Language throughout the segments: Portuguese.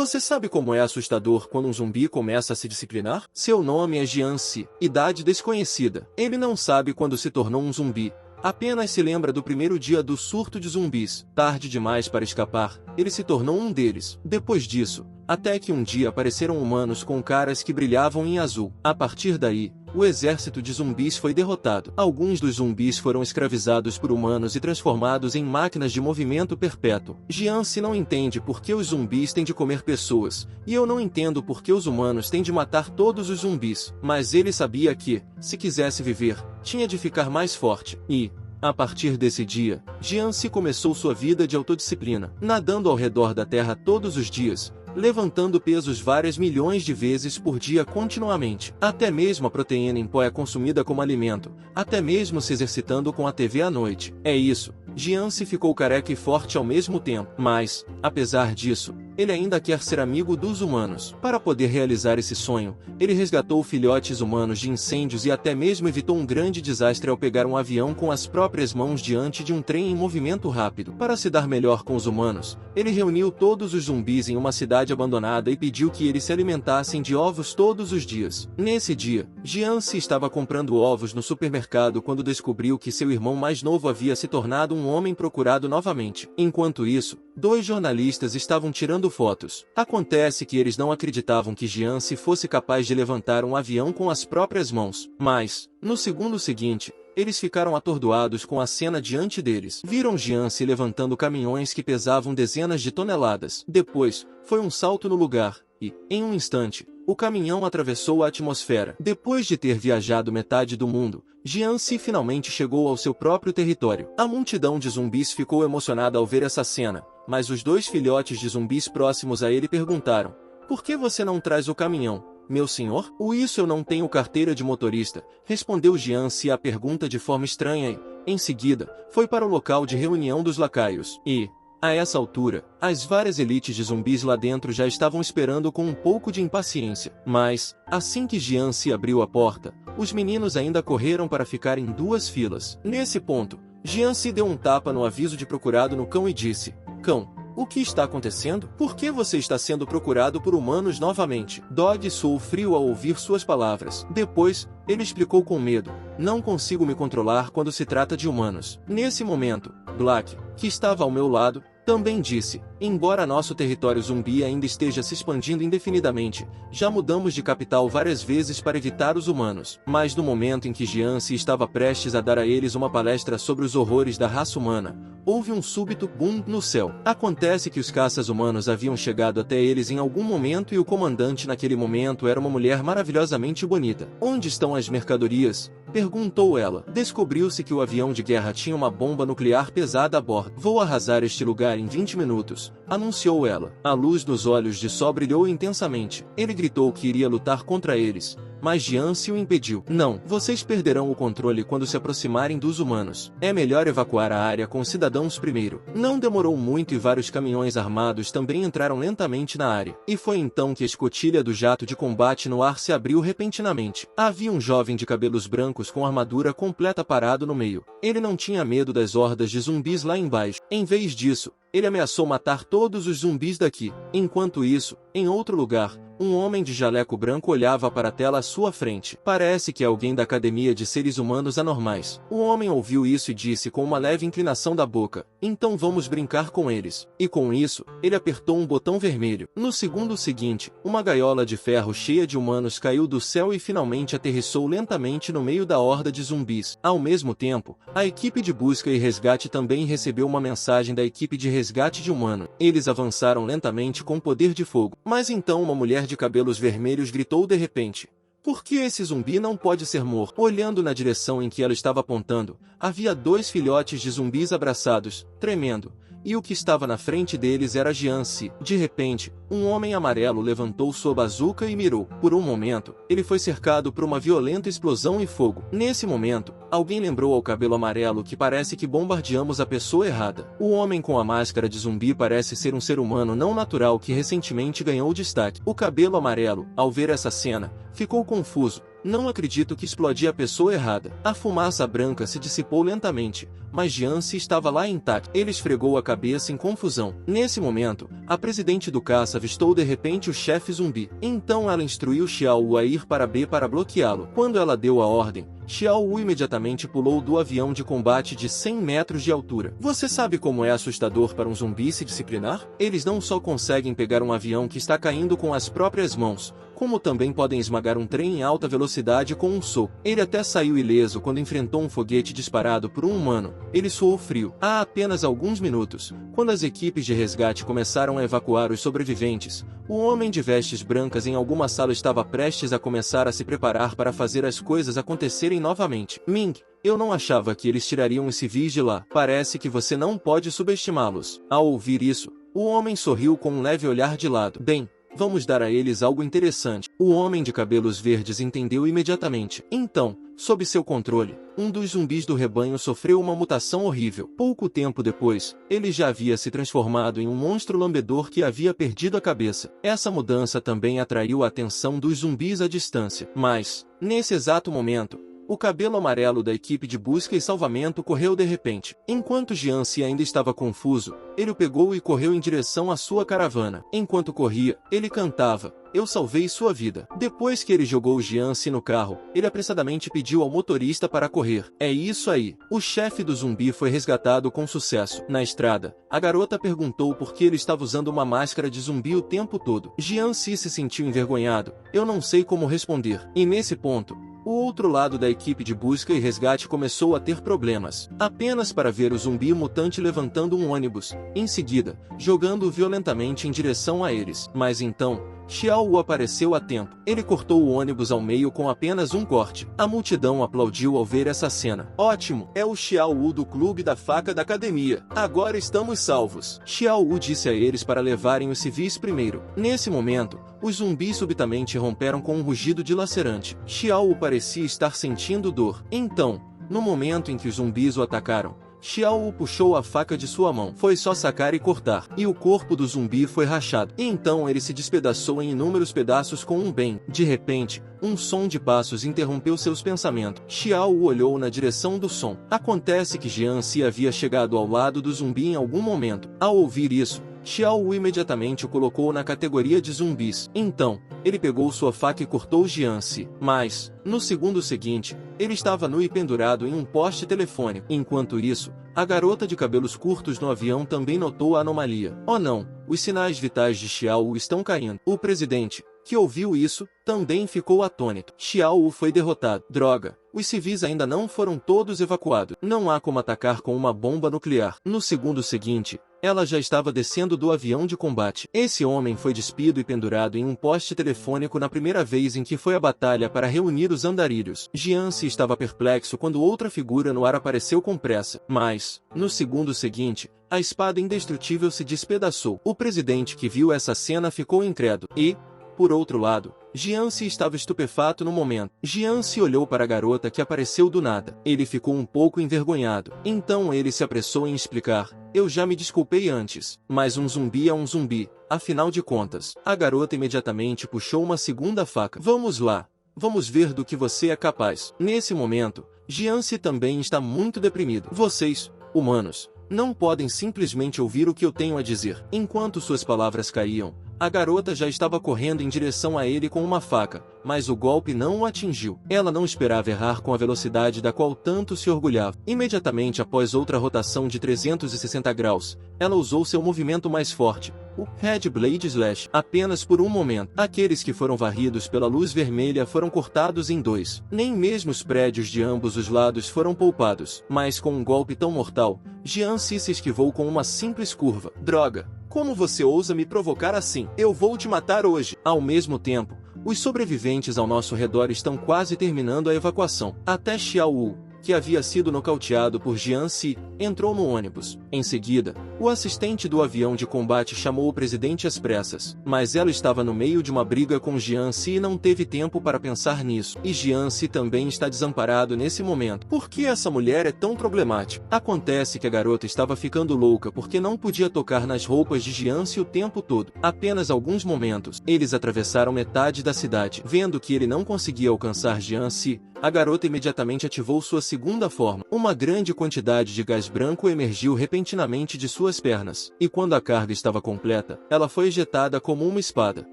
Você sabe como é assustador quando um zumbi começa a se disciplinar? Seu nome é Jiansi, idade desconhecida. Ele não sabe quando se tornou um zumbi. Apenas se lembra do primeiro dia do surto de zumbis. Tarde demais para escapar, ele se tornou um deles. Depois disso, até que um dia apareceram humanos com caras que brilhavam em azul. A partir daí, o exército de zumbis foi derrotado. Alguns dos zumbis foram escravizados por humanos e transformados em máquinas de movimento perpétuo. Jiansi não entende por que os zumbis têm de comer pessoas, e eu não entendo por que os humanos têm de matar todos os zumbis. Mas ele sabia que, se quisesse viver, tinha de ficar mais forte. E, a partir desse dia, Jiansi começou sua vida de autodisciplina, nadando ao redor da Terra todos os dias, levantando pesos várias milhões de vezes por dia continuamente. Até mesmo a proteína em pó é consumida como alimento, até mesmo se exercitando com a TV à noite. É isso, Jiansi ficou careca e forte ao mesmo tempo. Mas, apesar disso, ele ainda quer ser amigo dos humanos. Para poder realizar esse sonho, ele resgatou filhotes humanos de incêndios e até mesmo evitou um grande desastre ao pegar um avião com as próprias mãos diante de um trem em movimento rápido. Para se dar melhor com os humanos, ele reuniu todos os zumbis em uma cidade abandonada e pediu que eles se alimentassem de ovos todos os dias. Nesse dia, Jiansi estava comprando ovos no supermercado quando descobriu que seu irmão mais novo havia se tornado um homem procurado novamente. Enquanto isso, dois jornalistas estavam tirando fotos. Acontece que eles não acreditavam que Jiansi fosse capaz de levantar um avião com as próprias mãos. Mas, no segundo seguinte, eles ficaram atordoados com a cena diante deles. Viram Jiansi levantando caminhões que pesavam dezenas de toneladas. Depois, foi um salto no lugar, e, em um instante, o caminhão atravessou a atmosfera. Depois de ter viajado metade do mundo, Jiansi finalmente chegou ao seu próprio território. A multidão de zumbis ficou emocionada ao ver essa cena, mas os dois filhotes de zumbis próximos a ele perguntaram: "Por que você não traz o caminhão, meu senhor?" "Isso eu não tenho carteira de motorista", respondeu Jiansi à pergunta de forma estranha e, em seguida, foi para o local de reunião dos lacaios. E, a essa altura, as várias elites de zumbis lá dentro já estavam esperando com um pouco de impaciência. Mas, assim que Jiansi abriu a porta, os meninos ainda correram para ficar em duas filas. Nesse ponto, Jiansi deu um tapa no aviso de procurado no cão e disse: "Cão, o que está acontecendo? Por que você está sendo procurado por humanos novamente?" Dog soou frio ao ouvir suas palavras. Depois, ele explicou com medo: "Não consigo me controlar quando se trata de humanos." Nesse momento, Black, que estava ao meu lado, também disse: "Embora nosso território zumbi ainda esteja se expandindo indefinidamente, já mudamos de capital várias vezes para evitar os humanos." Mas no momento em que Jiansi estava prestes a dar a eles uma palestra sobre os horrores da raça humana, houve um súbito boom no céu. Acontece que os caças humanos haviam chegado até eles em algum momento e o comandante naquele momento era uma mulher maravilhosamente bonita. "Onde estão as mercadorias?" perguntou ela. Descobriu-se que o avião de guerra tinha uma bomba nuclear pesada a bordo. "Vou arrasar este lugar em 20 minutos, anunciou ela. A luz nos olhos de Sol brilhou intensamente. Ele gritou que iria lutar contra eles, mas Jiansi o impediu. "Não, vocês perderão o controle quando se aproximarem dos humanos. É melhor evacuar a área com os cidadãos primeiro." Não demorou muito e vários caminhões armados também entraram lentamente na área. E foi então que a escotilha do jato de combate no ar se abriu repentinamente. Havia um jovem de cabelos brancos com armadura completa parado no meio. Ele não tinha medo das hordas de zumbis lá embaixo. Em vez disso, ele ameaçou matar todos os zumbis daqui. Enquanto isso, em outro lugar, um homem de jaleco branco olhava para a tela à sua frente. "Parece que é alguém da Academia de Seres Humanos Anormais." O homem ouviu isso e disse com uma leve inclinação da boca: "Então vamos brincar com eles." E com isso, ele apertou um botão vermelho. No segundo seguinte, uma gaiola de ferro cheia de humanos caiu do céu e finalmente aterrissou lentamente no meio da horda de zumbis. Ao mesmo tempo, a equipe de busca e resgate também recebeu uma mensagem da equipe de resgate de humano. Eles avançaram lentamente com poder de fogo. Mas então uma mulher de cabelos vermelhos gritou de repente: "Por que esse zumbi não pode ser morto?" Olhando na direção em que ela estava apontando, havia dois filhotes de zumbis abraçados, tremendo, e o que estava na frente deles era Jiansi. De repente, um homem amarelo levantou sua bazuca e mirou. Por um momento, ele foi cercado por uma violenta explosão e fogo. Nesse momento, alguém lembrou ao cabelo amarelo que parece que bombardeamos a pessoa errada. O homem com a máscara de zumbi parece ser um ser humano não natural que recentemente ganhou destaque. O cabelo amarelo, ao ver essa cena, ficou confuso, Não acredito que explodi a pessoa errada. A fumaça branca se dissipou lentamente, mas Jianci estava lá intacto. Ele esfregou a cabeça em confusão. Nesse momento, a presidente do caça avistou de repente o chefe zumbi. Então ela instruiu Xiao Wu a ir para B para bloqueá-lo. Quando ela deu a ordem, Xiao Wu imediatamente pulou do avião de combate de 100 metros de altura. Você sabe como é assustador para um zumbi se disciplinar? Eles não só conseguem pegar um avião que está caindo com as próprias mãos, como também podem esmagar um trem em alta velocidade com um soco. Ele até saiu ileso quando enfrentou um foguete disparado por um humano. Ele suou frio. Há apenas alguns minutos, quando as equipes de resgate começaram a evacuar os sobreviventes, o homem de vestes brancas em alguma sala estava prestes a começar a se preparar para fazer as coisas acontecerem novamente. Ming, eu não achava que eles tirariam os civis de lá. Parece que você não pode subestimá-los. Ao ouvir isso, o homem sorriu com um leve olhar de lado. Bem, vamos dar a eles algo interessante. O homem de cabelos verdes entendeu imediatamente. Então, sob seu controle, um dos zumbis do rebanho sofreu uma mutação horrível. Pouco tempo depois, ele já havia se transformado em um monstro lambedor que havia perdido a cabeça. Essa mudança também atraiu a atenção dos zumbis à distância. Mas, nesse exato momento, o cabelo amarelo da equipe de busca e salvamento correu de repente. Enquanto Jianci ainda estava confuso, ele o pegou e correu em direção à sua caravana. Enquanto corria, ele cantava: "Eu salvei sua vida." Depois que ele jogou Jianci no carro, ele apressadamente pediu ao motorista para correr. É isso aí. O chefe do zumbi foi resgatado com sucesso. Na estrada, a garota perguntou por que ele estava usando uma máscara de zumbi o tempo todo. Jianci se sentiu envergonhado. Eu não sei como responder. E nesse ponto, o outro lado da equipe de busca e resgate começou a ter problemas. Apenas para ver o zumbi mutante levantando um ônibus, em seguida, jogando-o violentamente em direção a eles. Mas então, Xiao Wu apareceu a tempo. Ele cortou o ônibus ao meio com apenas um corte. A multidão aplaudiu ao ver essa cena. Ótimo! É o Xiao Wu do clube da faca da academia. Agora estamos salvos. Xiao Wu disse a eles para levarem os civis primeiro. Nesse momento, os zumbis subitamente romperam com um rugido dilacerante. Xiao Wu parecia estar sentindo dor. Então, no momento em que os zumbis o atacaram, Xiao Wu puxou a faca de sua mão. Foi só sacar e cortar. E o corpo do zumbi foi rachado. E então ele se despedaçou em inúmeros pedaços com um bem. De repente, um som de passos interrompeu seus pensamentos. Xiao Wu olhou na direção do som. Acontece que Jianci havia chegado ao lado do zumbi em algum momento. Ao ouvir isso, Xiao Wu imediatamente o colocou na categoria de zumbis. Então, ele pegou sua faca e cortou Jianci. Mas, no segundo seguinte, ele estava nu e pendurado em um poste telefônico. Enquanto isso, a garota de cabelos curtos no avião também notou a anomalia. Oh não, os sinais vitais de Xiao Wu estão caindo. O presidente, que ouviu isso, também ficou atônito. Xiao Wu foi derrotado. Droga, os civis ainda não foram todos evacuados. Não há como atacar com uma bomba nuclear. No segundo seguinte, ela já estava descendo do avião de combate. Esse homem foi despido e pendurado em um poste telefônico na primeira vez em que foi à batalha para reunir os andarilhos. Jianci estava perplexo quando outra figura no ar apareceu com pressa. Mas, no segundo seguinte, a espada indestrutível se despedaçou. O presidente que viu essa cena ficou incrédulo. E, por outro lado, Jianci estava estupefato no momento. Jianci olhou para a garota que apareceu do nada. Ele ficou um pouco envergonhado. Então ele se apressou em explicar: "Eu já me desculpei antes. Mas um zumbi é um zumbi, afinal de contas." A garota imediatamente puxou uma segunda faca. "Vamos lá. Vamos ver do que você é capaz." Nesse momento, Jianci também está muito deprimido. "Vocês, humanos, não podem simplesmente ouvir o que eu tenho a dizer." Enquanto suas palavras caíam, a garota já estava correndo em direção a ele com uma faca, mas o golpe não o atingiu. Ela não esperava errar com a velocidade da qual tanto se orgulhava. Imediatamente após outra rotação de 360 graus, ela usou seu movimento mais forte, o Red Blade Slash. Apenas por um momento, aqueles que foram varridos pela luz vermelha foram cortados em dois. Nem mesmo os prédios de ambos os lados foram poupados. Mas com um golpe tão mortal, Jianci se esquivou com uma simples curva. "Droga! Como você ousa me provocar assim? Eu vou te matar hoje!" Ao mesmo tempo, os sobreviventes ao nosso redor estão quase terminando a evacuação. Até Xiao Wu, que havia sido nocauteado por Jian-si, entrou no ônibus. Em seguida, o assistente do avião de combate chamou o presidente às pressas, mas ela estava no meio de uma briga com Jian-si e não teve tempo para pensar nisso. E Jian-si também está desamparado nesse momento. Por que essa mulher é tão problemática? Acontece que a garota estava ficando louca porque não podia tocar nas roupas de Jian-si o tempo todo. Apenas alguns momentos, eles atravessaram metade da cidade. Vendo que ele não conseguia alcançar Jian-si, a garota imediatamente ativou sua segunda forma. Uma grande quantidade de gás branco emergiu repentinamente de suas pernas, e quando a carga estava completa, ela foi ejetada como uma espada.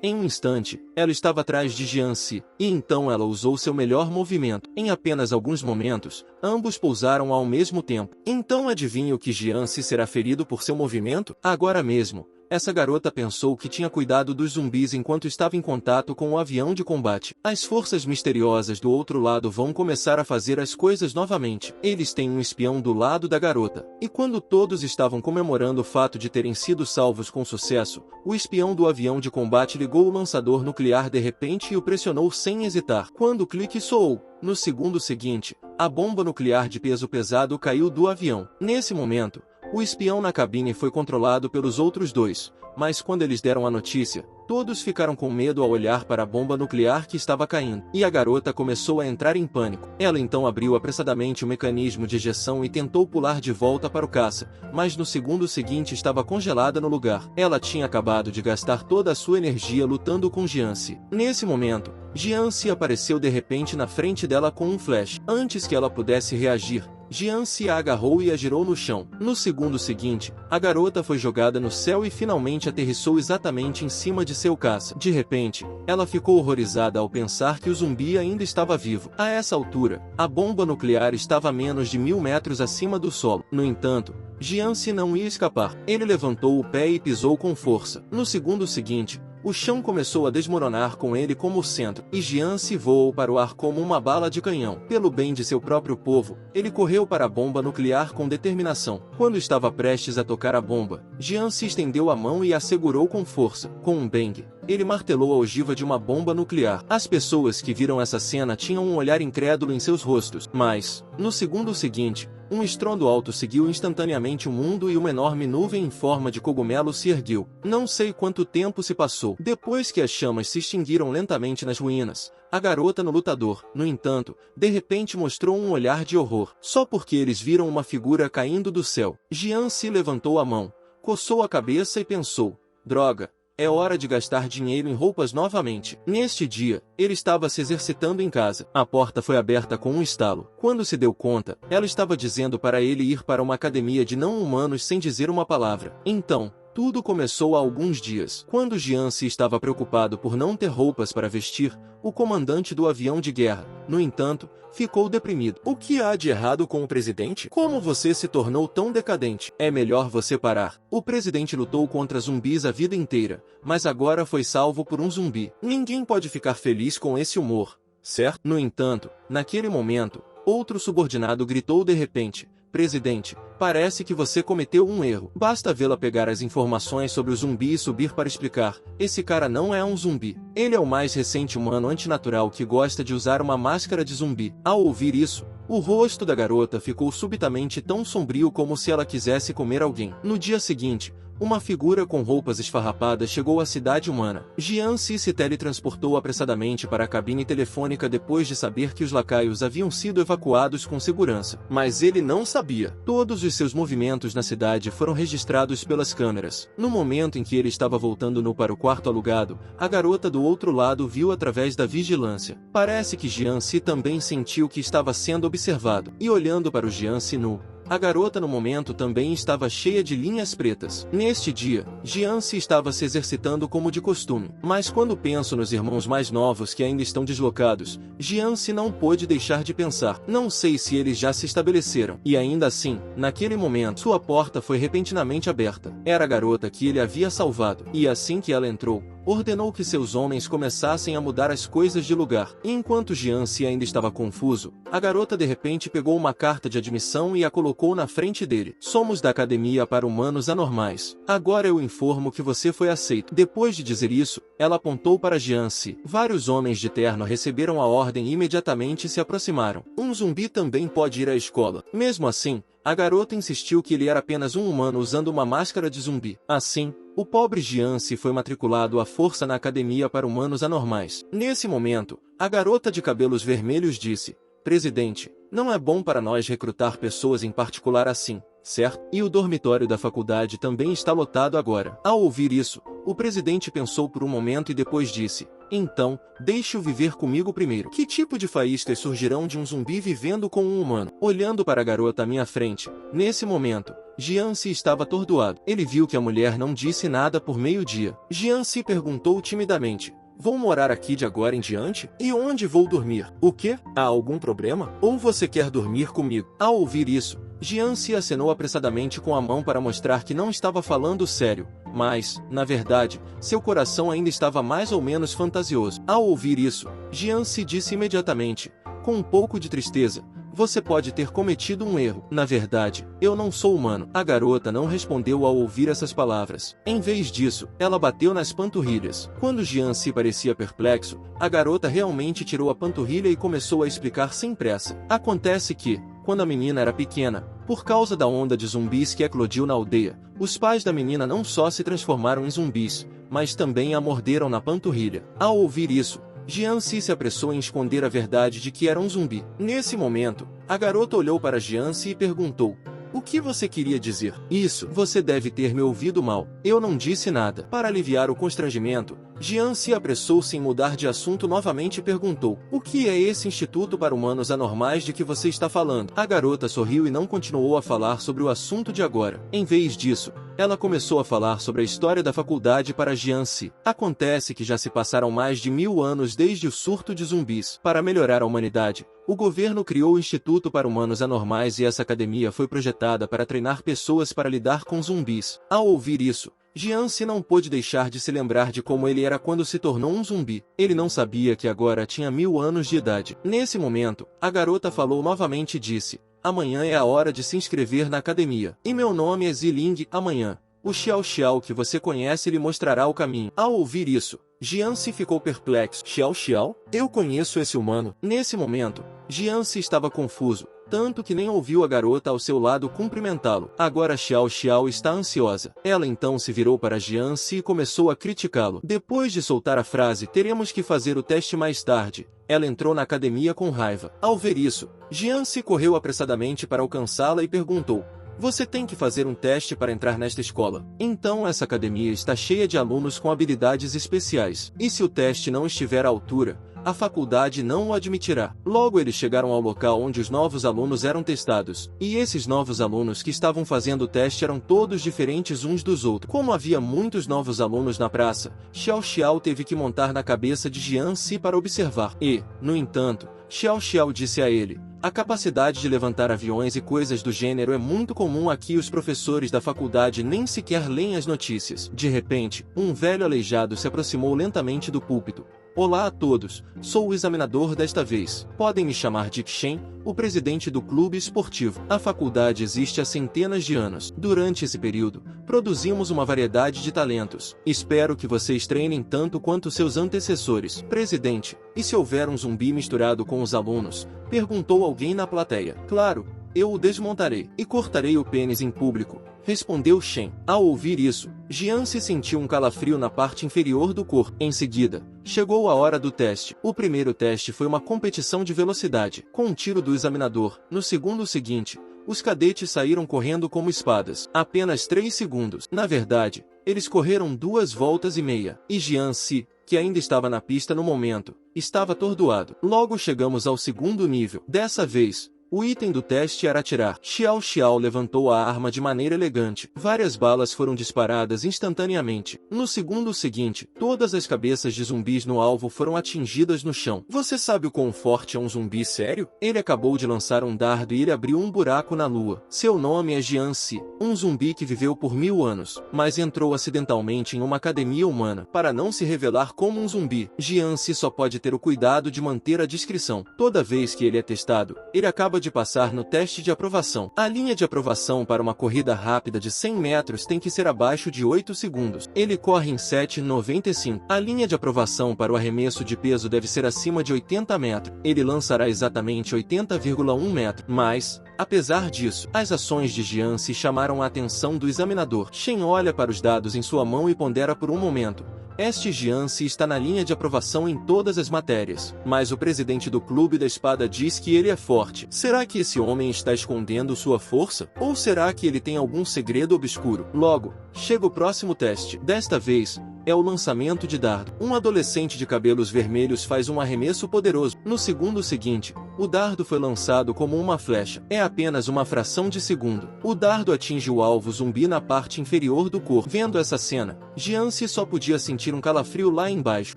Em um instante, ela estava atrás de Jian-si, e então ela usou seu melhor movimento. Em apenas alguns momentos, ambos pousaram ao mesmo tempo. Então adivinhe o que Jian-si será ferido por seu movimento? Agora mesmo. Essa garota pensou que tinha cuidado dos zumbis enquanto estava em contato com o avião de combate. As forças misteriosas do outro lado vão começar a fazer as coisas novamente. Eles têm um espião do lado da garota. E quando todos estavam comemorando o fato de terem sido salvos com sucesso, o espião do avião de combate ligou o lançador nuclear de repente e o pressionou sem hesitar. Quando o clique soou, no segundo seguinte, a bomba nuclear de peso pesado caiu do avião. Nesse momento, o espião na cabine foi controlado pelos outros dois, mas quando eles deram a notícia, todos ficaram com medo ao olhar para a bomba nuclear que estava caindo, e a garota começou a entrar em pânico. Ela então abriu apressadamente o mecanismo de ejeção e tentou pular de volta para o caça, mas no segundo seguinte estava congelada no lugar. Ela tinha acabado de gastar toda a sua energia lutando com Jian-si. Nesse momento, Jian-si apareceu de repente na frente dela com um flash. Antes que ela pudesse reagir, Jian-si a agarrou e a girou no chão. No segundo seguinte, a garota foi jogada no céu e finalmente aterrissou exatamente em cima de seu caça. De repente, ela ficou horrorizada ao pensar que o zumbi ainda estava vivo. A essa altura, a bomba nuclear estava a menos de 1000 metros acima do solo. No entanto, Jian-si não ia escapar. Ele levantou o pé e pisou com força. No segundo seguinte, o chão começou a desmoronar com ele como centro, e Jian-si voou para o ar como uma bala de canhão. Pelo bem de seu próprio povo, ele correu para a bomba nuclear com determinação. Quando estava prestes a tocar a bomba, Jian-si estendeu a mão e a segurou com força. Com um bang, ele martelou a ogiva de uma bomba nuclear. As pessoas que viram essa cena tinham um olhar incrédulo em seus rostos. Mas, no segundo seguinte, um estrondo alto seguiu instantaneamente o mundo e uma enorme nuvem em forma de cogumelo se ergueu. Não sei quanto tempo se passou. Depois que as chamas se extinguiram lentamente nas ruínas, a garota no lutador, no entanto, de repente mostrou um olhar de horror. Só porque eles viram uma figura caindo do céu. Jian-si levantou a mão, coçou a cabeça e pensou: droga. É hora de gastar dinheiro em roupas novamente. Neste dia, ele estava se exercitando em casa. A porta foi aberta com um estalo. Quando se deu conta, ela estava dizendo para ele ir para uma academia de não-humanos sem dizer uma palavra. Então, tudo começou há alguns dias. Quando Jian-si estava preocupado por não ter roupas para vestir, o comandante do avião de guerra, no entanto, ficou deprimido. O que há de errado com o presidente? Como você se tornou tão decadente? É melhor você parar. O presidente lutou contra zumbis a vida inteira, mas agora foi salvo por um zumbi. Ninguém pode ficar feliz com esse humor, certo? No entanto, naquele momento, outro subordinado gritou de repente: presidente, parece que você cometeu um erro. Basta vê-la pegar as informações sobre o zumbi e subir para explicar. Esse cara não é um zumbi. Ele é o mais recente humano antinatural que gosta de usar uma máscara de zumbi. Ao ouvir isso, o rosto da garota ficou subitamente tão sombrio como se ela quisesse comer alguém. No dia seguinte, uma figura com roupas esfarrapadas chegou à cidade humana. Jian-si se teletransportou apressadamente para a cabine telefônica depois de saber que os lacaios haviam sido evacuados com segurança. Mas ele não sabia. Todos os seus movimentos na cidade foram registrados pelas câmeras. No momento em que ele estava voltando para o quarto alugado, a garota do outro lado viu através da vigilância. Parece que Jian-si também sentiu que estava sendo observado. E olhando para o Jian-si nu, a garota no momento também estava cheia de linhas pretas. Neste dia, Jian-si estava se exercitando como de costume. Mas quando penso nos irmãos mais novos que ainda estão deslocados, Jian-si não pôde deixar de pensar. Não sei se eles já se estabeleceram. E ainda assim, naquele momento, sua porta foi repentinamente aberta. Era a garota que ele havia salvado. E assim que ela entrou, ordenou que seus homens começassem a mudar as coisas de lugar. E enquanto Jianzi ainda estava confuso, a garota de repente pegou uma carta de admissão e a colocou na frente dele. Somos da Academia para Humanos Anormais. Agora eu informo que você foi aceito. Depois de dizer isso, ela apontou para Jianzi. Vários homens de terno receberam a ordem e imediatamente se aproximaram. Um zumbi também pode ir à escola. Mesmo assim, a garota insistiu que ele era apenas um humano usando uma máscara de zumbi. Assim, o pobre Jianzi foi matriculado à força na Academia para Humanos Anormais. Nesse momento, a garota de cabelos vermelhos disse: Presidente, não é bom para nós recrutar pessoas em particular assim, certo? E o dormitório da faculdade também está lotado agora. Ao ouvir isso, o presidente pensou por um momento e depois disse: Então, deixe-o viver comigo primeiro. Que tipo de faíscas surgirão de um zumbi vivendo com um humano? Olhando para a garota à minha frente, nesse momento, Jianzi estava atordoado. Ele viu que a mulher não disse nada por meio-dia. Jianzi perguntou timidamente: Vou morar aqui de agora em diante? E onde vou dormir? O quê? Há algum problema? Ou você quer dormir comigo? Ao ouvir isso, Jianzi acenou apressadamente com a mão para mostrar que não estava falando sério, mas, na verdade, seu coração ainda estava mais ou menos fantasioso. Ao ouvir isso, Jianzi disse imediatamente, com um pouco de tristeza: Você pode ter cometido um erro. Na verdade, eu não sou humano. A garota não respondeu ao ouvir essas palavras. Em vez disso, ela bateu nas panturrilhas. Quando Jianzi parecia perplexo, a garota realmente tirou a panturrilha e começou a explicar sem pressa. Acontece que, quando a menina era pequena, por causa da onda de zumbis que eclodiu na aldeia, os pais da menina não só se transformaram em zumbis, mas também a morderam na panturrilha. Ao ouvir isso, Jianzi se apressou em esconder a verdade de que era um zumbi. Nesse momento, a garota olhou para Jianzi e perguntou: O que você queria dizer? Isso, você deve ter me ouvido mal. Eu não disse nada. Para aliviar o constrangimento, Jianzi apressou-se em mudar de assunto novamente e perguntou: O que é esse Instituto para Humanos Anormais de que você está falando? A garota sorriu e não continuou a falar sobre o assunto de agora. Em vez disso, ela começou a falar sobre a história da faculdade para Jianzi. Acontece que já se passaram mais de 1000 anos desde o surto de zumbis. Para melhorar a humanidade, o governo criou o Instituto para Humanos Anormais e essa academia foi projetada para treinar pessoas para lidar com zumbis. Ao ouvir isso, Jianzi não pôde deixar de se lembrar de como ele era quando se tornou um zumbi. Ele não sabia que agora tinha 1000 anos de idade. Nesse momento, a garota falou novamente e disse: Amanhã é a hora de se inscrever na academia. E meu nome é Ziling. Amanhã, o Xiao Xiao que você conhece lhe mostrará o caminho. Ao ouvir isso, Jianzi ficou perplexo. Xiao Xiao? Eu conheço esse humano. Nesse momento, Jianzi estava confuso, tanto que nem ouviu a garota ao seu lado cumprimentá-lo. Agora Xiao Xiao está ansiosa. Ela então se virou para Jianzi e começou a criticá-lo. Depois de soltar a frase "teremos que fazer o teste mais tarde", ela entrou na academia com raiva. Ao ver isso, Jianzi correu apressadamente para alcançá-la e perguntou: Você tem que fazer um teste para entrar nesta escola. Então essa academia está cheia de alunos com habilidades especiais. E se o teste não estiver à altura, a faculdade não o admitirá. Logo eles chegaram ao local onde os novos alunos eram testados. E esses novos alunos que estavam fazendo o teste eram todos diferentes uns dos outros. Como havia muitos novos alunos na praça, Xiao Xiao teve que montar na cabeça de Jianzi para observar. E, no entanto, Xiao Xiao disse a ele: A capacidade de levantar aviões e coisas do gênero é muito comum aqui e os professores da faculdade nem sequer leem as notícias. De repente, um velho aleijado se aproximou lentamente do púlpito. Olá a todos, sou o examinador desta vez. Podem me chamar de Shen, o presidente do clube esportivo. A faculdade existe há centenas de anos. Durante esse período, produzimos uma variedade de talentos. Espero que vocês treinem tanto quanto seus antecessores. Presidente, e se houver um zumbi misturado com os alunos? Perguntou alguém na plateia. Claro, eu o desmontarei e cortarei o pênis em público, respondeu Shen. Ao ouvir isso, Jianzi sentiu um calafrio na parte inferior do corpo. Em seguida, chegou a hora do teste. O primeiro teste foi uma competição de velocidade, com um tiro do examinador. No segundo seguinte, os cadetes saíram correndo como espadas. Apenas 3 segundos. Na verdade, eles correram 2 voltas e meia. E Jianzi, que ainda estava na pista no momento, estava atordoado. Logo chegamos ao segundo nível. Dessa vez, O item do teste era atirar. Xiao Xiao levantou a arma de maneira elegante. Várias balas foram disparadas instantaneamente. No segundo seguinte, todas as cabeças de zumbis no alvo foram atingidas no chão. Você sabe o quão forte é um zumbi sério? Ele acabou de lançar um dardo e ele abriu um buraco na lua. Seu nome é Jian Si, um zumbi que viveu por 1000 anos, mas entrou acidentalmente em uma academia humana. Para não se revelar como um zumbi, Jian Si só pode ter o cuidado de manter a discrição. Toda vez que ele é testado, ele acaba de passar no teste de aprovação. A linha de aprovação para uma corrida rápida de 100 metros tem que ser abaixo de 8 segundos. Ele corre em 7,95. A linha de aprovação para o arremesso de peso deve ser acima de 80 metros. Ele lançará exatamente 80,1 metros. Mas, apesar disso, as ações de Jian Se chamaram a atenção do examinador. Shen olha para os dados em sua mão e pondera por um momento. Este Jian Se está na linha de aprovação em todas as matérias, mas o presidente do Clube da Espada diz que ele é forte. Será que esse homem está escondendo sua força? Ou será que ele tem algum segredo obscuro? Logo, chega o próximo teste. Desta vez, é o lançamento de dardo. Um adolescente de cabelos vermelhos faz um arremesso poderoso. No segundo seguinte, o dardo foi lançado como uma flecha. É apenas uma fração de segundo. O dardo atinge o alvo zumbi na parte inferior do corpo. Vendo essa cena, Jian Se só podia sentir um calafrio lá embaixo.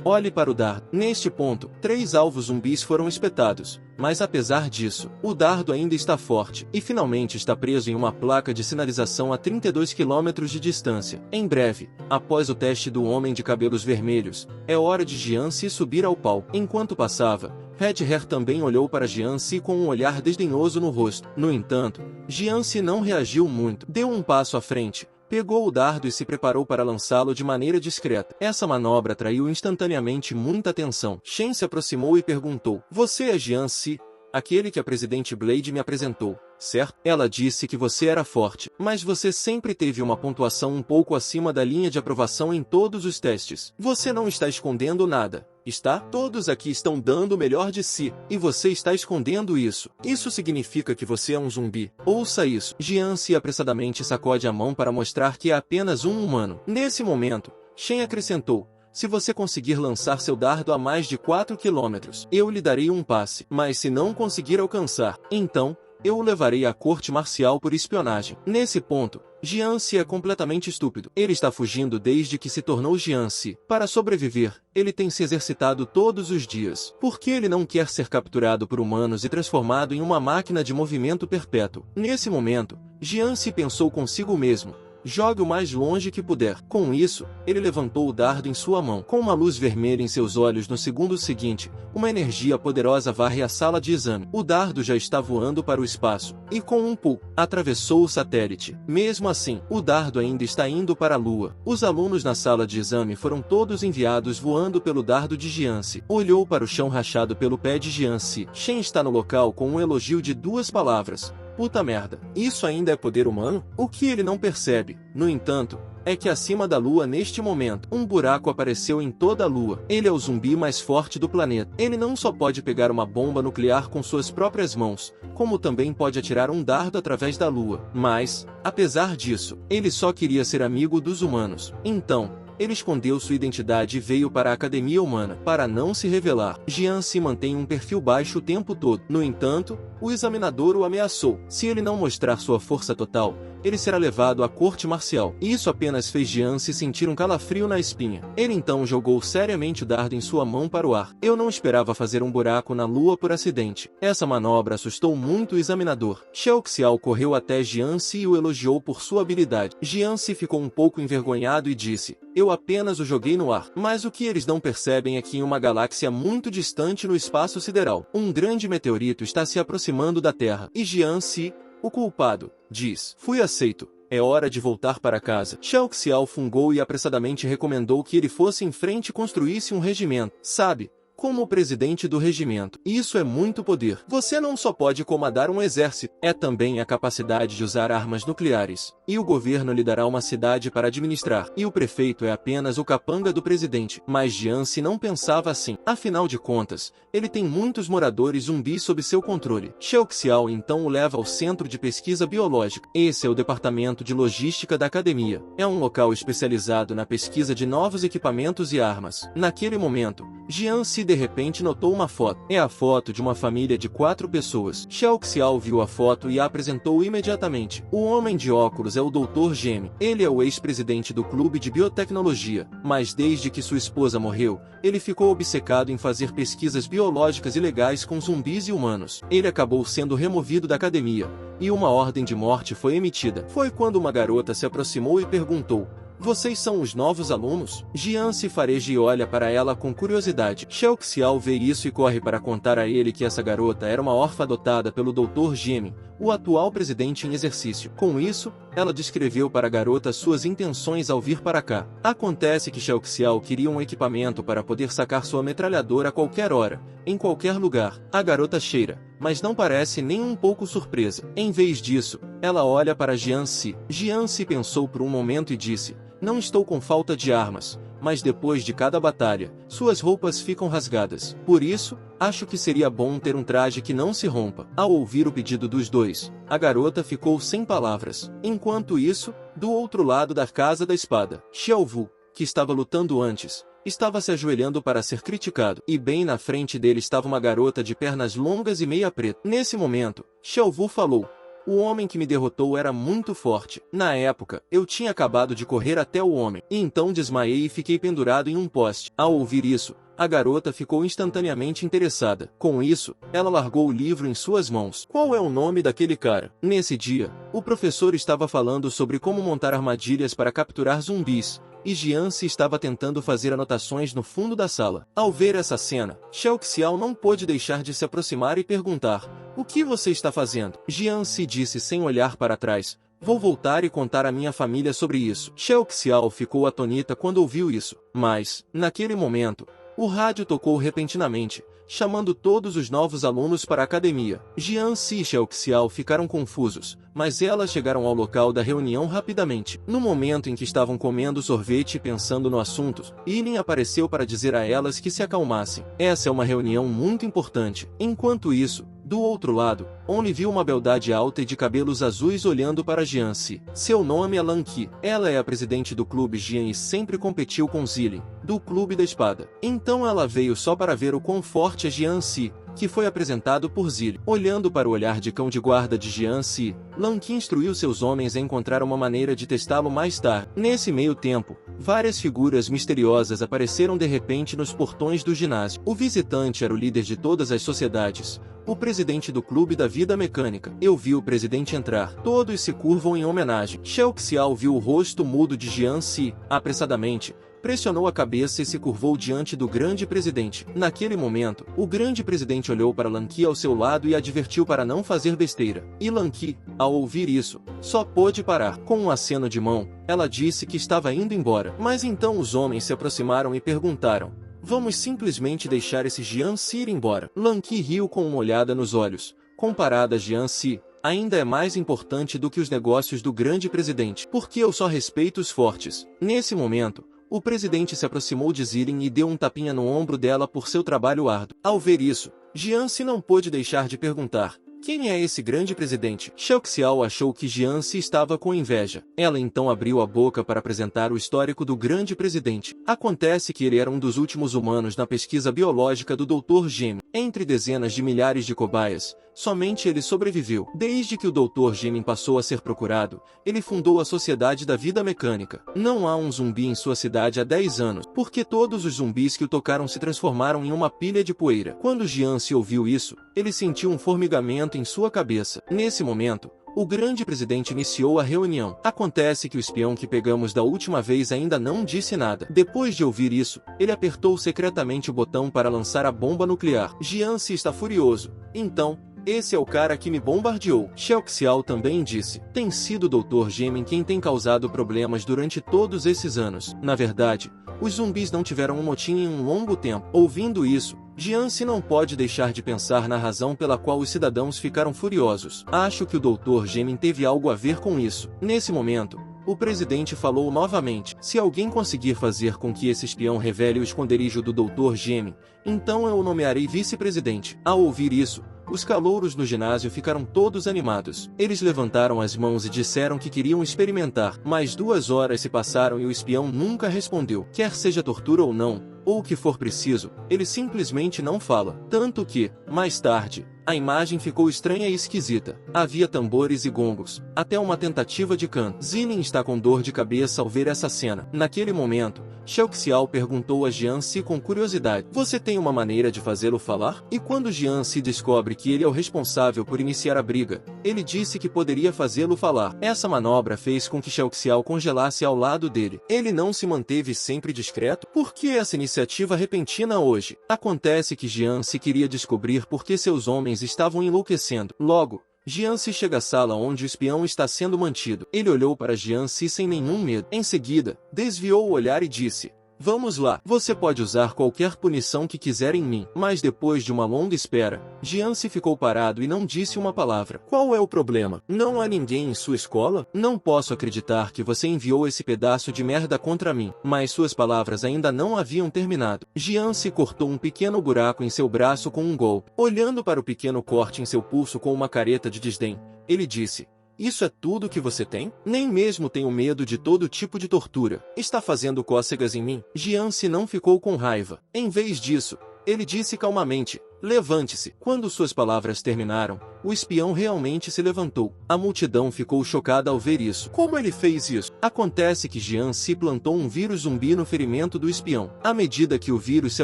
Olhe para o dardo. Neste ponto, 3 alvos zumbis foram espetados. Mas apesar disso, o dardo ainda está forte e finalmente está preso em uma placa de sinalização a 32 km de distância. Em breve, após o teste do homem de cabelos vermelhos, é hora de Jian Se subir ao palco. Enquanto passava, Red Hair também olhou para Jian Se com um olhar desdenhoso no rosto. No entanto, Jian Se não reagiu muito. Deu um passo à frente, pegou o dardo e se preparou para lançá-lo de maneira discreta. Essa manobra atraiu instantaneamente muita atenção. Shen se aproximou e perguntou: "Você é Jian Se, aquele que a Presidente Blade me apresentou, certo? Ela disse que você era forte, mas você sempre teve uma pontuação um pouco acima da linha de aprovação em todos os testes. Você não está escondendo nada, está? Todos aqui estão dando o melhor de si, e você está escondendo isso. Isso significa que você é um zumbi. Ouça isso." Jian Se apressadamente sacode a mão para mostrar que é apenas um humano. Nesse momento, Shen acrescentou: "Se você conseguir lançar seu dardo a mais de 4 km, eu lhe darei um passe. Mas se não conseguir alcançar, então, eu o levarei à corte marcial por espionagem." Nesse ponto, Jian Se é completamente estúpido. Ele está fugindo desde que se tornou Jian Se. Para sobreviver, ele tem se exercitado todos os dias. Por que ele não quer ser capturado por humanos e transformado em uma máquina de movimento perpétuo? Nesse momento, Jian Se pensou consigo mesmo: "Jogue o mais longe que puder." Com isso, ele levantou o dardo em sua mão. Com uma luz vermelha em seus olhos no segundo seguinte, uma energia poderosa varre a sala de exame. O dardo já está voando para o espaço, e com um pulo, atravessou o satélite. Mesmo assim, o dardo ainda está indo para a Lua. Os alunos na sala de exame foram todos enviados voando pelo dardo de Jian Se. Olhou para o chão rachado pelo pé de Jian Se. Shen está no local com um elogio de 2 palavras: "Puta merda." Isso ainda é poder humano? O que ele não percebe, no entanto, é que acima da Lua neste momento, um buraco apareceu em toda a Lua. Ele é o zumbi mais forte do planeta. Ele não só pode pegar uma bomba nuclear com suas próprias mãos, como também pode atirar um dardo através da Lua. Mas, apesar disso, ele só queria ser amigo dos humanos. Então, ele escondeu sua identidade e veio para a Academia Humana. Para não se revelar, Jian Se mantém um perfil baixo o tempo todo. No entanto, o examinador o ameaçou: se ele não mostrar sua força total, ele será levado à corte marcial. Isso apenas fez Jian Se sentir um calafrio na espinha. Ele então jogou seriamente o dardo em sua mão para o ar. "Eu não esperava fazer um buraco na Lua por acidente." Essa manobra assustou muito o examinador. Xiao Xiao correu até Jian Se e o elogiou por sua habilidade. Jian Se ficou um pouco envergonhado e disse: "Eu apenas o joguei no ar." Mas o que eles não percebem é que em uma galáxia muito distante no espaço sideral, um grande meteorito está se aproximando da Terra. E Jian Se, o culpado, diz: "Fui aceito. É hora de voltar para casa." Xiao Xiao fungou e apressadamente recomendou que ele fosse em frente e construísse um regimento. Sabe, como o presidente do regimento. Isso é muito poder. Você não só pode comandar um exército, é também a capacidade de usar armas nucleares. E o governo lhe dará uma cidade para administrar. E o prefeito é apenas o capanga do presidente. Mas Jian Se não pensava assim. Afinal de contas, ele tem muitos moradores zumbis sob seu controle. Xiao Xiao então o leva ao Centro de Pesquisa Biológica. Esse é o departamento de logística da academia. É um local especializado na pesquisa de novos equipamentos e armas. Naquele momento, Jian-si de repente notou uma foto. É a foto de uma família de 4 pessoas. Xiao Xiao viu a foto e a apresentou imediatamente. O homem de óculos é o Dr. Gemi. Ele é o ex-presidente do clube de biotecnologia, mas desde que sua esposa morreu, ele ficou obcecado em fazer pesquisas biológicas ilegais com zumbis e humanos. Ele acabou sendo removido da academia, e uma ordem de morte foi emitida. Foi quando uma garota se aproximou e perguntou: "Vocês são os novos alunos?" Jian se fareja e olha para ela com curiosidade. Xiao Xiao vê isso e corre para contar a ele que essa garota era uma órfã adotada pelo Dr. Gemi, o atual presidente em exercício. Com isso, ela descreveu para a garota suas intenções ao vir para cá. Acontece que Xiao Xiao queria um equipamento para poder sacar sua metralhadora a qualquer hora, em qualquer lugar. A garota cheira, mas não parece nem um pouco surpresa. Em vez disso, ela olha para Jian-si. Jian-si pensou por um momento e disse: "Não estou com falta de armas, mas depois de cada batalha, suas roupas ficam rasgadas. Por isso, acho que seria bom ter um traje que não se rompa." Ao ouvir o pedido dos dois, a garota ficou sem palavras. Enquanto isso, do outro lado da Casa da Espada, Xiao Vu, que estava lutando antes, estava se ajoelhando para ser criticado, e bem na frente dele estava uma garota de pernas longas e meia preta. Nesse momento, Xiao Vu falou: "O homem que me derrotou era muito forte. Na época, eu tinha acabado de correr até o homem, e então desmaiei e fiquei pendurado em um poste." Ao ouvir isso, a garota ficou instantaneamente interessada. Com isso, ela largou o livro em suas mãos. "Qual é o nome daquele cara?" Nesse dia, o professor estava falando sobre como montar armadilhas para capturar zumbis, e Jian-si estava tentando fazer anotações no fundo da sala. Ao ver essa cena, Xiao Xiao não pôde deixar de se aproximar e perguntar: "O que você está fazendo?" Jian-si disse sem olhar para trás: "Vou voltar e contar à minha família sobre isso." Xiao Xiao ficou atonita quando ouviu isso, mas, naquele momento, o rádio tocou repentinamente, chamando todos os novos alunos para a academia. Jian-si e Xiao Xiao ficaram confusos, mas elas chegaram ao local da reunião rapidamente. No momento em que estavam comendo sorvete e pensando no assunto, Ilin apareceu para dizer a elas que se acalmassem. Essa é uma reunião muito importante. Enquanto isso, do outro lado, Only viu uma beldade alta e de cabelos azuis olhando para Jian-si. Seu nome é Lan Qi. Ela é a presidente do clube Jian e sempre competiu com Zilin, do clube da espada. Então ela veio só para ver o quão forte é Jian-si, que foi apresentado por Zilin. Olhando para o olhar de cão de guarda de Jian-si, Lan Qi instruiu seus homens a encontrar uma maneira de testá-lo mais tarde. Nesse meio tempo, várias figuras misteriosas apareceram de repente nos portões do ginásio. O visitante era o líder de todas as sociedades, o presidente do clube da vida mecânica. Eu vi o presidente entrar. Todos se curvam em homenagem. Xiao Xiao viu o rosto mudo de Jian-si, apressadamente, pressionou a cabeça e se curvou diante do grande presidente. Naquele momento, o grande presidente olhou para Lan Qi ao seu lado e advertiu para não fazer besteira. E Lan Qi, ao ouvir isso, só pôde parar. Com um aceno de mão, ela disse que estava indo embora. Mas então os homens se aproximaram e perguntaram: "Vamos simplesmente deixar esse Jian-si ir embora?" Lan Qi riu com uma olhada nos olhos. Comparada a Jian-si, ainda é mais importante do que os negócios do grande presidente, porque eu só respeito os fortes. Nesse momento, o presidente se aproximou de Zilin e deu um tapinha no ombro dela por seu trabalho árduo. Ao ver isso, Jian-si não pôde deixar de perguntar: "Quem é esse grande presidente?" Xiao Xiao achou que Jian-si estava com inveja. Ela então abriu a boca para apresentar o histórico do grande presidente. Acontece que ele era um dos últimos humanos na pesquisa biológica do Dr. Gemi. Entre dezenas de milhares de cobaias, somente ele sobreviveu. Desde que o Dr. Gemi passou a ser procurado, ele fundou a Sociedade da Vida Mecânica. Não há um zumbi em sua cidade há 10 anos, porque todos os zumbis que o tocaram se transformaram em uma pilha de poeira. Quando Jian-si ouviu isso, ele sentiu um formigamento em sua cabeça. Nesse momento, o grande presidente iniciou a reunião. Acontece que o espião que pegamos da última vez ainda não disse nada. Depois de ouvir isso, ele apertou secretamente o botão para lançar a bomba nuclear. Jian-si está furioso. Então, esse é o cara que me bombardeou. Xiao Xiao também disse: "Tem sido o Dr. Gemi quem tem causado problemas durante todos esses anos. Na verdade, os zumbis não tiveram um motim em um longo tempo." Ouvindo isso, Jian-si não pode deixar de pensar na razão pela qual os cidadãos ficaram furiosos. "Acho que o Dr. Gemi teve algo a ver com isso." Nesse momento, o presidente falou novamente: "Se alguém conseguir fazer com que esse espião revele o esconderijo do Dr. Gemi, então eu o nomearei vice-presidente." Ao ouvir isso, os calouros no ginásio ficaram todos animados. Eles levantaram as mãos e disseram que queriam experimentar. Mas 2 horas se passaram e o espião nunca respondeu. Quer seja tortura ou não, ou o que for preciso, ele simplesmente não fala. Tanto que, mais tarde, a imagem ficou estranha e esquisita. Havia tambores e gongos, até uma tentativa de canto. Zilin está com dor de cabeça ao ver essa cena. Naquele momento, Xiao perguntou a Jianxi com curiosidade: você tem uma maneira de fazê-lo falar? E quando Jianxi descobre que ele é o responsável por iniciar a briga, ele disse que poderia fazê-lo falar. Essa manobra fez com que Xiao congelasse ao lado dele. Ele não se manteve sempre discreto? Por que essa iniciativa repentina hoje? Acontece que Jianxi queria descobrir por que seus homens estavam enlouquecendo. Logo, Jianxi chega à sala onde o espião está sendo mantido. Ele olhou para Jianxi sem nenhum medo. Em seguida, desviou o olhar e disse: vamos lá, você pode usar qualquer punição que quiser em mim. Mas depois de uma longa espera, Jianxi ficou parado e não disse uma palavra. Qual é o problema? Não há ninguém em sua escola? Não posso acreditar que você enviou esse pedaço de merda contra mim. Mas suas palavras ainda não haviam terminado. Jianxi cortou um pequeno buraco em seu braço com um golpe. Olhando para o pequeno corte em seu pulso com uma careta de desdém, ele disse: isso é tudo que você tem? Nem mesmo tenho medo de todo tipo de tortura. Está fazendo cócegas em mim? Jianxi não ficou com raiva. Em vez disso, ele disse calmamente: levante-se. Quando suas palavras terminaram, o espião realmente se levantou. A multidão ficou chocada ao ver isso. Como ele fez isso? Acontece que Jianxi plantou um vírus zumbi no ferimento do espião. À medida que o vírus se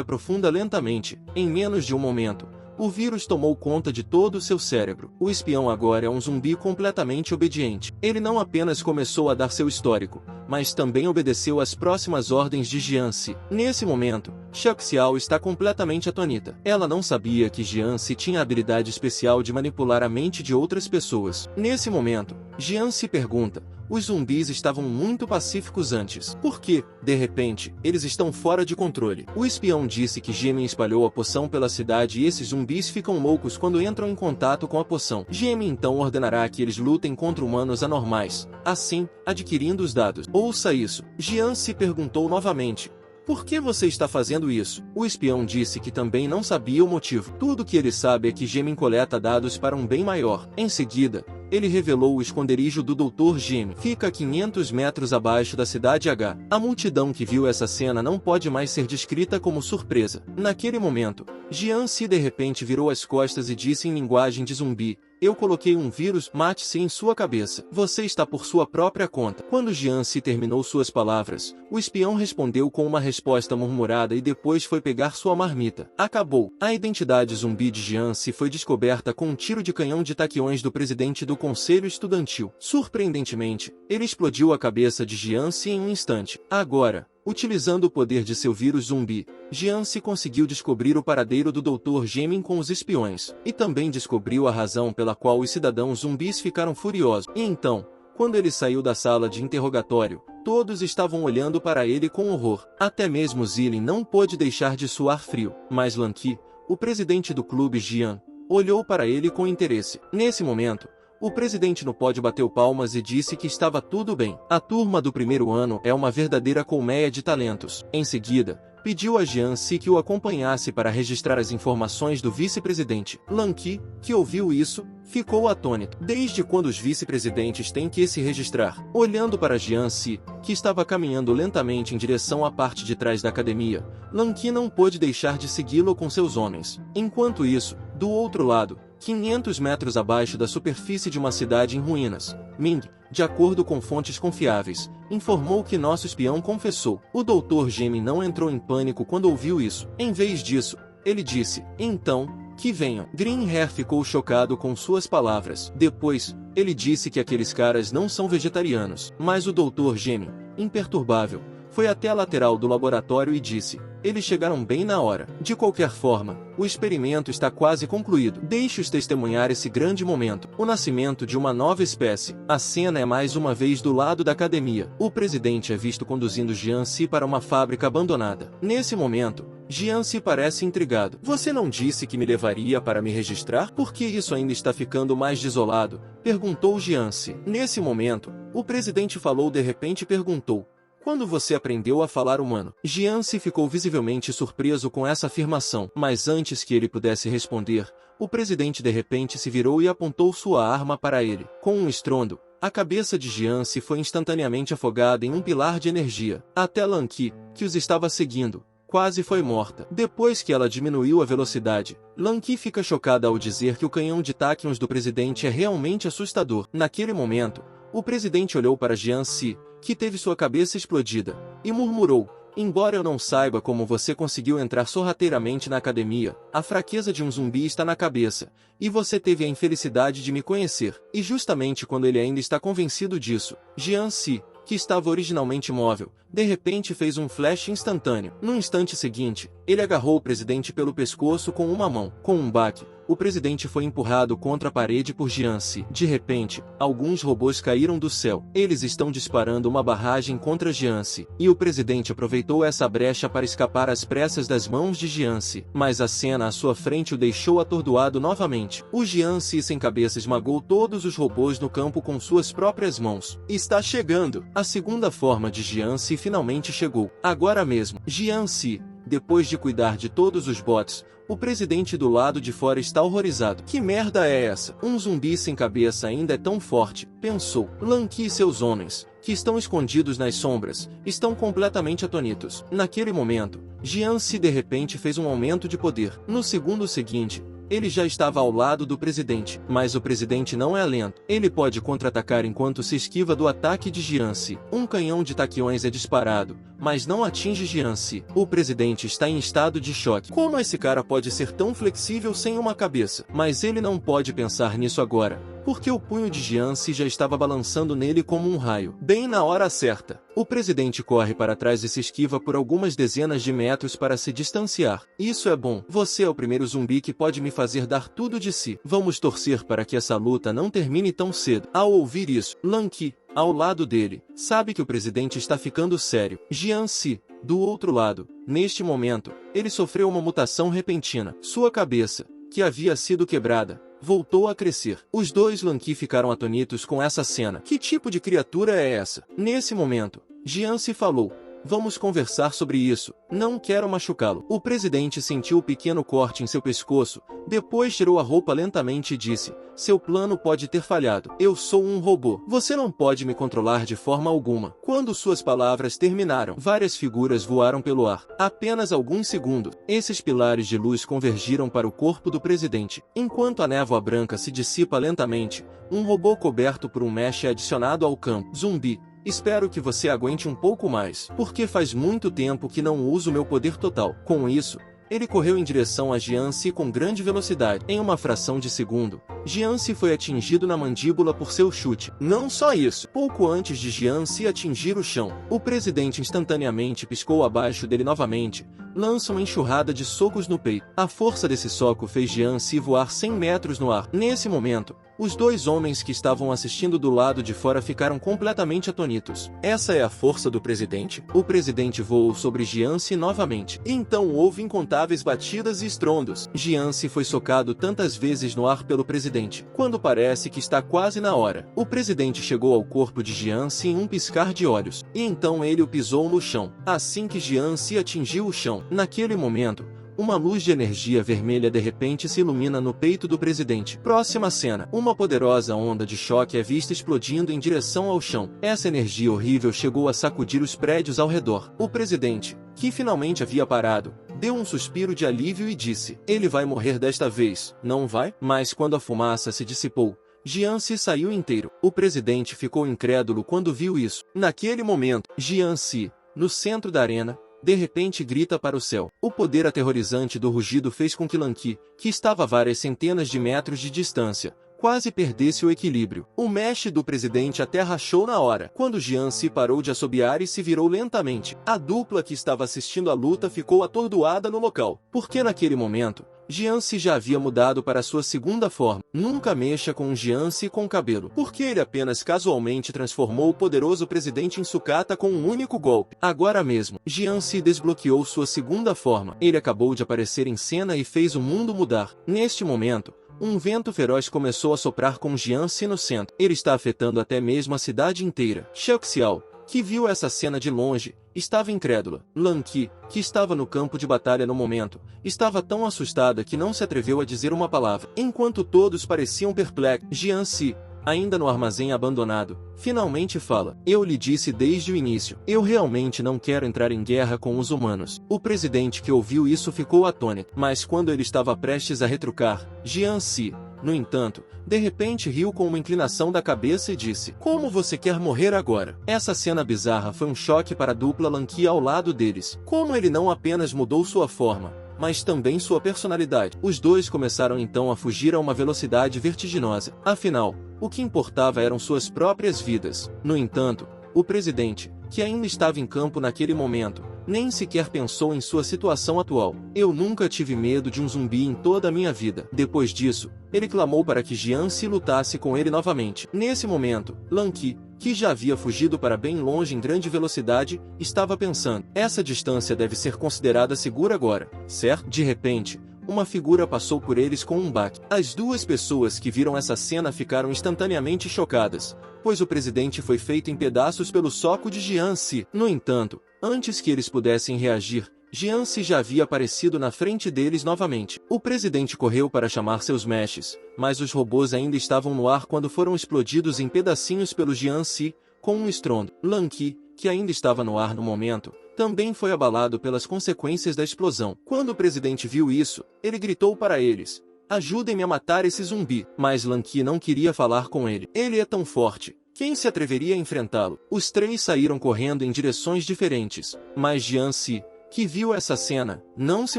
aprofunda lentamente, em menos de um momento, o vírus tomou conta de todo o seu cérebro. O espião agora é um zumbi completamente obediente. Ele não apenas começou a dar seu histórico, mas também obedeceu às próximas ordens de Jianxi. Nesse momento, Xiao está completamente atônita. Ela não sabia que Jianxi tinha a habilidade especial de manipular a mente de outras pessoas. Nesse momento, Jianxi pergunta: os zumbis estavam muito pacíficos antes. Por que, de repente, eles estão fora de controle? O espião disse que Gemin espalhou a poção pela cidade e esses zumbis ficam loucos quando entram em contato com a poção. Gemin então ordenará que eles lutem contra humanos anormais, assim, adquirindo os dados. Ouça isso. Jianxi perguntou novamente: por que você está fazendo isso? O espião disse que também não sabia o motivo. Tudo que ele sabe é que Gemin coleta dados para um bem maior. Em seguida, ele revelou o esconderijo do Dr. Gemin. Fica a 500 metros abaixo da cidade H. A multidão que viu essa cena não pode mais ser descrita como surpresa. Naquele momento, Jianxi de repente virou as costas e disse em linguagem de zumbi: eu coloquei um vírus, mate-se em sua cabeça. Você está por sua própria conta. Quando Jianxi terminou suas palavras, o espião respondeu com uma resposta murmurada e depois foi pegar sua marmita. Acabou. A identidade zumbi de Jianxi foi descoberta com um tiro de canhão de taquiões do presidente do Conselho Estudantil. Surpreendentemente, ele explodiu a cabeça de Jianxi em um instante. Agora, utilizando o poder de seu vírus zumbi, Jianxi conseguiu descobrir o paradeiro do Dr. Gemin com os espiões, e também descobriu a razão pela qual os cidadãos zumbis ficaram furiosos. E então, quando ele saiu da sala de interrogatório, todos estavam olhando para ele com horror. Até mesmo Zilin não pôde deixar de suar frio, mas Lan Qi, o presidente do clube Jian, olhou para ele com interesse. Nesse momento, o presidente no pódio bateu palmas e disse que estava tudo bem. A turma do primeiro ano é uma verdadeira colmeia de talentos. Em seguida, pediu a Jianxi que o acompanhasse para registrar as informações do vice-presidente. Lan Qi, que ouviu isso, ficou atônito. Desde quando os vice-presidentes têm que se registrar? Olhando para Jianxi, que estava caminhando lentamente em direção à parte de trás da academia, Lan Qi não pôde deixar de segui-lo com seus homens. Enquanto isso, do outro lado, 500 metros abaixo da superfície de uma cidade em ruínas, Ming, de acordo com fontes confiáveis, informou que nosso espião confessou. O Dr. Gemin não entrou em pânico quando ouviu isso. Em vez disso, ele disse: então, que venham. Green Hair ficou chocado com suas palavras. Depois, ele disse que aqueles caras não são vegetarianos. Mas o Dr. Gemin, imperturbável, foi até a lateral do laboratório e disse: eles chegaram bem na hora. De qualquer forma, o experimento está quase concluído. Deixe-os testemunhar esse grande momento. O nascimento de uma nova espécie. A cena é mais uma vez do lado da academia. O presidente é visto conduzindo Jianxi para uma fábrica abandonada. Nesse momento, Jianxi parece intrigado. Você não disse que me levaria para me registrar? Por que isso ainda está ficando mais desolado? Perguntou Jianxi. Nesse momento, o presidente falou de repente e perguntou: quando você aprendeu a falar humano? Jianxi ficou visivelmente surpreso com essa afirmação, mas antes que ele pudesse responder, o presidente de repente se virou e apontou sua arma para ele. Com um estrondo, a cabeça de Jianxi foi instantaneamente afogada em um pilar de energia. Até Lan Qi, que os estava seguindo, quase foi morta. Depois que ela diminuiu a velocidade, Lan Qi fica chocada ao dizer que o canhão de tachyons do presidente é realmente assustador. Naquele momento, o presidente olhou para Jian Si, que teve sua cabeça explodida, e murmurou: embora eu não saiba como você conseguiu entrar sorrateiramente na academia, a fraqueza de um zumbi está na cabeça, e você teve a infelicidade de me conhecer. E justamente quando ele ainda está convencido disso, Jian Si, que estava originalmente imóvel, de repente fez um flash instantâneo. No instante seguinte, ele agarrou o presidente pelo pescoço com uma mão. Com um baque, o presidente foi empurrado contra a parede por Jian Si. De repente, alguns robôs caíram do céu. Eles estão disparando uma barragem contra Jian Si, e o presidente aproveitou essa brecha para escapar às pressas das mãos de Jian Si. Mas a cena à sua frente o deixou atordoado novamente. O Jian Si sem cabeça esmagou todos os robôs no campo com suas próprias mãos. Está chegando! A segunda forma de Jian Si finalmente chegou. Agora mesmo, Jian Si, depois de cuidar de todos os bots, o presidente do lado de fora está horrorizado. Que merda é essa? Um zumbi sem cabeça ainda é tão forte, pensou. Lan Qi e seus homens, que estão escondidos nas sombras, estão completamente atônitos. Naquele momento, Jian Si de repente fez um aumento de poder. No segundo seguinte, ele já estava ao lado do presidente, mas o presidente não é lento. Ele pode contra-atacar enquanto se esquiva do ataque de Jian Si. Um canhão de taquiões é disparado, mas não atinge Jian Si. O presidente está em estado de choque. Como esse cara pode ser tão flexível sem uma cabeça? Mas ele não pode pensar nisso agora, porque o punho de Jian Si já estava balançando nele como um raio. Bem na hora certa, o presidente corre para trás e se esquiva por algumas dezenas de metros para se distanciar. Isso é bom. Você é o primeiro zumbi que pode me fazer dar tudo de si. Vamos torcer para que essa luta não termine tão cedo. Ao ouvir isso, Lan Qi, ao lado dele, sabe que o presidente está ficando sério. Jian Si, do outro lado, neste momento, ele sofreu uma mutação repentina. Sua cabeça, que havia sido quebrada, voltou a crescer. Os dois Lan Qi ficaram atônitos com essa cena. Que tipo de criatura é essa? Nesse momento, Jian Si falou: vamos conversar sobre isso. Não quero machucá-lo. O presidente sentiu o pequeno corte em seu pescoço, depois tirou a roupa lentamente e disse: seu plano pode ter falhado. Eu sou um robô. Você não pode me controlar de forma alguma. Quando suas palavras terminaram, várias figuras voaram pelo ar. Apenas alguns segundos, esses pilares de luz convergiram para o corpo do presidente. Enquanto a névoa branca se dissipa lentamente, um robô coberto por um mesh é adicionado ao campo. Zumbi, espero que você aguente um pouco mais, porque faz muito tempo que não uso meu poder total. Com isso, ele correu em direção a Jian Si com grande velocidade. Em uma fração de segundo, Jian Si foi atingido na mandíbula por seu chute. Não só isso, pouco antes de Jian Si atingir o chão, o presidente instantaneamente piscou abaixo dele novamente, lança uma enxurrada de socos no peito. A força desse soco fez Jian Si voar 100 metros no ar. Nesse momento, os dois homens que estavam assistindo do lado de fora ficaram completamente atônitos. Essa é a força do presidente? O presidente voou sobre Jian Si novamente. E então houve incontáveis batidas e estrondos. Jian Si foi socado tantas vezes no ar pelo presidente, quando parece que está quase na hora. O presidente chegou ao corpo de Jian Si em um piscar de olhos, e então ele o pisou no chão. Assim que Jian Si atingiu o chão, naquele momento, uma luz de energia vermelha de repente se ilumina no peito do presidente. Próxima cena. Uma poderosa onda de choque é vista explodindo em direção ao chão. Essa energia horrível chegou a sacudir os prédios ao redor. O presidente, que finalmente havia parado, deu um suspiro de alívio e disse: ele vai morrer desta vez, não vai? Mas quando a fumaça se dissipou, Jian Si saiu inteiro. O presidente ficou incrédulo quando viu isso. Naquele momento, Jian Si, no centro da arena, de repente grita para o céu. O poder aterrorizante do rugido fez com que Lan Qi, que estava a várias centenas de metros de distância, quase perdesse o equilíbrio. O mesh do presidente até rachou na hora. Quando Jian Si parou de assobiar e se virou lentamente, a dupla que estava assistindo a luta ficou atordoada no local, porque naquele momento, Jian Si já havia mudado para sua segunda forma. Nunca mexa com um Jian Si com cabelo, porque ele apenas casualmente transformou o poderoso presidente em sucata com um único golpe. Agora mesmo, Jian Si desbloqueou sua segunda forma. Ele acabou de aparecer em cena e fez o mundo mudar. Neste momento, um vento feroz começou a soprar com Jian Si no centro. Ele está afetando até mesmo a cidade inteira. Xiao Xiao, que viu essa cena de longe, estava incrédula. Lan Qi, que estava no campo de batalha no momento, estava tão assustada que não se atreveu a dizer uma palavra. Enquanto todos pareciam perplexos, Jian Si, ainda no armazém abandonado, finalmente fala: eu lhe disse desde o início, eu realmente não quero entrar em guerra com os humanos. O presidente que ouviu isso ficou atônito, mas quando ele estava prestes a retrucar, Jiang Si, no entanto, de repente riu com uma inclinação da cabeça e disse: como você quer morrer agora? Essa cena bizarra foi um choque para a dupla Lan Qi ao lado deles. Como ele não apenas mudou sua forma, mas também sua personalidade. Os dois começaram então a fugir a uma velocidade vertiginosa. Afinal, o que importava eram suas próprias vidas. No entanto, o presidente, que ainda estava em campo naquele momento, nem sequer pensou em sua situação atual. Eu nunca tive medo de um zumbi em toda a minha vida. Depois disso, ele clamou para que Jiang Si lutasse com ele novamente. Nesse momento, Lan Qi, que já havia fugido para bem longe em grande velocidade, estava pensando: essa distância deve ser considerada segura agora, certo? De repente, uma figura passou por eles com um baque. As duas pessoas que viram essa cena ficaram instantaneamente chocadas, pois o presidente foi feito em pedaços pelo soco de Jiang Si. No entanto, antes que eles pudessem reagir, Jiang Si já havia aparecido na frente deles novamente. O presidente correu para chamar seus mestres, mas os robôs ainda estavam no ar quando foram explodidos em pedacinhos pelo Jiang Si, com um estrondo. Lan Qi, que ainda estava no ar no momento, também foi abalado pelas consequências da explosão. Quando o presidente viu isso, ele gritou para eles: ajudem-me a matar esse zumbi. Mas Lan Qi não queria falar com ele. Ele é tão forte. Quem se atreveria a enfrentá-lo? Os três saíram correndo em direções diferentes, mas Jiang Si, que viu essa cena, não se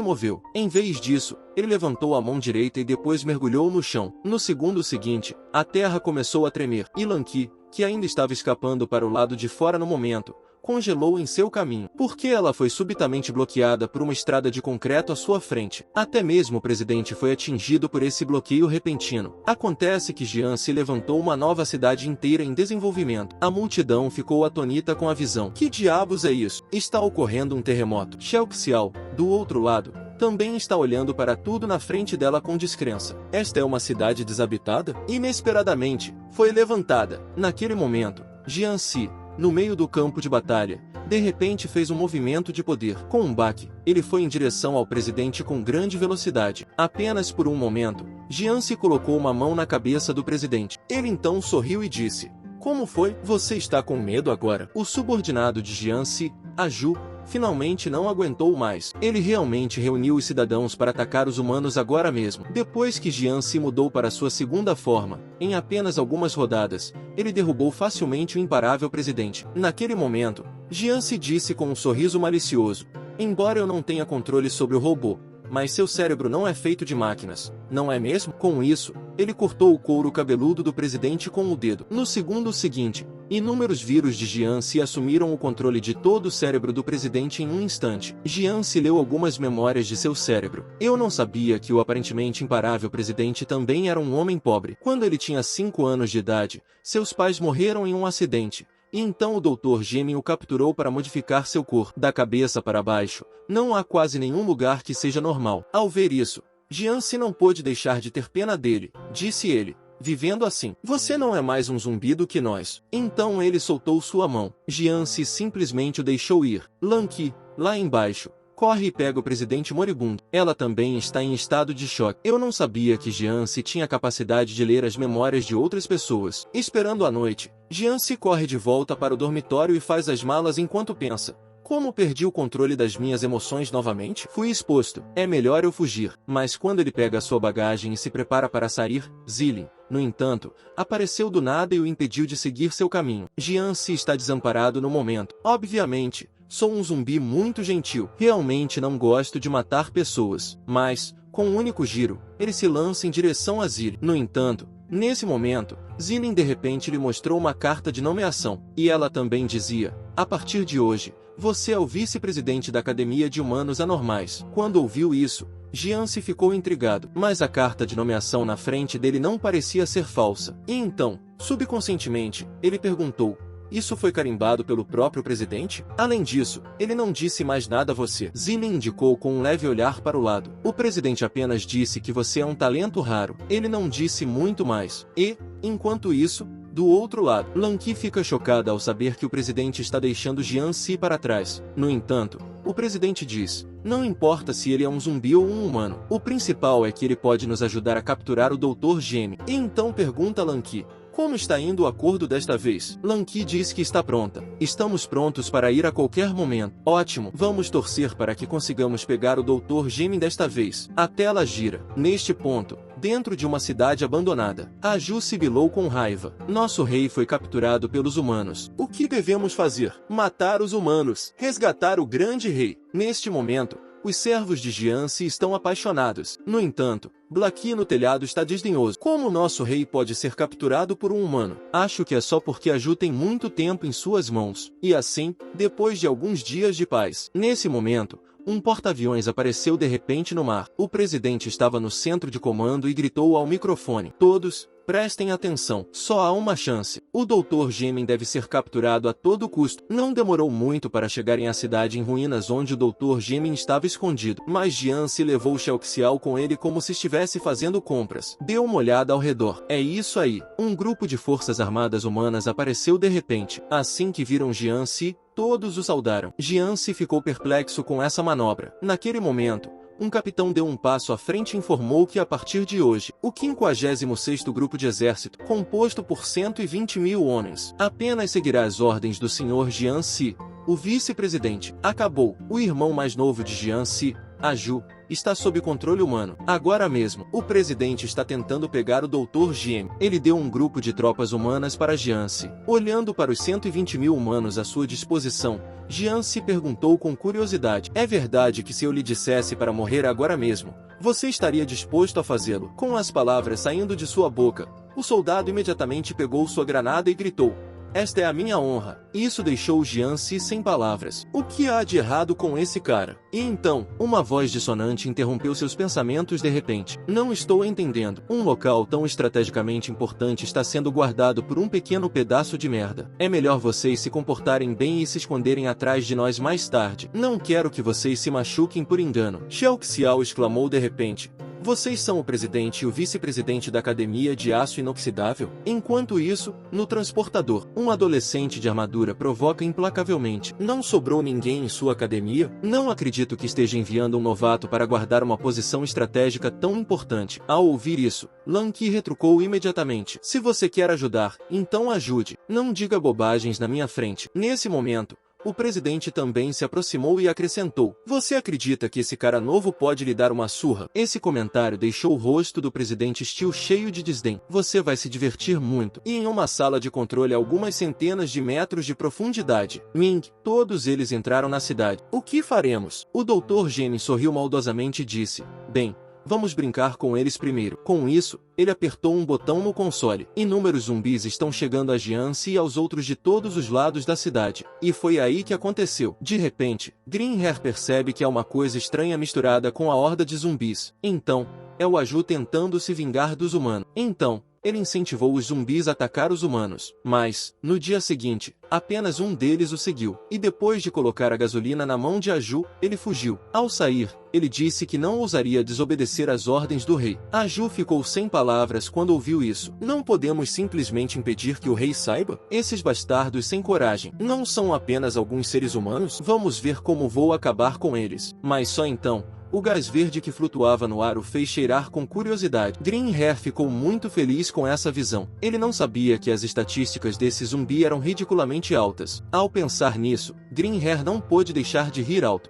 moveu. Em vez disso, ele levantou a mão direita e depois mergulhou no chão. No segundo seguinte, a terra começou a tremer, e Lan Qi, que ainda estava escapando para o lado de fora no momento, congelou em seu caminho, porque ela foi subitamente bloqueada por uma estrada de concreto à sua frente. Até mesmo o presidente foi atingido por esse bloqueio repentino. Acontece que Jiang Se levantou uma nova cidade inteira em desenvolvimento. A multidão ficou atônita com a visão. Que diabos é isso? Está ocorrendo um terremoto. Xiao Xiao, do outro lado, também está olhando para tudo na frente dela com descrença. Esta é uma cidade desabitada? Inesperadamente, foi levantada. Naquele momento, Jiang Si, no meio do campo de batalha, de repente fez um movimento de poder. Com um baque, ele foi em direção ao presidente com grande velocidade. Apenas por um momento, Jiang Se colocou uma mão na cabeça do presidente. Ele então sorriu e disse: como foi? Você está com medo agora? O subordinado de Jiang Se, Aju, finalmente não aguentou mais. Ele realmente reuniu os cidadãos para atacar os humanos agora mesmo. Depois que Jiang Se mudou para sua segunda forma, em apenas algumas rodadas, ele derrubou facilmente o imparável presidente. Naquele momento, Jiang Se disse com um sorriso malicioso: embora eu não tenha controle sobre o robô, mas seu cérebro não é feito de máquinas, não é mesmo? Com isso, ele cortou o couro cabeludo do presidente com o dedo. No segundo seguinte, inúmeros vírus de Jiang Se assumiram o controle de todo o cérebro do presidente em um instante. Jiang Se leu algumas memórias de seu cérebro. Eu não sabia que o aparentemente imparável presidente também era um homem pobre. Quando ele tinha 5 anos de idade, seus pais morreram em um acidente. E então o Dr. Gemin o capturou para modificar seu corpo. Da cabeça para baixo, não há quase nenhum lugar que seja normal. Ao ver isso, Jiang Se não pôde deixar de ter pena dele. Disse ele: vivendo assim, você não é mais um zumbi do que nós. Então ele soltou sua mão. Jiang Se simplesmente o deixou ir. Lan Qi, lá embaixo, corre e pega o presidente moribundo. Ela também está em estado de choque. Eu não sabia que Jiang Se tinha a capacidade de ler as memórias de outras pessoas. Esperando a noite, Jiang Se corre de volta para o dormitório e faz as malas enquanto pensa: como perdi o controle das minhas emoções novamente? Fui exposto. É melhor eu fugir. Mas quando ele pega sua bagagem e se prepara para sair, Zilin, no entanto, apareceu do nada e o impediu de seguir seu caminho. Jiang Se está desamparado no momento. Obviamente, sou um zumbi muito gentil. Realmente não gosto de matar pessoas. Mas, com um único giro, ele se lança em direção a Zilin. No entanto, nesse momento, Zilin de repente lhe mostrou uma carta de nomeação. E ela também dizia: a partir de hoje, você é o vice-presidente da Academia de Humanos Anormais. Quando ouviu isso, Jiang Se ficou intrigado. Mas a carta de nomeação na frente dele não parecia ser falsa. E então, subconscientemente, ele perguntou: isso foi carimbado pelo próprio presidente? Além disso, ele não disse mais nada a você. Zilin indicou com um leve olhar para o lado. O presidente apenas disse que você é um talento raro. Ele não disse muito mais. E, enquanto isso, do outro lado, Lan Qi fica chocada ao saber que o presidente está deixando Jiang Se para trás. No entanto, o presidente diz: não importa se ele é um zumbi ou um humano. O principal é que ele pode nos ajudar a capturar o Dr. Gemin. E então pergunta a Lan Qi: Como está indo o acordo desta vez? Lan Qi diz que está pronta. Estamos prontos para ir a qualquer momento. Ótimo, vamos torcer para que consigamos pegar o Dr. Gemin desta vez. A tela gira. Neste ponto, dentro de uma cidade abandonada, a Ju sibilou com raiva. Nosso rei foi capturado pelos humanos. O que devemos fazer? Matar os humanos. Resgatar o grande rei. Neste momento, os servos de Jianxi estão apaixonados. No entanto, Blaqui no telhado está desdenhoso. Como nosso rei pode ser capturado por um humano? Acho que é só porque a Ju tem muito tempo em suas mãos. E assim, depois de alguns dias de paz. Nesse momento, um porta-aviões apareceu de repente no mar. O presidente estava no centro de comando e gritou ao microfone: todos, prestem atenção, só há uma chance. O Dr. Gemin deve ser capturado a todo custo. Não demorou muito para chegarem à cidade em ruínas onde o Dr. Gemin estava escondido. Mas Jianxi levou Xiao Xiao com ele como se estivesse fazendo compras. Deu uma olhada ao redor. É isso aí. Um grupo de forças armadas humanas apareceu de repente. Assim que viram Jianxi, todos o saudaram. Jianxi ficou perplexo com essa manobra. Naquele momento, um capitão deu um passo à frente e informou que a partir de hoje, o 56º Grupo de Exército, composto por 120.000 homens, apenas seguirá as ordens do Sr. Jianxi, o vice-presidente. Acabou. O irmão mais novo de Jianxi, a Ju, está sob controle humano. Agora mesmo, o presidente está tentando pegar o Dr. Gemin. Ele deu um grupo de tropas humanas para Jianxi. Olhando para os 120.000 humanos à sua disposição, Jianxi perguntou com curiosidade: é verdade que se eu lhe dissesse para morrer agora mesmo, você estaria disposto a fazê-lo? Com as palavras saindo de sua boca, o soldado imediatamente pegou sua granada e gritou: esta é a minha honra. Isso deixou Jianxi sem palavras. O que há de errado com esse cara? E então, uma voz dissonante interrompeu seus pensamentos de repente. Não estou entendendo. Um local tão estrategicamente importante está sendo guardado por um pequeno pedaço de merda. É melhor vocês se comportarem bem e se esconderem atrás de nós mais tarde. Não quero que vocês se machuquem por engano. Xiao Xiao exclamou de repente. Vocês são o presidente e o vice-presidente da Academia de Aço Inoxidável? Enquanto isso, no transportador, um adolescente de armadura provoca implacavelmente: não sobrou ninguém em sua academia? Não acredito que esteja enviando um novato para guardar uma posição estratégica tão importante. Ao ouvir isso, Lan Qi retrucou imediatamente: se você quer ajudar, então ajude. Não diga bobagens na minha frente. Nesse momento, o presidente também se aproximou e acrescentou: você acredita que esse cara novo pode lhe dar uma surra? Esse comentário deixou o rosto do presidente Steel cheio de desdém. Você vai se divertir muito. E em uma sala de controle a algumas centenas de metros de profundidade, Ming, todos eles entraram na cidade. O que faremos? O Dr. Gemin sorriu maldosamente e disse: bem, vamos brincar com eles primeiro. Com isso, ele apertou um botão no console. Inúmeros zumbis estão chegando a Jianxi e aos outros de todos os lados da cidade. E foi aí que aconteceu. De repente, Green Hair percebe que há uma coisa estranha misturada com a horda de zumbis. Então, é o Aju tentando se vingar dos humanos. Então, ele incentivou os zumbis a atacar os humanos. Mas, no dia seguinte, apenas um deles o seguiu. E depois de colocar a gasolina na mão de Aju, ele fugiu. Ao sair, ele disse que não ousaria desobedecer às ordens do rei. Aju ficou sem palavras quando ouviu isso. Não podemos simplesmente impedir que o rei saiba? Esses bastardos sem coragem não são apenas alguns seres humanos? Vamos ver como vou acabar com eles. Mas só então, o gás verde que flutuava no ar o fez cheirar com curiosidade. Green Hair ficou muito feliz com essa visão. Ele não sabia que as estatísticas desse zumbi eram ridiculamente altas. Ao pensar nisso, Green Hair não pôde deixar de rir alto.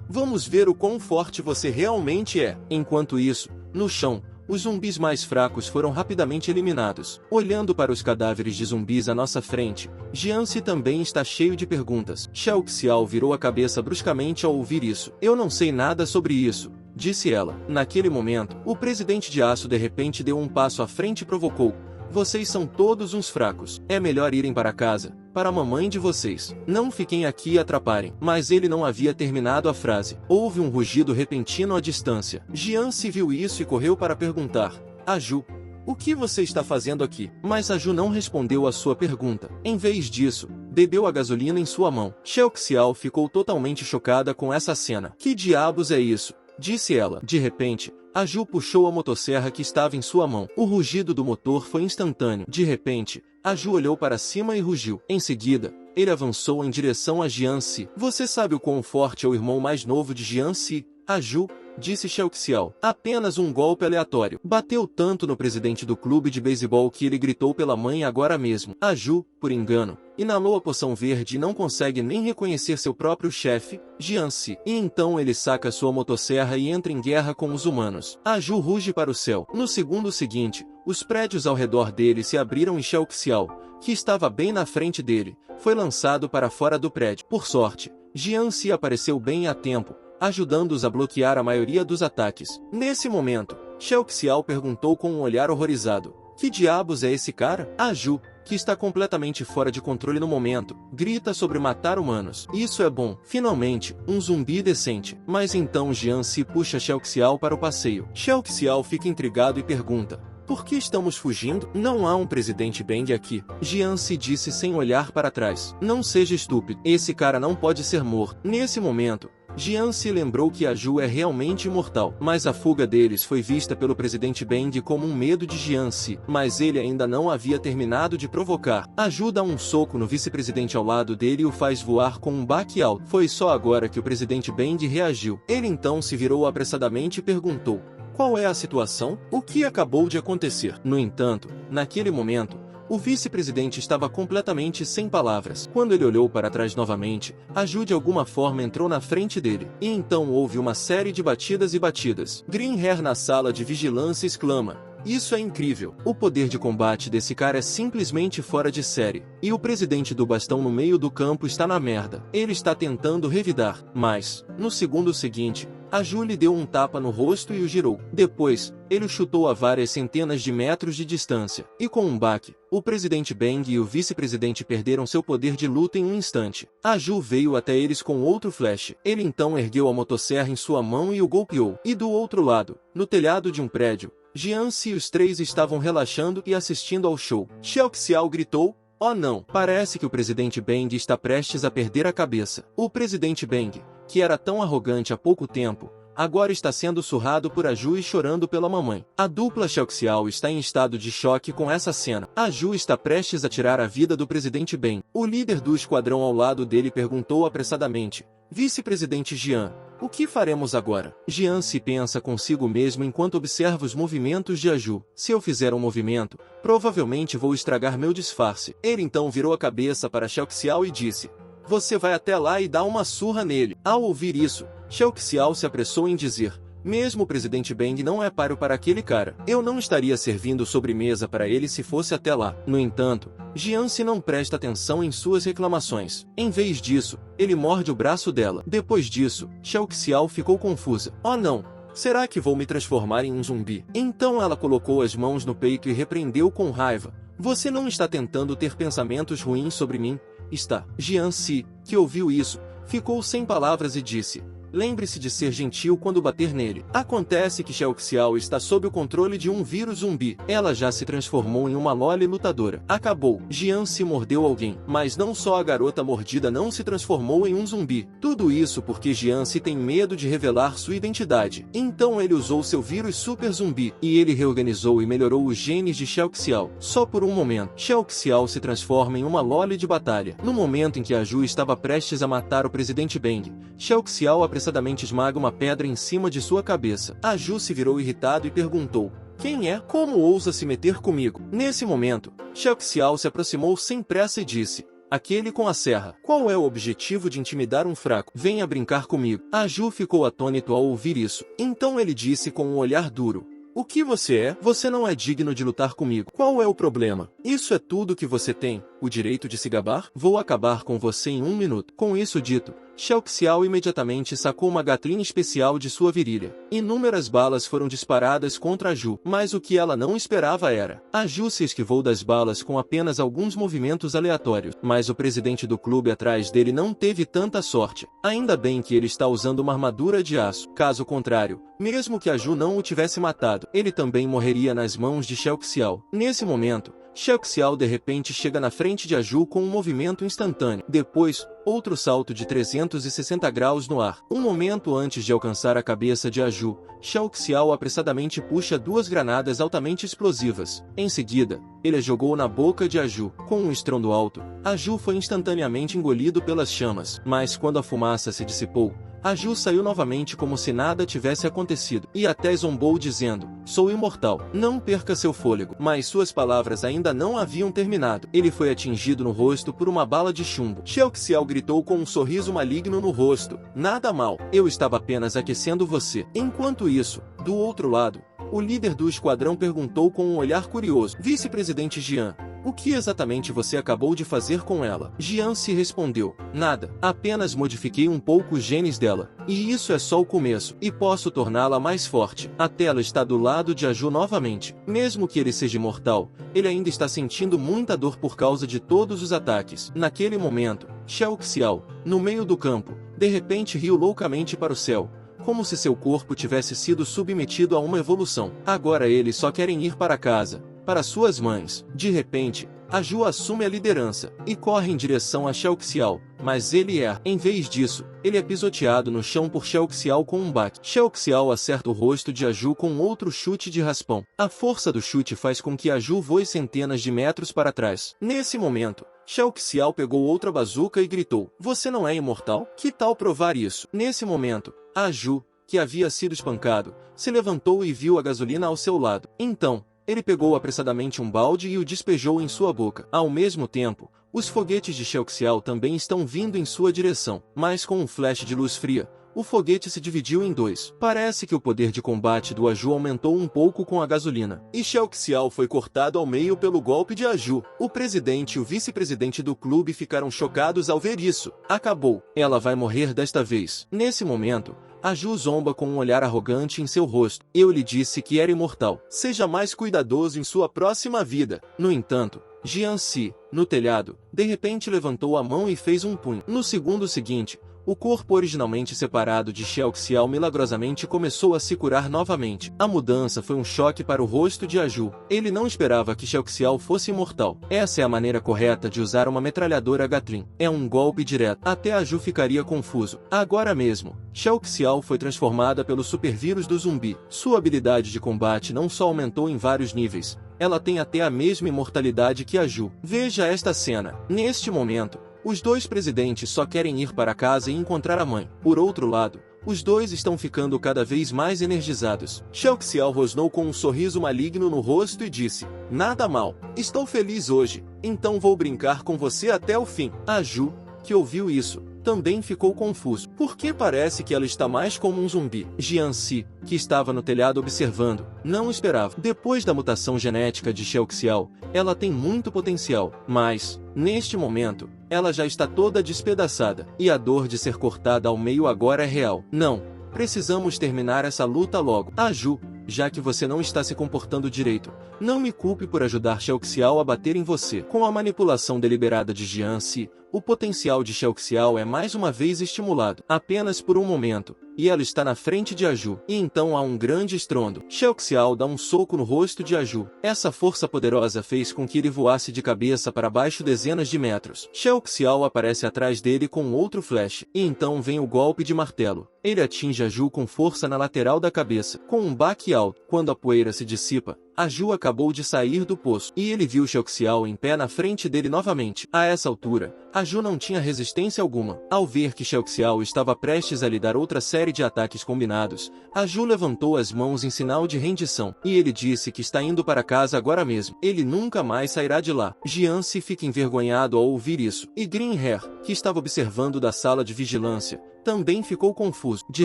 Vamos ver o quão forte você realmente é. Enquanto isso, no chão, os zumbis mais fracos foram rapidamente eliminados. Olhando para os cadáveres de zumbis à nossa frente, Jianxi também está cheio de perguntas. Xiao Xiao virou a cabeça bruscamente ao ouvir isso. Eu não sei nada sobre isso, disse ela. Naquele momento, o presidente de aço de repente deu um passo à frente e provocou: vocês são todos uns fracos. É melhor irem para casa, para a mamãe de vocês. Não fiquem aqui e atrapalhem. Mas ele não havia terminado a frase. Houve um rugido repentino à distância. Jianxi viu isso e correu para perguntar: Aju, o que você está fazendo aqui? Mas Aju não respondeu à sua pergunta. Em vez disso, bebeu a gasolina em sua mão. Xiao Xiao ficou totalmente chocada com essa cena. Que diabos é isso? Disse ela. De repente, Aju puxou a motosserra que estava em sua mão. O rugido do motor foi instantâneo. De repente, Aju olhou para cima e rugiu. Em seguida, ele avançou em direção a Jianxi. Você sabe o quão forte é o irmão mais novo de Jianxi? Aju, disse Shao Xiao. Apenas um golpe aleatório. Bateu tanto no presidente do clube de beisebol que ele gritou pela mãe agora mesmo. A Ju, por engano, inalou a poção verde e não consegue nem reconhecer seu próprio chefe, Jianxi. E então ele saca sua motosserra e entra em guerra com os humanos. A Ju ruge para o céu. No segundo seguinte, os prédios ao redor dele se abriram e Shao Xiao, que estava bem na frente dele, foi lançado para fora do prédio. Por sorte, Jianxi apareceu bem a tempo, ajudando-os a bloquear a maioria dos ataques. Nesse momento, Shao Xiao perguntou com um olhar horrorizado: que diabos é esse cara? A Ju, que está completamente fora de controle no momento, grita sobre matar humanos. Isso é bom. Finalmente, um zumbi decente. Mas então Jianxi puxa Shao Xiao para o passeio. Shao Xiao fica intrigado e pergunta: por que estamos fugindo? Não há um presidente Bang aqui. Jianxi disse sem olhar para trás. Não seja estúpido. Esse cara não pode ser morto. Nesse momento, Jianxi lembrou que a Ju é realmente imortal, mas a fuga deles foi vista pelo presidente Bang como um medo de Jianxi, mas ele ainda não havia terminado de provocar. A Ju dá um soco no vice-presidente ao lado dele e o faz voar com um baque alto. Foi só agora que o presidente Bang reagiu. Ele então se virou apressadamente e perguntou: qual é a situação? O que acabou de acontecer? No entanto, naquele momento, o vice-presidente estava completamente sem palavras. Quando ele olhou para trás novamente, a Ju de alguma forma entrou na frente dele. E então houve uma série de batidas e batidas. Green Hair na sala de vigilância exclama: isso é incrível. O poder de combate desse cara é simplesmente fora de série. E o presidente do bastão no meio do campo está na merda. Ele está tentando revidar. Mas, no segundo seguinte, a Ju lhe deu um tapa no rosto e o girou. Depois, ele o chutou a várias centenas de metros de distância. E com um baque, o presidente Bang e o vice-presidente perderam seu poder de luta em um instante. A Ju veio até eles com outro flash. Ele então ergueu a motosserra em sua mão e o golpeou. E do outro lado, no telhado de um prédio, Jianxi e os três estavam relaxando e assistindo ao show. Shao Xiao gritou: oh não, parece que o presidente Bang está prestes a perder a cabeça. O presidente Bang, que era tão arrogante há pouco tempo, agora está sendo surrado por a Ju e chorando pela mamãe. A dupla Shao Xiao está em estado de choque com essa cena. A Ju está prestes a tirar a vida do presidente Bang. O líder do esquadrão ao lado dele perguntou apressadamente: vice-presidente Jian, o que faremos agora? Jian se pensa consigo mesmo enquanto observa os movimentos de Aju. Se eu fizer um movimento, provavelmente vou estragar meu disfarce. Ele então virou a cabeça para Shao Xiao e disse: você vai até lá e dá uma surra nele. Ao ouvir isso, Shao Xiao se apressou em dizer: mesmo o presidente Bang não é páreo para aquele cara. Eu não estaria servindo sobremesa para ele se fosse até lá. No entanto, Jianxi não presta atenção em suas reclamações. Em vez disso, ele morde o braço dela. Depois disso, Shao Xiao ficou confusa. Oh não! Será que vou me transformar em um zumbi? Então ela colocou as mãos no peito e repreendeu com raiva: você não está tentando ter pensamentos ruins sobre mim? Está. Jianxi, que ouviu isso, ficou sem palavras e disse: lembre-se de ser gentil quando bater nele. Acontece que Shao Xiao está sob o controle de um vírus zumbi. Ela já se transformou em uma loli lutadora. Acabou. Jianxi mordeu alguém. Mas não só a garota mordida não se transformou em um zumbi. Tudo isso porque Jianxi tem medo de revelar sua identidade. Então ele usou seu vírus super zumbi. E ele reorganizou e melhorou os genes de Shao Xiao. Só por um momento, Shao Xiao se transforma em uma loli de batalha. No momento em que a Ju estava prestes a matar o presidente Bang, Shao Xiao apressadamente esmaga uma pedra em cima de sua cabeça. A Ju se virou irritado e perguntou: quem é? Como ousa se meter comigo? Nesse momento, Shao Xiao se aproximou sem pressa e disse: aquele com a serra. Qual é o objetivo de intimidar um fraco? Venha brincar comigo. A Ju ficou atônito ao ouvir isso. Então ele disse com um olhar duro: o que você é? Você não é digno de lutar comigo. Qual é o problema? Isso é tudo que você tem? O direito de se gabar? Vou acabar com você em 1 minuto. Com isso dito, Shao Xiao imediatamente sacou uma Gatling especial de sua virilha. Inúmeras balas foram disparadas contra a Ju, mas o que ela não esperava era: a Ju se esquivou das balas com apenas alguns movimentos aleatórios, mas o presidente do clube atrás dele não teve tanta sorte. Ainda bem que ele está usando uma armadura de aço. Caso contrário, mesmo que a Ju não o tivesse matado, ele também morreria nas mãos de Shao Xiao. Nesse momento, Shao Xiao de repente chega na frente de Aju com um movimento instantâneo. Depois, outro salto de 360 graus no ar. Um momento antes de alcançar a cabeça de Aju, Shao Xiao apressadamente puxa 2 granadas altamente explosivas. Em seguida, ele as jogou na boca de Aju. Com um estrondo alto, Aju foi instantaneamente engolido pelas chamas. Mas quando a fumaça se dissipou, A Ju saiu novamente como se nada tivesse acontecido, e até zombou dizendo, sou imortal, não perca seu fôlego. Mas suas palavras ainda não haviam terminado. Ele foi atingido no rosto por uma bala de chumbo. Shao Xiao gritou com um sorriso maligno no rosto, nada mal, eu estava apenas aquecendo você. Enquanto isso, do outro lado, o líder do esquadrão perguntou com um olhar curioso, vice-presidente Jian, o que exatamente você acabou de fazer com ela? Jian se respondeu, nada, apenas modifiquei um pouco os genes dela. E isso é só o começo, e posso torná-la mais forte. A tela está do lado de Aju novamente. Mesmo que ele seja imortal, ele ainda está sentindo muita dor por causa de todos os ataques. Naquele momento, Shao Xiao, no meio do campo, de repente riu loucamente para o céu, como se seu corpo tivesse sido submetido a uma evolução. Agora eles só querem ir para casa, para suas mães. De repente, Aju assume a liderança e corre em direção a Shao Xiao, mas ele erra. Em vez disso, ele é pisoteado no chão por Shao Xiao com um bate. Shao Xiao acerta o rosto de Aju com outro chute de raspão. A força do chute faz com que Aju voe centenas de metros para trás. Nesse momento, Shao Xiao pegou outra bazuca e gritou, você não é imortal? Que tal provar isso? Nesse momento, Aju, que havia sido espancado, se levantou e viu a gasolina ao seu lado. Então, ele pegou apressadamente um balde e o despejou em sua boca. Ao mesmo tempo, os foguetes de Shao Xiao também estão vindo em sua direção, mas com um flash de luz fria, o foguete se dividiu em dois. Parece que o poder de combate do Aju aumentou um pouco com a gasolina. E Shao Xiao foi cortado ao meio pelo golpe de Aju. O presidente e o vice-presidente do clube ficaram chocados ao ver isso. Acabou. Ela vai morrer desta vez. Nesse momento, Aju zomba com um olhar arrogante em seu rosto. Eu lhe disse que era imortal. Seja mais cuidadoso em sua próxima vida. No entanto, Jian Si, no telhado, de repente levantou a mão e fez um punho. No segundo seguinte, o corpo originalmente separado de Shao Xiao milagrosamente começou a se curar novamente. A mudança foi um choque para o rosto de Aju. Ele não esperava que Shao Xiao fosse imortal. Essa é a maneira correta de usar uma metralhadora Gatling. É um golpe direto. Até Aju ficaria confuso. Agora mesmo, Shao Xiao foi transformada pelo supervírus do zumbi. Sua habilidade de combate não só aumentou em vários níveis, ela tem até a mesma imortalidade que Aju. Veja esta cena. Neste momento, os dois presidentes só querem ir para casa e encontrar a mãe. Por outro lado, os dois estão ficando cada vez mais energizados. Shao Xiao rosnou com um sorriso maligno no rosto e disse, nada mal, estou feliz hoje, então vou brincar com você até o fim. Aju, que ouviu isso, também ficou confuso, porque parece que ela está mais como um zumbi. Jian Si, que estava no telhado observando, não esperava. Depois da mutação genética de Shao Xiao, ela tem muito potencial, mas, neste momento, ela já está toda despedaçada, e a dor de ser cortada ao meio agora é real. Não, precisamos terminar essa luta logo. Aju, já que você não está se comportando direito, não me culpe por ajudar Shao Xiao a bater em você. Com a manipulação deliberada de Jian Si, o potencial de Shao Xiao é mais uma vez estimulado, apenas por um momento, e ela está na frente de Aju. E então há um grande estrondo. Shao Xiao dá um soco no rosto de Aju. Essa força poderosa fez com que ele voasse de cabeça para baixo dezenas de metros. Shao Xiao aparece atrás dele com outro flash, e então vem o golpe de martelo. Ele atinge Aju com força na lateral da cabeça, com um baque alto. Quando a poeira se dissipa, Aju acabou de sair do poço, e ele viu Shao Xiao em pé na frente dele novamente. A essa altura, Aju não tinha resistência alguma. Ao ver que Shao Xiao estava prestes a lhe dar outra série de ataques combinados, Aju levantou as mãos em sinal de rendição, e ele disse que está indo para casa agora mesmo. Ele nunca mais sairá de lá. Jian Se fica envergonhado ao ouvir isso, e Green Hair, que estava observando da sala de vigilância, também ficou confuso. De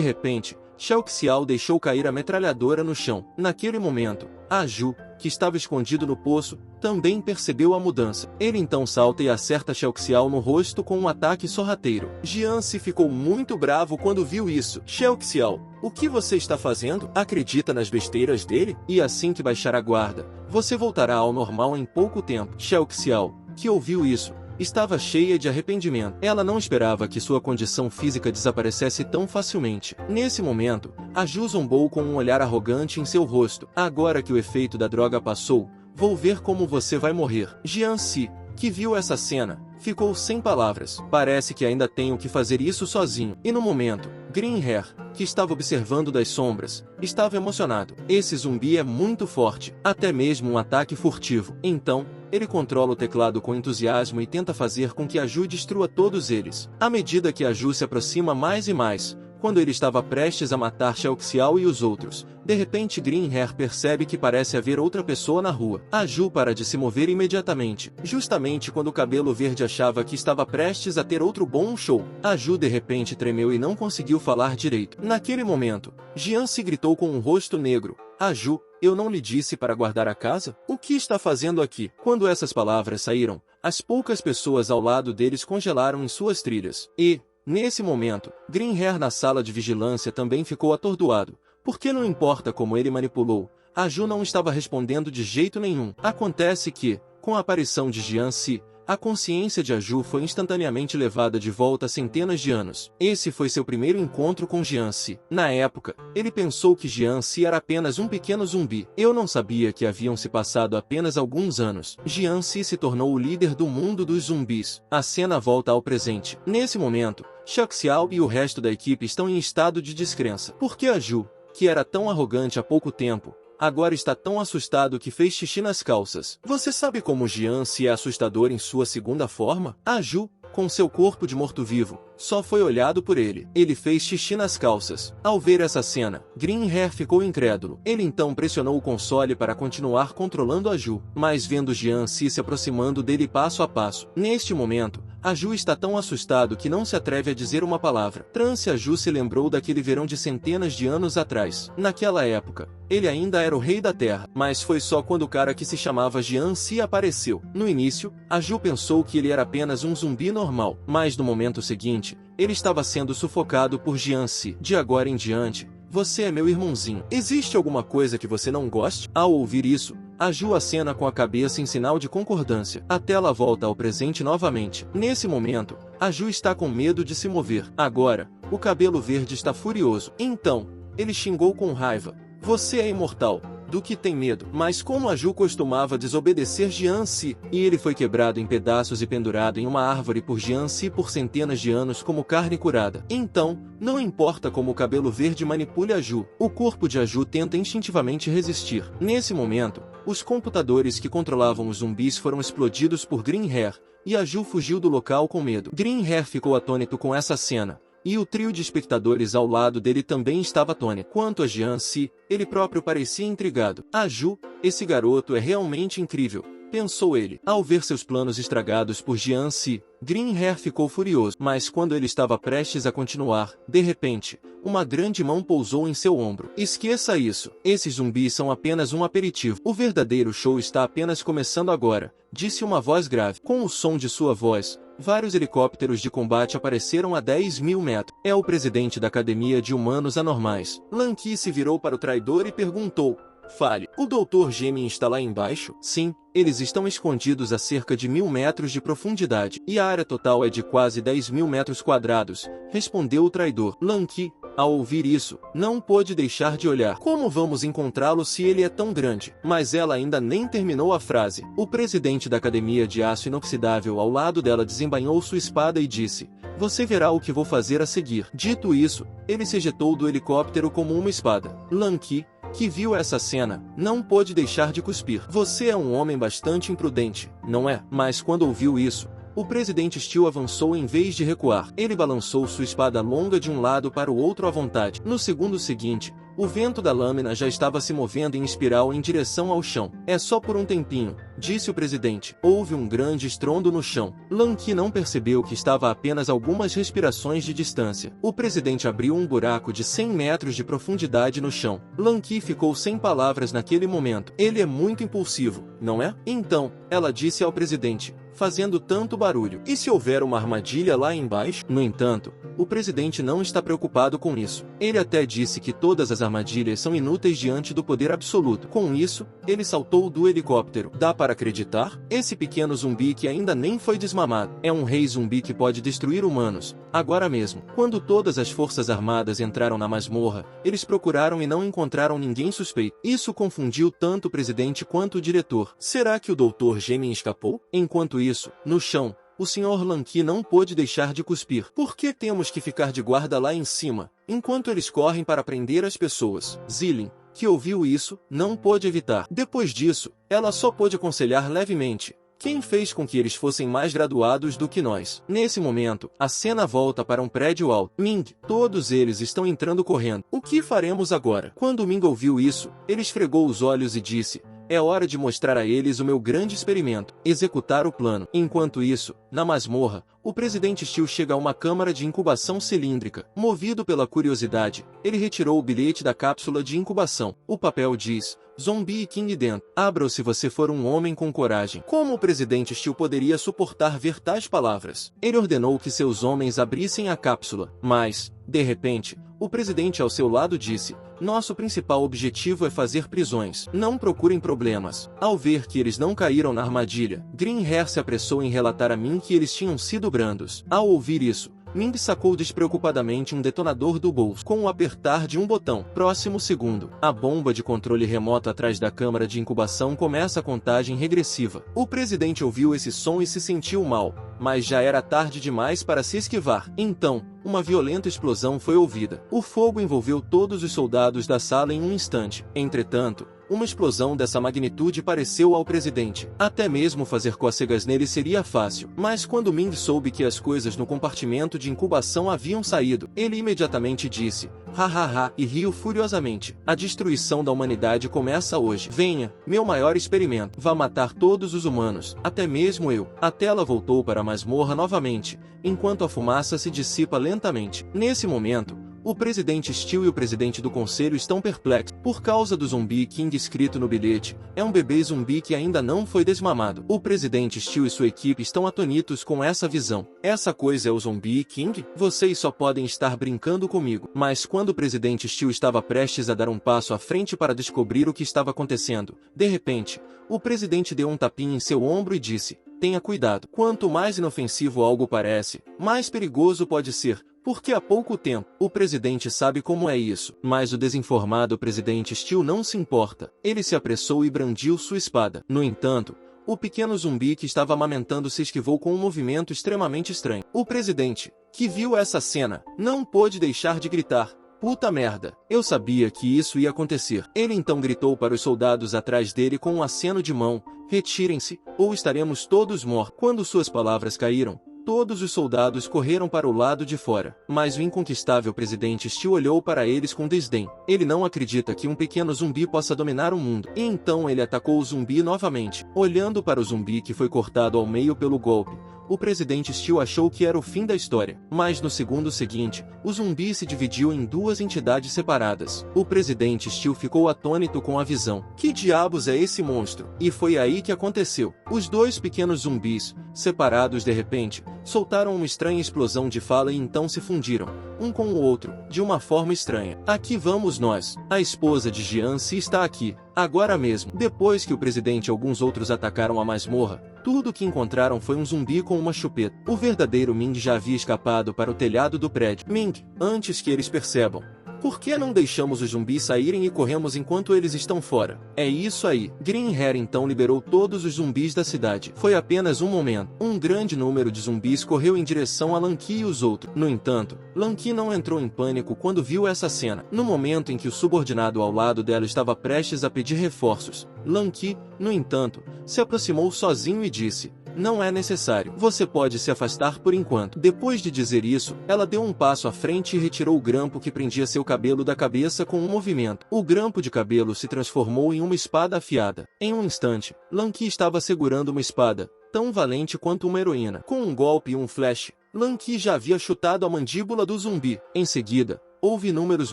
repente, Shao Xiao deixou cair a metralhadora no chão. Naquele momento, Aju, que estava escondido no poço, também percebeu a mudança. Ele então salta e acerta Shao Xiao no rosto com um ataque sorrateiro. Jian Se ficou muito bravo quando viu isso. Shao Xiao, o que você está fazendo? Acredita nas besteiras dele? E assim que baixar a guarda, você voltará ao normal em pouco tempo. Shao Xiao, que ouviu isso, estava cheia de arrependimento. Ela não esperava que sua condição física desaparecesse tão facilmente. Nesse momento, Aju zombou com um olhar arrogante em seu rosto. Agora que o efeito da droga passou, vou ver como você vai morrer. Jian Si, que viu essa cena, ficou sem palavras. Parece que ainda tenho que fazer isso sozinho. E no momento, Green Hair, que estava observando das sombras, estava emocionado. Esse zumbi é muito forte, até mesmo um ataque furtivo. Então, ele controla o teclado com entusiasmo e tenta fazer com que Aju destrua todos eles. À medida que Aju se aproxima mais e mais, quando ele estava prestes a matar Shao Xiao e os outros. De repente Green Hair percebe que parece haver outra pessoa na rua. A Ju para de se mover imediatamente, justamente quando o cabelo verde achava que estava prestes a ter outro bom show. A Ju de repente tremeu e não conseguiu falar direito. Naquele momento, Jian se gritou com um rosto negro: "A Ju, eu não lhe disse para guardar a casa? O que está fazendo aqui?" Quando essas palavras saíram, as poucas pessoas ao lado deles congelaram em suas trilhas. E, nesse momento, Green Hair na sala de vigilância também ficou atordoado, porque não importa como ele manipulou, a Ju não estava respondendo de jeito nenhum. Acontece que, com a aparição de Jian Si, a consciência de Aju foi instantaneamente levada de volta a centenas de anos. Esse foi seu primeiro encontro com Jian Si. Na época, ele pensou que Jian Si era apenas um pequeno zumbi. Eu não sabia que haviam se passado apenas alguns anos. Jian Si se tornou o líder do mundo dos zumbis. A cena volta ao presente. Nesse momento, Shao Xiao e o resto da equipe estão em estado de descrença. Porque Aju, que era tão arrogante há pouco tempo, agora está tão assustado que fez xixi nas calças. Você sabe como Jian Si é assustador em sua segunda forma? A Ju, com seu corpo de morto-vivo, só foi olhado por ele. Ele fez xixi nas calças. Ao ver essa cena, Green Hair ficou incrédulo. Ele então pressionou o console para continuar controlando a Ju, mas vendo Jian Si se aproximando dele passo a passo. Neste momento, a Ju está tão assustado que não se atreve a dizer uma palavra. Trance a Ju se lembrou daquele verão de centenas de anos atrás. Naquela época, ele ainda era o rei da terra, mas foi só quando o cara que se chamava Jian Si apareceu. No início, a Ju pensou que ele era apenas um zumbi normal, mas no momento seguinte, ele estava sendo sufocado por Jian Si. De agora em diante, você é meu irmãozinho. Existe alguma coisa que você não goste? Ao ouvir isso, a Ju acena com a cabeça em sinal de concordância. A tela volta ao presente novamente. Nesse momento, a Ju está com medo de se mover. Agora, o cabelo verde está furioso. Então, ele xingou com raiva: "Você é imortal. Do que tem medo?" Mas como a Ju costumava desobedecer Jian Si, e ele foi quebrado em pedaços e pendurado em uma árvore por Jian Si por centenas de anos como carne curada. Então, não importa como o cabelo verde manipule a Ju, o corpo de a Ju tenta instintivamente resistir. Nesse momento, os computadores que controlavam os zumbis foram explodidos por Green Hair, e a Ju fugiu do local com medo. Green Hair ficou atônito com essa cena, e o trio de espectadores ao lado dele também estava atônito. Quanto a Jian Si, ele próprio parecia intrigado. A Ju, esse garoto é realmente incrível, pensou ele. Ao ver seus planos estragados por Jian Si, Green Hair ficou furioso. Mas quando ele estava prestes a continuar, de repente, uma grande mão pousou em seu ombro. Esqueça isso. Esses zumbis são apenas um aperitivo. O verdadeiro show está apenas começando agora, disse uma voz grave. Com o som de sua voz, vários helicópteros de combate apareceram a 10 mil metros. É o presidente da Academia de Humanos Anormais. Lan Qi se virou para o traidor e perguntou: "Fale, o Dr. Gemin está lá embaixo?" "Sim, eles estão escondidos a cerca de 1000 metros de profundidade, e a área total é de quase 10 mil metros quadrados", respondeu o traidor. Lan Qi, ao ouvir isso, não pôde deixar de olhar. Como vamos encontrá-lo se ele é tão grande? Mas ela ainda nem terminou a frase. O presidente da Academia de Aço Inoxidável ao lado dela desembainhou sua espada e disse: "Você verá o que vou fazer a seguir." Dito isso, ele se ejetou do helicóptero como uma espada. Lan Qi, que viu essa cena, não pôde deixar de cuspir. "Você é um homem bastante imprudente, não é?" Mas quando ouviu isso, o presidente Steel avançou em vez de recuar. Ele balançou sua espada longa de um lado para o outro à vontade. No segundo seguinte, o vento da lâmina já estava se movendo em espiral em direção ao chão. "É só por um tempinho", disse o presidente. Houve um grande estrondo no chão. Lan Qi não percebeu que estava a apenas algumas respirações de distância. O presidente abriu um buraco de 100 metros de profundidade no chão. Lan Qi ficou sem palavras naquele momento. Ele é muito impulsivo, não é? Então, ela disse ao presidente, fazendo tanto barulho: "E se houver uma armadilha lá embaixo?" No entanto, o presidente não está preocupado com isso. Ele até disse que todas as armadilhas são inúteis diante do poder absoluto. Com isso, ele saltou do helicóptero. Dá para acreditar? Esse pequeno zumbi que ainda nem foi desmamado é um rei zumbi que pode destruir humanos, agora mesmo. Quando todas as forças armadas entraram na masmorra, eles procuraram e não encontraram ninguém suspeito. Isso confundiu tanto o presidente quanto o diretor. Será que o Dr. Gemin escapou? Enquanto isso, no chão, o Sr. Lan Qi não pôde deixar de cuspir. "Por que temos que ficar de guarda lá em cima, enquanto eles correm para prender as pessoas?" Zilin, que ouviu isso, não pôde evitar. Depois disso, ela só pôde aconselhar levemente: Quem fez com que eles fossem mais graduados do que nós? Nesse momento, a cena volta para um prédio alto. Ming, todos eles estão entrando correndo. O que faremos agora? Quando Ming ouviu isso, ele esfregou os olhos e disse: é hora de mostrar a eles o meu grande experimento. Executar o plano. Enquanto isso, na masmorra, o presidente Steel chega a uma câmara de incubação cilíndrica. Movido pela curiosidade, ele retirou o bilhete da cápsula de incubação. O papel diz: Zombie King dentro. Abra-o se você for um homem com coragem. Como o presidente Steel poderia suportar ver tais palavras? Ele ordenou que seus homens abrissem a cápsula. Mas, de repente, o presidente ao seu lado disse: nosso principal objetivo é fazer prisões. Não procurem problemas. Ao ver que eles não caíram na armadilha, Green Hair se apressou em relatar a Ming que eles tinham sido brandos. Ao ouvir isso, Ming sacou despreocupadamente um detonador do bolso. Com o apertar de um botão. Próximo segundo, a bomba de controle remoto atrás da câmara de incubação começa a contagem regressiva. O presidente ouviu esse som e se sentiu mal, mas já era tarde demais para se esquivar. Então, uma violenta explosão foi ouvida. O fogo envolveu todos os soldados da sala em um instante. Entretanto, uma explosão dessa magnitude pareceu ao presidente. Até mesmo fazer cócegas nele seria fácil. Mas quando Ming soube que as coisas no compartimento de incubação haviam saído, ele imediatamente disse: hahaha, e riu furiosamente. A destruição da humanidade começa hoje. Venha, meu maior experimento. Vá matar todos os humanos, até mesmo eu. A tela voltou para a masmorra novamente, enquanto a fumaça se dissipa lentamente. Nesse momento, o presidente Steel e o presidente do conselho estão perplexos. Por causa do Zombie King escrito no bilhete, é um bebê zumbi que ainda não foi desmamado. O presidente Steel e sua equipe estão atonitos com essa visão. Essa coisa é o Zombie King? Vocês só podem estar brincando comigo. Mas quando o presidente Steel estava prestes a dar um passo à frente para descobrir o que estava acontecendo, de repente, o presidente deu um tapinha em seu ombro e disse: tenha cuidado. Quanto mais inofensivo algo parece, mais perigoso pode ser. Porque há pouco tempo, o presidente sabe como é isso. Mas o desinformado presidente Steel não se importa. Ele se apressou e brandiu sua espada. No entanto, o pequeno zumbi que estava amamentando se esquivou com um movimento extremamente estranho. O presidente, que viu essa cena, não pôde deixar de gritar: puta merda, eu sabia que isso ia acontecer. Ele então gritou para os soldados atrás dele com um aceno de mão: retirem-se, ou estaremos todos mortos. Quando suas palavras caíram, todos os soldados correram para o lado de fora. Mas o inconquistável presidente Steel olhou para eles com desdém. Ele não acredita que um pequeno zumbi possa dominar o mundo. E então ele atacou o zumbi novamente. Olhando para o zumbi que foi cortado ao meio pelo golpe, o presidente Steel achou que era o fim da história. Mas no segundo seguinte, o zumbi se dividiu em duas entidades separadas. O presidente Steel ficou atônito com a visão. Que diabos é esse monstro? E foi aí que aconteceu. Os dois pequenos zumbis, separados de repente, soltaram uma estranha explosão de fala e então se fundiram, um com o outro, de uma forma estranha. Aqui vamos nós. A esposa de Jian-si está aqui, agora mesmo. Depois que o presidente e alguns outros atacaram a masmorra, tudo o que encontraram foi um zumbi com uma chupeta. O verdadeiro Ming já havia escapado para o telhado do prédio. Ming, antes que eles percebam, por que não deixamos os zumbis saírem e corremos enquanto eles estão fora? É isso aí. Green Hair então liberou todos os zumbis da cidade. Foi apenas um momento. Um grande número de zumbis correu em direção a Lanky e os outros. No entanto, Lanky não entrou em pânico quando viu essa cena. No momento em que o subordinado ao lado dela estava prestes a pedir reforços, Lanky, no entanto, se aproximou sozinho e disse: não é necessário. Você pode se afastar por enquanto. Depois de dizer isso, ela deu um passo à frente e retirou o grampo que prendia seu cabelo da cabeça com um movimento. O grampo de cabelo se transformou em uma espada afiada. Em um instante, Lanky estava segurando uma espada, tão valente quanto uma heroína. Com um golpe e um flash, Lanky já havia chutado a mandíbula do zumbi. Em seguida, houve inúmeros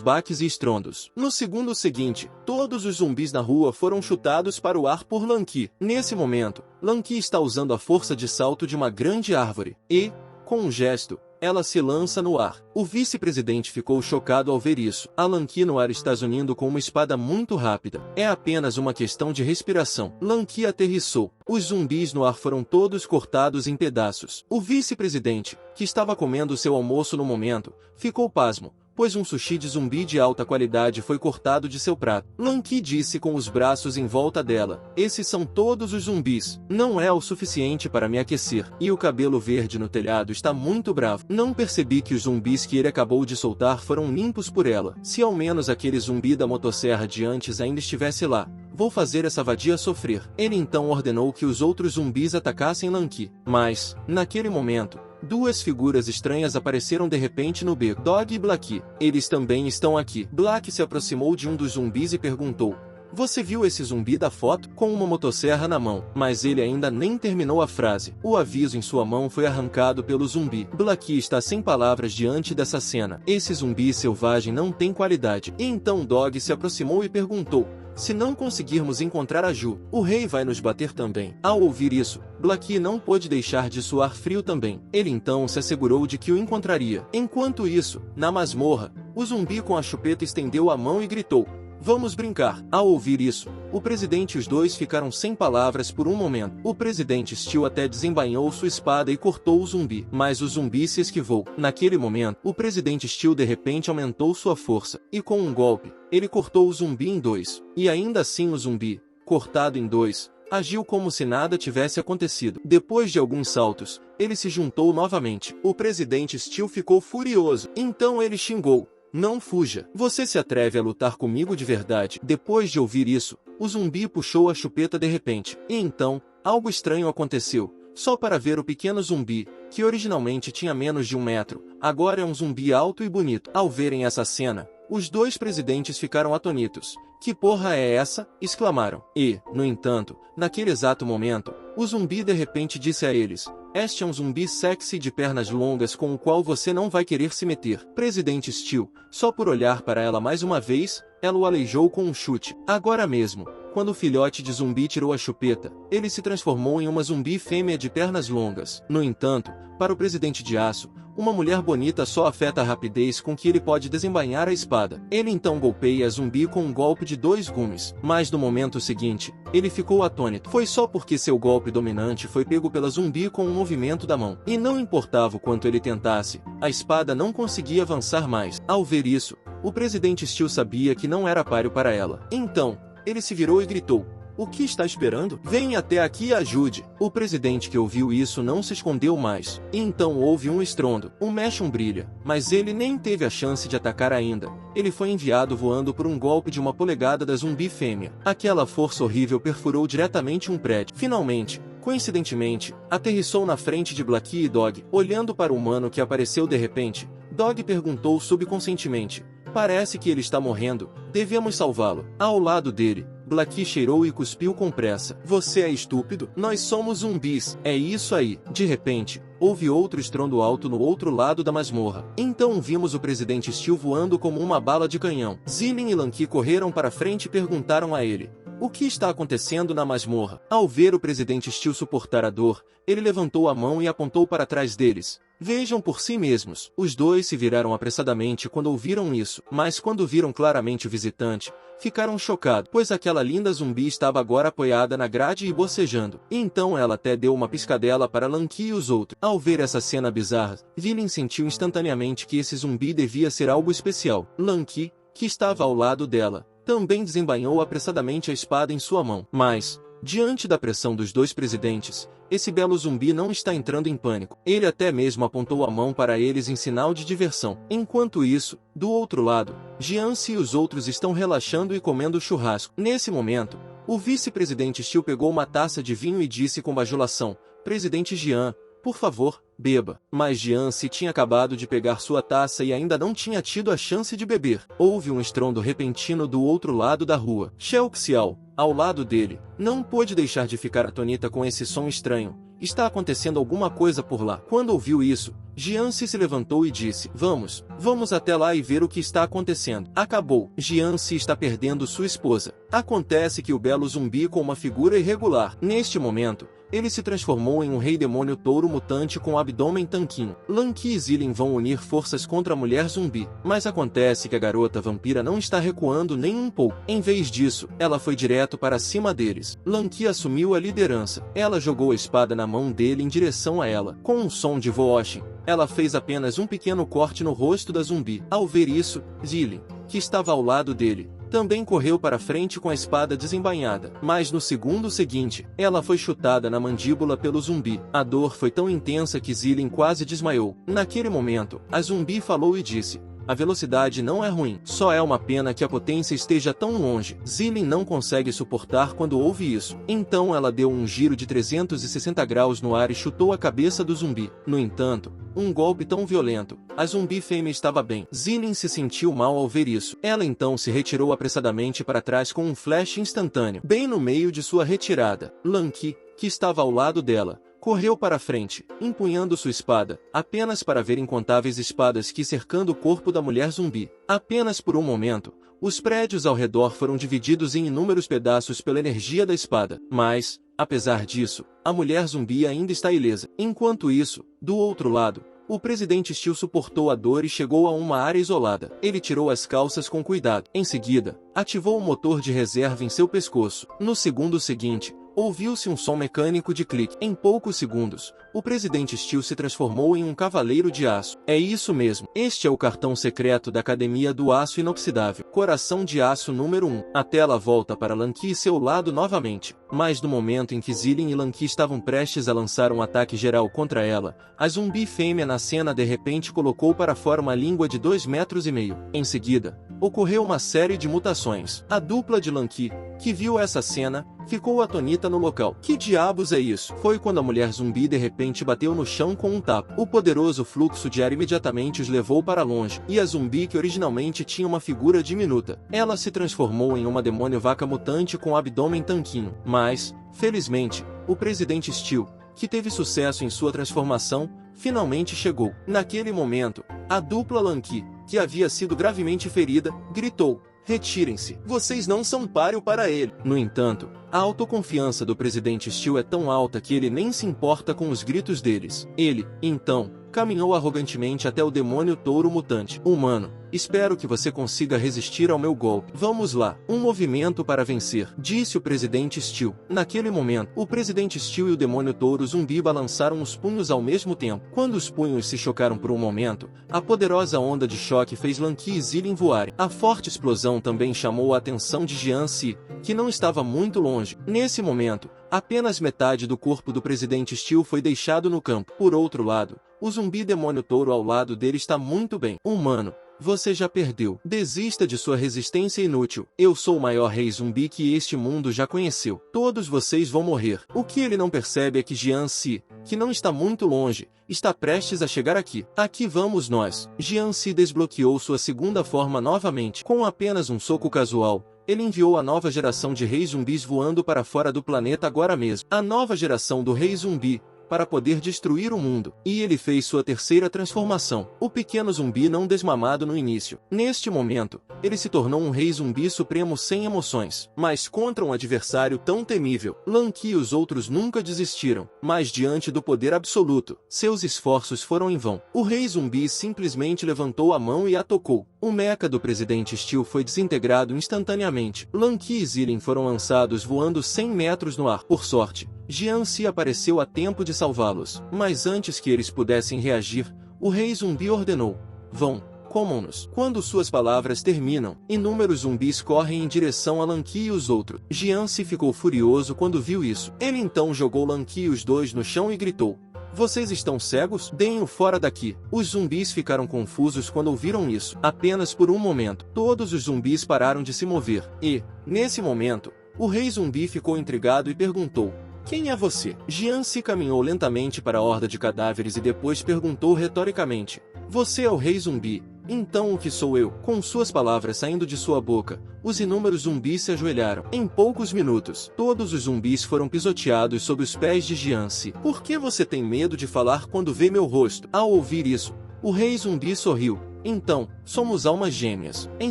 baques e estrondos. No segundo seguinte, todos os zumbis na rua foram chutados para o ar por Lanky. Nesse momento, Lanky está usando a força de salto de uma grande árvore. E, com um gesto, ela se lança no ar. O vice-presidente ficou chocado ao ver isso. A Lanky no ar está zunindo com uma espada muito rápida. É apenas uma questão de respiração. Lanky aterrissou. Os zumbis no ar foram todos cortados em pedaços. O vice-presidente, que estava comendo seu almoço no momento, ficou pasmo, pois um sushi de zumbi de alta qualidade foi cortado de seu prato. Lanky disse com os braços em volta dela: esses são todos os zumbis. Não é o suficiente para me aquecer. E o cabelo verde no telhado está muito bravo. Não percebi que os zumbis que ele acabou de soltar foram limpos por ela. Se ao menos aquele zumbi da motosserra de antes ainda estivesse lá, Vou fazer essa vadia sofrer. Ele então ordenou que os outros zumbis atacassem Lanky. Mas, naquele momento, duas figuras estranhas apareceram de repente no beco. Dog e Blackie. Eles também estão aqui. Blackie se aproximou de um dos zumbis e perguntou: você viu esse zumbi da foto? Com uma motosserra na mão. Mas ele ainda nem terminou a frase. O aviso em sua mão foi arrancado pelo zumbi. Blackie está sem palavras diante dessa cena. Esse zumbi selvagem não tem qualidade. E então Dog se aproximou e perguntou: se não conseguirmos encontrar a Ju, o rei vai nos bater também. Ao ouvir isso, Blackie não pôde deixar de suar frio também. Ele então se assegurou de que o encontraria. Enquanto isso, na masmorra, o zumbi com a chupeta estendeu a mão e gritou: vamos brincar. Ao ouvir isso, o presidente e os dois ficaram sem palavras por um momento. O presidente Steel até desembainhou sua espada e cortou o zumbi, mas o zumbi se esquivou. Naquele momento, o presidente Steel de repente aumentou sua força, e com um golpe, ele cortou o zumbi em dois. E ainda assim o zumbi, cortado em dois, agiu como se nada tivesse acontecido. Depois de alguns saltos, ele se juntou novamente. O presidente Steel ficou furioso. Então ele xingou: não fuja. Você se atreve a lutar comigo de verdade? Depois de ouvir isso, o zumbi puxou a chupeta de repente. E então, algo estranho aconteceu. Só para ver o pequeno zumbi, que originalmente tinha menos de 1 metro, agora é um zumbi alto e bonito. Ao verem essa cena, os dois presidentes ficaram atônitos. Que porra é essa? Exclamaram. E, no entanto, naquele exato momento, o zumbi de repente disse a eles: este é um zumbi sexy de pernas longas com o qual você não vai querer se meter. Presidente Steel, só por olhar para ela mais uma vez, ela o aleijou com um chute. Agora mesmo, quando o filhote de zumbi tirou a chupeta, ele se transformou em uma zumbi fêmea de pernas longas. No entanto, para o presidente de aço, uma mulher bonita só afeta a rapidez com que ele pode desembainhar a espada. Ele então golpeia a zumbi com um golpe de 2 gumes. Mas no momento seguinte, ele ficou atônito. Foi só porque seu golpe dominante foi pego pela zumbi com um movimento da mão. E não importava o quanto ele tentasse, a espada não conseguia avançar mais. Ao ver isso, o presidente Steel sabia que não era páreo para ela. Então, ele se virou e gritou: o que está esperando? Venha até aqui e ajude. O presidente que ouviu isso não se escondeu mais. E então houve um estrondo. O Meshon brilha, mas ele nem teve a chance de atacar ainda. Ele foi enviado voando por um golpe de 1 polegada da zumbi fêmea. Aquela força horrível perfurou diretamente um prédio. Finalmente, coincidentemente, aterrissou na frente de Blackie e Dog. Olhando para o humano que apareceu de repente, Dog perguntou subconscientemente: parece que ele está morrendo. Devemos salvá-lo. Ao lado dele, Blackie cheirou e cuspiu com pressa. Você é estúpido? Nós somos zumbis. É isso aí. De repente, houve outro estrondo alto no outro lado da masmorra. Então vimos o presidente Steel voando como uma bala de canhão. Zillion e Lanky correram para frente e perguntaram a ele: o que está acontecendo na masmorra? Ao ver o presidente Steel suportar a dor, ele levantou a mão e apontou para trás deles. Vejam por si mesmos. Os dois se viraram apressadamente quando ouviram isso, mas quando viram claramente o visitante, ficaram chocados, pois aquela linda zumbi estava agora apoiada na grade e bocejando. E então ela até deu uma piscadela para Lanky e os outros. Ao ver essa cena bizarra, Villain sentiu instantaneamente que esse zumbi devia ser algo especial. Lanky, que estava ao lado dela, também desembainhou apressadamente a espada em sua mão. Mas, diante da pressão dos dois presidentes, esse belo zumbi não está entrando em pânico. Ele até mesmo apontou a mão para eles em sinal de diversão. Enquanto isso, do outro lado, Jiance e os outros estão relaxando e comendo churrasco. Nesse momento, o vice-presidente Steel pegou uma taça de vinho e disse com bajulação: presidente Jian, por favor, beba. Mas Jiance tinha acabado de pegar sua taça e ainda não tinha tido a chance de beber. Houve um estrondo repentino do outro lado da rua. Shao Xiao, ao lado dele, não pôde deixar de ficar atônita com esse som estranho. Está acontecendo alguma coisa por lá. Quando ouviu isso, Jiance se levantou e disse: vamos até lá e ver o que está acontecendo. Acabou. Jiance está perdendo sua esposa. Acontece que o belo zumbi com uma figura irregular. Neste momento, ele se transformou em um rei demônio touro mutante com abdômen tanquinho. Lanky e Zillion vão unir forças contra a mulher zumbi. Mas acontece que a garota vampira não está recuando nem um pouco. Em vez disso, ela foi direto para cima deles. Lanky assumiu a liderança. Ela jogou a espada na mão dele em direção a ela. Com um som de Vooshin, ela fez apenas um pequeno corte no rosto da zumbi. Ao ver isso, Zillion, que estava ao lado dele, também correu para frente com a espada desembainhada. Mas no segundo seguinte, ela foi chutada na mandíbula pelo zumbi. A dor foi tão intensa que Zillion quase desmaiou. Naquele momento, a zumbi falou e disse: A velocidade não é ruim, só é uma pena que a potência esteja tão longe. Zilin não consegue suportar quando ouve isso. Então ela deu um giro de 360 graus no ar e chutou a cabeça do zumbi. No entanto, um golpe tão violento, a zumbi fêmea estava bem. Zilin se sentiu mal ao ver isso. Ela então se retirou apressadamente para trás com um flash instantâneo. Bem no meio de sua retirada, Lan Qi, que estava ao lado dela, correu para a frente, empunhando sua espada, apenas para ver incontáveis espadas que cercando o corpo da mulher zumbi. Apenas por um momento, os prédios ao redor foram divididos em inúmeros pedaços pela energia da espada. Mas, apesar disso, a mulher zumbi ainda está ilesa. Enquanto isso, do outro lado, o presidente Steel suportou a dor e chegou a uma área isolada. Ele tirou as calças com cuidado. Em seguida, ativou o motor de reserva em seu pescoço. No segundo seguinte, ouviu-se um som mecânico de clique. Em poucos segundos, o presidente Steel se transformou em um cavaleiro de aço. É isso mesmo. Este é o cartão secreto da Academia do Aço Inoxidável. Coração de Aço número 1. A tela volta para Lan Qi e seu lado novamente. Mas no momento em que Zilin e Lan Qi estavam prestes a lançar um ataque geral contra ela, a zumbi fêmea na cena de repente colocou para fora uma língua de 2,5 metros. Em seguida, ocorreu uma série de mutações. A dupla de Lan Qi, que viu essa cena, ficou atonita no local. Que diabos é isso? Foi quando a mulher zumbi de repente bateu no chão com um tapa. O poderoso fluxo de ar imediatamente os levou para longe, e a zumbi, que originalmente tinha uma figura diminuta, ela se transformou em uma demônio vaca mutante com abdômen tanquinho. Mas, felizmente, o presidente Steel, que teve sucesso em sua transformação, finalmente chegou. Naquele momento, a dupla Lan Qi, que havia sido gravemente ferida, gritou: "Retirem-se, vocês não são páreo para ele." No entanto, a autoconfiança do presidente Steel é tão alta que ele nem se importa com os gritos deles. Ele, então, caminhou arrogantemente até o demônio touro mutante. "Humano, espero que você consiga resistir ao meu golpe. Vamos lá, um movimento para vencer", disse o presidente Steel. Naquele momento, o presidente Steel e o demônio touro zumbi balançaram os punhos ao mesmo tempo. Quando os punhos se chocaram por um momento, a poderosa onda de choque fez Lan Qi e Zilin voarem. A forte explosão também chamou a atenção de Jianxi, que não estava muito longe. Nesse momento, apenas metade do corpo do presidente Steel foi deixado no campo. Por outro lado, o zumbi demônio touro ao lado dele está muito bem. "Humano, você já perdeu. Desista de sua resistência inútil. Eu sou o maior rei zumbi que este mundo já conheceu. Todos vocês vão morrer." O que ele não percebe é que Jianxi, que não está muito longe, está prestes a chegar aqui. "Aqui vamos nós." Jianxi desbloqueou sua segunda forma novamente. Com apenas um soco casual, ele enviou a nova geração de reis zumbis voando para fora do planeta agora mesmo. A nova geração do rei zumbi, para poder destruir o mundo. E ele fez sua terceira transformação. O pequeno zumbi não desmamado no início. Neste momento, ele se tornou um rei zumbi supremo sem emoções. Mas contra um adversário tão temível, Lan Qi e os outros nunca desistiram. Mas diante do poder absoluto, seus esforços foram em vão. O rei zumbi simplesmente levantou a mão e a tocou. O mecha do presidente Steel foi desintegrado instantaneamente. Lan Qi e Zilin foram lançados voando 100 metros no ar. Por sorte, Jianxi apareceu a tempo de salvá-los. Mas antes que eles pudessem reagir, o rei zumbi ordenou: "Vão, comam-nos." Quando suas palavras terminam, inúmeros zumbis correm em direção a Lan Qi e os outros. Jianxi ficou furioso quando viu isso. Ele então jogou Lan Qi e os dois no chão e gritou: "Vocês estão cegos? Deem-o fora daqui." Os zumbis ficaram confusos quando ouviram isso. Apenas por um momento, todos os zumbis pararam de se mover. E, nesse momento, o rei zumbi ficou intrigado e perguntou: "Quem é você?" Jianxi caminhou lentamente para a horda de cadáveres e depois perguntou retoricamente: "Você é o rei zumbi? Então o que sou eu?" Com suas palavras saindo de sua boca, os inúmeros zumbis se ajoelharam. Em poucos minutos, todos os zumbis foram pisoteados sob os pés de Jianxi. "Por que você tem medo de falar quando vê meu rosto?" Ao ouvir isso, o rei zumbi sorriu. "Então, somos almas gêmeas." Em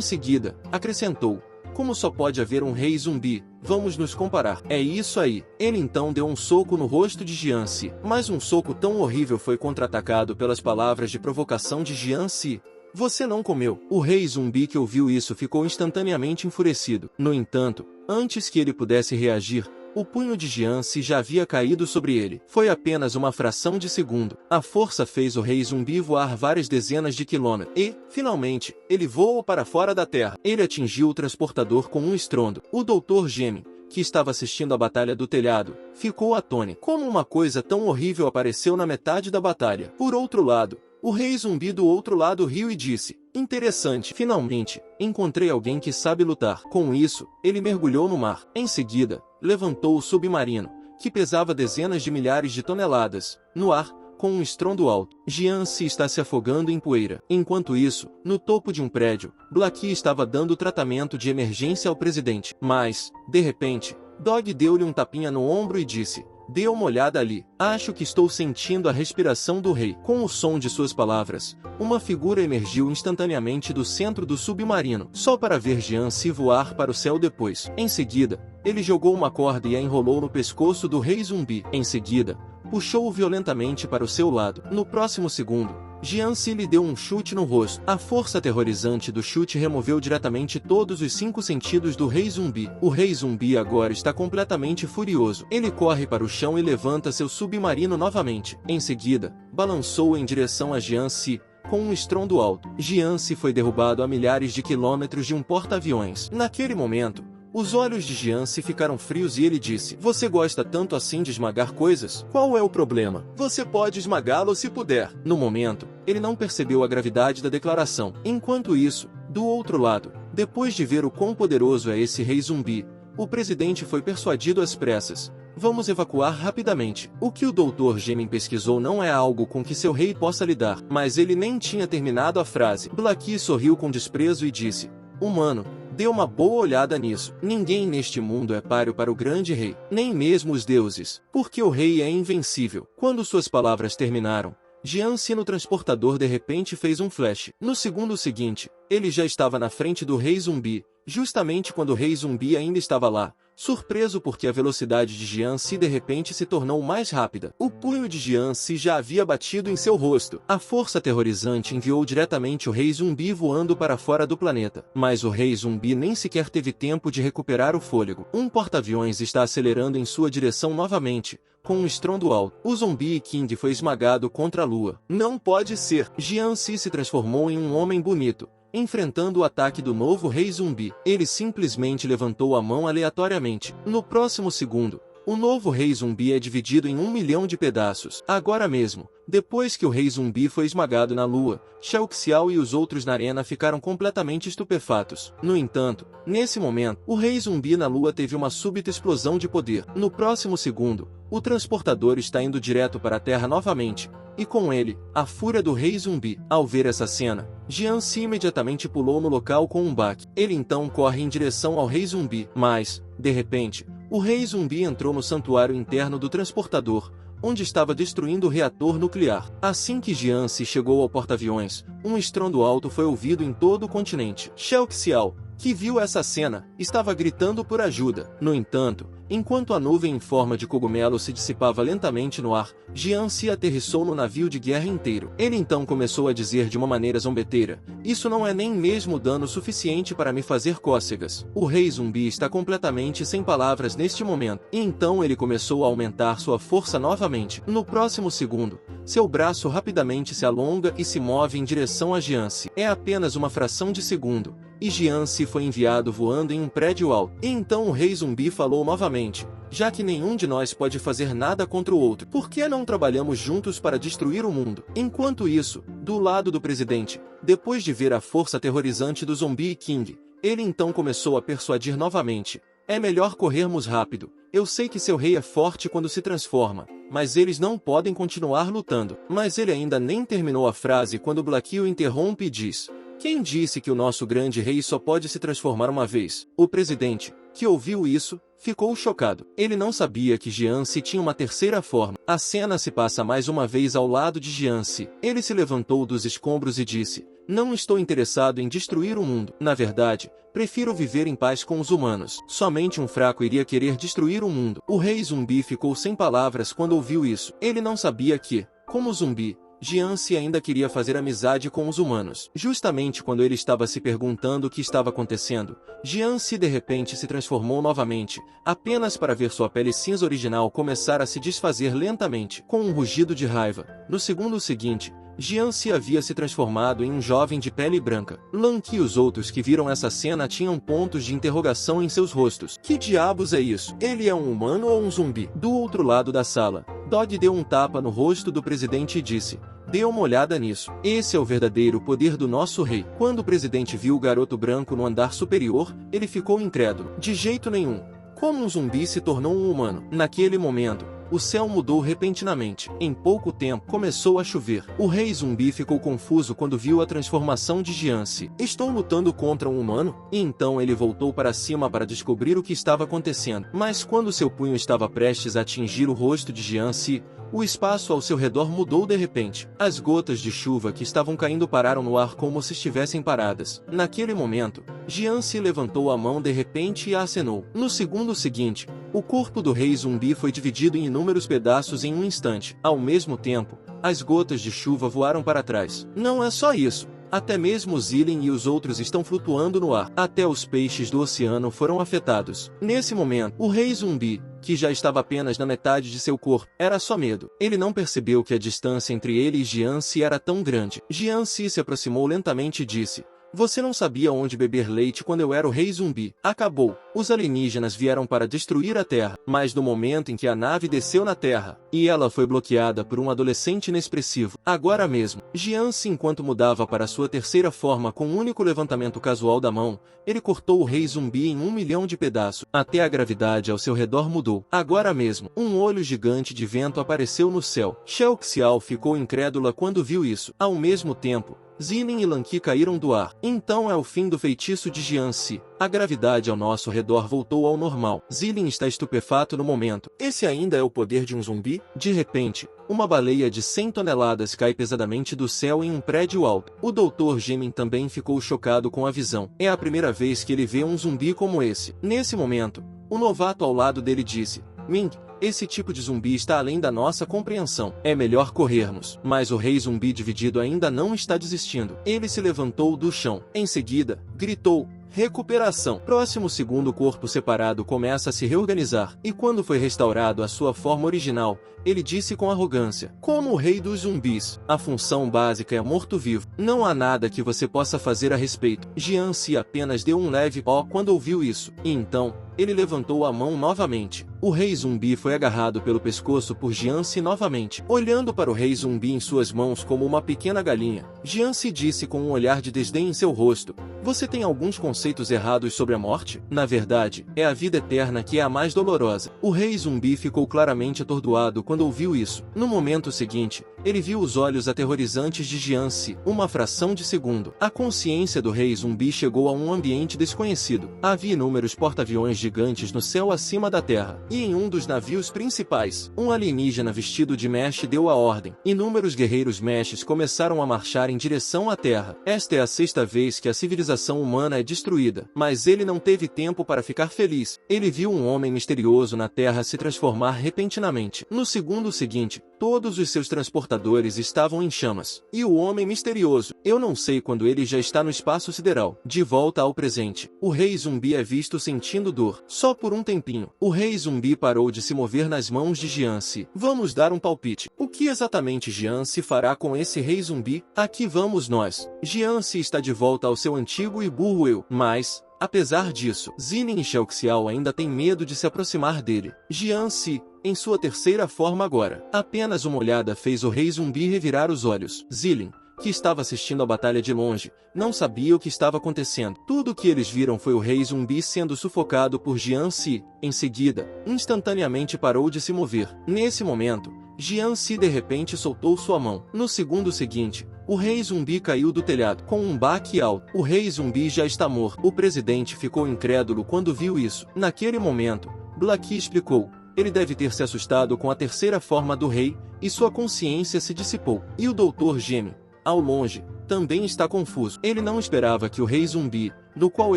seguida, acrescentou: "Como só pode haver um rei zumbi, vamos nos comparar." "É isso aí." Ele então deu um soco no rosto de Jianxi. Mas um soco tão horrível foi contra-atacado pelas palavras de provocação de Jianxi. "Você não comeu." O rei zumbi que ouviu isso ficou instantaneamente enfurecido. No entanto, antes que ele pudesse reagir, o punho de Jianxi já havia caído sobre ele. Foi apenas uma fração de segundo. A força fez o rei zumbi voar várias dezenas de quilômetros. E, finalmente, ele voou para fora da terra. Ele atingiu o transportador com um estrondo. O Dr. Gemi, que estava assistindo a batalha do telhado, ficou atônito. Como uma coisa tão horrível apareceu na metade da batalha? Por outro lado, O rei zumbi do outro lado riu e disse: interessante, finalmente, encontrei alguém que sabe lutar. Com isso, ele mergulhou no mar. Em seguida, levantou o submarino, que pesava dezenas de milhares de toneladas, no ar, com um estrondo alto. Jian-si está se afogando em poeira. Enquanto isso, no topo de um prédio, Blackie estava dando tratamento de emergência ao presidente. Mas, de repente, Dog deu-lhe um tapinha no ombro e disse: dê uma olhada ali. Acho que estou sentindo a respiração do rei. Com o som de suas palavras, uma figura emergiu instantaneamente do centro do submarino, só para ver Jian-si voar para o céu depois. Em seguida, ele jogou uma corda e a enrolou no pescoço do rei zumbi. Em seguida, puxou-o violentamente para o seu lado. No próximo segundo, Jian-si lhe deu um chute no rosto. A força aterrorizante do chute removeu diretamente todos os 5 sentidos do rei zumbi. O rei zumbi agora está completamente furioso. Ele corre para o chão e levanta seu submarino novamente. Em seguida, balançou em direção a Jian-si, com um estrondo alto. Jian-si foi derrubado a milhares de quilômetros de um porta-aviões. Naquele momento, os olhos de Jian-si ficaram frios e ele disse: você gosta tanto assim de esmagar coisas? Qual é o problema? Você pode esmagá-lo se puder. No momento, ele não percebeu a gravidade da declaração. Enquanto isso, do outro lado, depois de ver o quão poderoso é esse rei zumbi, o presidente foi persuadido às pressas. Vamos evacuar rapidamente. O que o Dr. Gemin pesquisou não é algo com que seu rei possa lidar. Mas ele nem tinha terminado a frase. Blackie sorriu com desprezo e disse: humano, dê uma boa olhada nisso. Ninguém neste mundo é páreo para o grande rei, nem mesmo os deuses, porque o rei é invencível. Quando suas palavras terminaram, Jian-si no transportador de repente fez um flash. No segundo seguinte, ele já estava na frente do rei zumbi, justamente quando o rei zumbi ainda estava lá, surpreso porque a velocidade de Jian-si de repente se tornou mais rápida. O punho de Jian-si já havia batido em seu rosto. A força aterrorizante enviou diretamente o rei zumbi voando para fora do planeta. Mas o rei zumbi nem sequer teve tempo de recuperar o fôlego. Um porta-aviões está acelerando em sua direção novamente, com um estrondo alto. O zumbi King foi esmagado contra a lua. Não pode ser! Jian-si se transformou em um homem bonito, enfrentando o ataque do novo rei zumbi. Ele simplesmente levantou a mão aleatoriamente. No próximo segundo, o novo rei zumbi é dividido em 1 milhão de pedaços. Agora mesmo, depois que o rei zumbi foi esmagado na lua, Shao Xiao e os outros na arena ficaram completamente estupefatos. No entanto, nesse momento, o rei zumbi na lua teve uma súbita explosão de poder. No próximo segundo, o transportador está indo direto para a Terra novamente, e com ele, a fúria do rei zumbi. Ao ver essa cena, Jian-si imediatamente pulou no local com um baque. Ele então corre em direção ao rei zumbi, mas, de repente, o rei zumbi entrou no santuário interno do transportador, onde estava destruindo o reator nuclear. Assim que Jian-si chegou ao porta-aviões, um estrondo alto foi ouvido em todo o continente. Shao Xiao, que viu essa cena, estava gritando por ajuda. No entanto, enquanto a nuvem em forma de cogumelo se dissipava lentamente no ar, Jian-si aterrissou no navio de guerra inteiro. Ele então começou a dizer de uma maneira zombeteira: isso não é nem mesmo dano suficiente para me fazer cócegas. O rei zumbi está completamente sem palavras neste momento. E então ele começou a aumentar sua força novamente. No próximo segundo, seu braço rapidamente se alonga e se move em direção a Jian-si. É apenas uma fração de segundo, e Jian-si foi enviado voando em um prédio alto. E então o rei zumbi falou novamente: já que nenhum de nós pode fazer nada contra o outro, por que não trabalhamos juntos para destruir o mundo? Enquanto isso, do lado do presidente, depois de ver a força aterrorizante do Zumbi King, ele então começou a persuadir novamente: é melhor corrermos rápido. Eu sei que seu rei é forte quando se transforma, mas eles não podem continuar lutando. Mas ele ainda nem terminou a frase quando Blackie o interrompe e diz: quem disse que o nosso grande rei só pode se transformar uma vez? O presidente, que ouviu isso, ficou chocado. Ele não sabia que Jian-si tinha uma terceira forma. A cena se passa mais uma vez ao lado de Jian-si. Ele se levantou dos escombros e disse: não estou interessado em destruir o mundo. Na verdade, prefiro viver em paz com os humanos. Somente um fraco iria querer destruir o mundo. O rei zumbi ficou sem palavras quando ouviu isso. Ele não sabia que, como zumbi, Jian-si ainda queria fazer amizade com os humanos. Justamente quando ele estava se perguntando o que estava acontecendo, Jian-si de repente se transformou novamente, apenas para ver sua pele cinza original começar a se desfazer lentamente. Com um rugido de raiva, no segundo seguinte, Jianxi havia se transformado em um jovem de pele branca. Lanqi e os outros que viram essa cena tinham pontos de interrogação em seus rostos. Que diabos é isso? Ele é um humano ou um zumbi? Do outro lado da sala, Dog deu um tapa no rosto do presidente e disse: "Dê uma olhada nisso. Esse é o verdadeiro poder do nosso rei." Quando o presidente viu o garoto branco no andar superior, ele ficou incrédulo. De jeito nenhum. Como um zumbi se tornou um humano? Naquele momento, o céu mudou repentinamente. Em pouco tempo, começou a chover. O rei zumbi ficou confuso quando viu a transformação de Jianxi. "Estou lutando contra um humano?" E então ele voltou para cima para descobrir o que estava acontecendo. Mas quando seu punho estava prestes a atingir o rosto de Jianxi, o espaço ao seu redor mudou de repente. As gotas de chuva que estavam caindo pararam no ar como se estivessem paradas. Naquele momento, Jianxi levantou a mão de repente e a acenou. No segundo seguinte, o corpo do rei zumbi foi dividido em inúmeros pedaços em um instante. Ao mesmo tempo, as gotas de chuva voaram para trás. Não é só isso. Até mesmo Zilin e os outros estão flutuando no ar. Até os peixes do oceano foram afetados. Nesse momento, o rei zumbi, que já estava apenas na metade de seu corpo, era só medo. Ele não percebeu que a distância entre ele e Jianxi era tão grande. Jianxi se aproximou lentamente e disse: "Você não sabia onde beber leite quando eu era o rei zumbi." Acabou. Os alienígenas vieram para destruir a Terra, mas no momento em que a nave desceu na Terra, e ela foi bloqueada por um adolescente inexpressivo. Agora mesmo, Jianxi, enquanto mudava para sua terceira forma com um único levantamento casual da mão, ele cortou o rei zumbi em 1 milhão de pedaços. Até a gravidade ao seu redor mudou. Agora mesmo, um olho gigante de vento apareceu no céu. Xiao Xiao ficou incrédula quando viu isso. Ao mesmo tempo, Zilin e Lanqi caíram do ar. Então é o fim do feitiço de Jianxi. A gravidade ao nosso redor voltou ao normal. Zilin está estupefato no momento. Esse ainda é o poder de um zumbi? De repente, uma baleia de 100 toneladas cai pesadamente do céu em um prédio alto. O Dr. Gemin também ficou chocado com a visão. É a primeira vez que ele vê um zumbi como esse. Nesse momento, o novato ao lado dele disse: "Ming, esse tipo de zumbi está além da nossa compreensão. É melhor corrermos." Mas o rei zumbi dividido ainda não está desistindo. Ele se levantou do chão. Em seguida, gritou: "Recuperação." Próximo segundo, o corpo separado começa a se reorganizar. E quando foi restaurado à sua forma original, ele disse com arrogância: "Como o rei dos zumbis, a função básica é morto-vivo. Não há nada que você possa fazer a respeito." Jianxi apenas deu um leve ó quando ouviu isso. E então, ele levantou a mão novamente. O rei zumbi foi agarrado pelo pescoço por Jianxi novamente. Olhando para o rei zumbi em suas mãos como uma pequena galinha, Jianxi disse com um olhar de desdém em seu rosto: "Você tem alguns conceitos errados sobre a morte? Na verdade, é a vida eterna que é a mais dolorosa." O rei zumbi ficou claramente atordoado quando ouviu isso. No momento seguinte, ele viu os olhos aterrorizantes de Jianxi. Uma fração de segundo, a consciência do rei zumbi chegou a um ambiente desconhecido. Havia inúmeros porta-aviões gigantes no céu acima da terra. E em um dos navios principais, um alienígena vestido de mesh deu a ordem. Inúmeros guerreiros meshes começaram a marchar em direção à Terra. Esta é a sexta vez que a civilização humana é destruída. Mas ele não teve tempo para ficar feliz. Ele viu um homem misterioso na Terra se transformar repentinamente. No segundo seguinte, todos os seus transportadores estavam em chamas. E o homem misterioso, eu não sei quando ele já está no espaço sideral. De volta ao presente, o rei zumbi é visto sentindo dor. Só por um tempinho, o rei zumbi parou de se mover nas mãos de Jianxi. Vamos dar um palpite. O que exatamente Jianxi fará com esse rei zumbi? Aqui vamos nós. Jianxi está de volta ao seu antigo e burro eu. Mas, apesar disso, Zilin e Xiao Xiao ainda têm medo de se aproximar dele. Jianxi, em sua terceira forma agora. Apenas uma olhada fez o rei zumbi revirar os olhos. Zilin, que estava assistindo a batalha de longe, não sabia o que estava acontecendo. Tudo o que eles viram foi o rei zumbi sendo sufocado por Jianxi. Em seguida, instantaneamente parou de se mover. Nesse momento, Jianxi de repente soltou sua mão. No segundo seguinte, o rei zumbi caiu do telhado com um baque alto. O rei zumbi já está morto. O presidente ficou incrédulo quando viu isso. Naquele momento, Black explicou: ele deve ter se assustado com a terceira forma do rei, e sua consciência se dissipou. E o Dr. Gemin, ao longe, também está confuso. Ele não esperava que o rei zumbi, no qual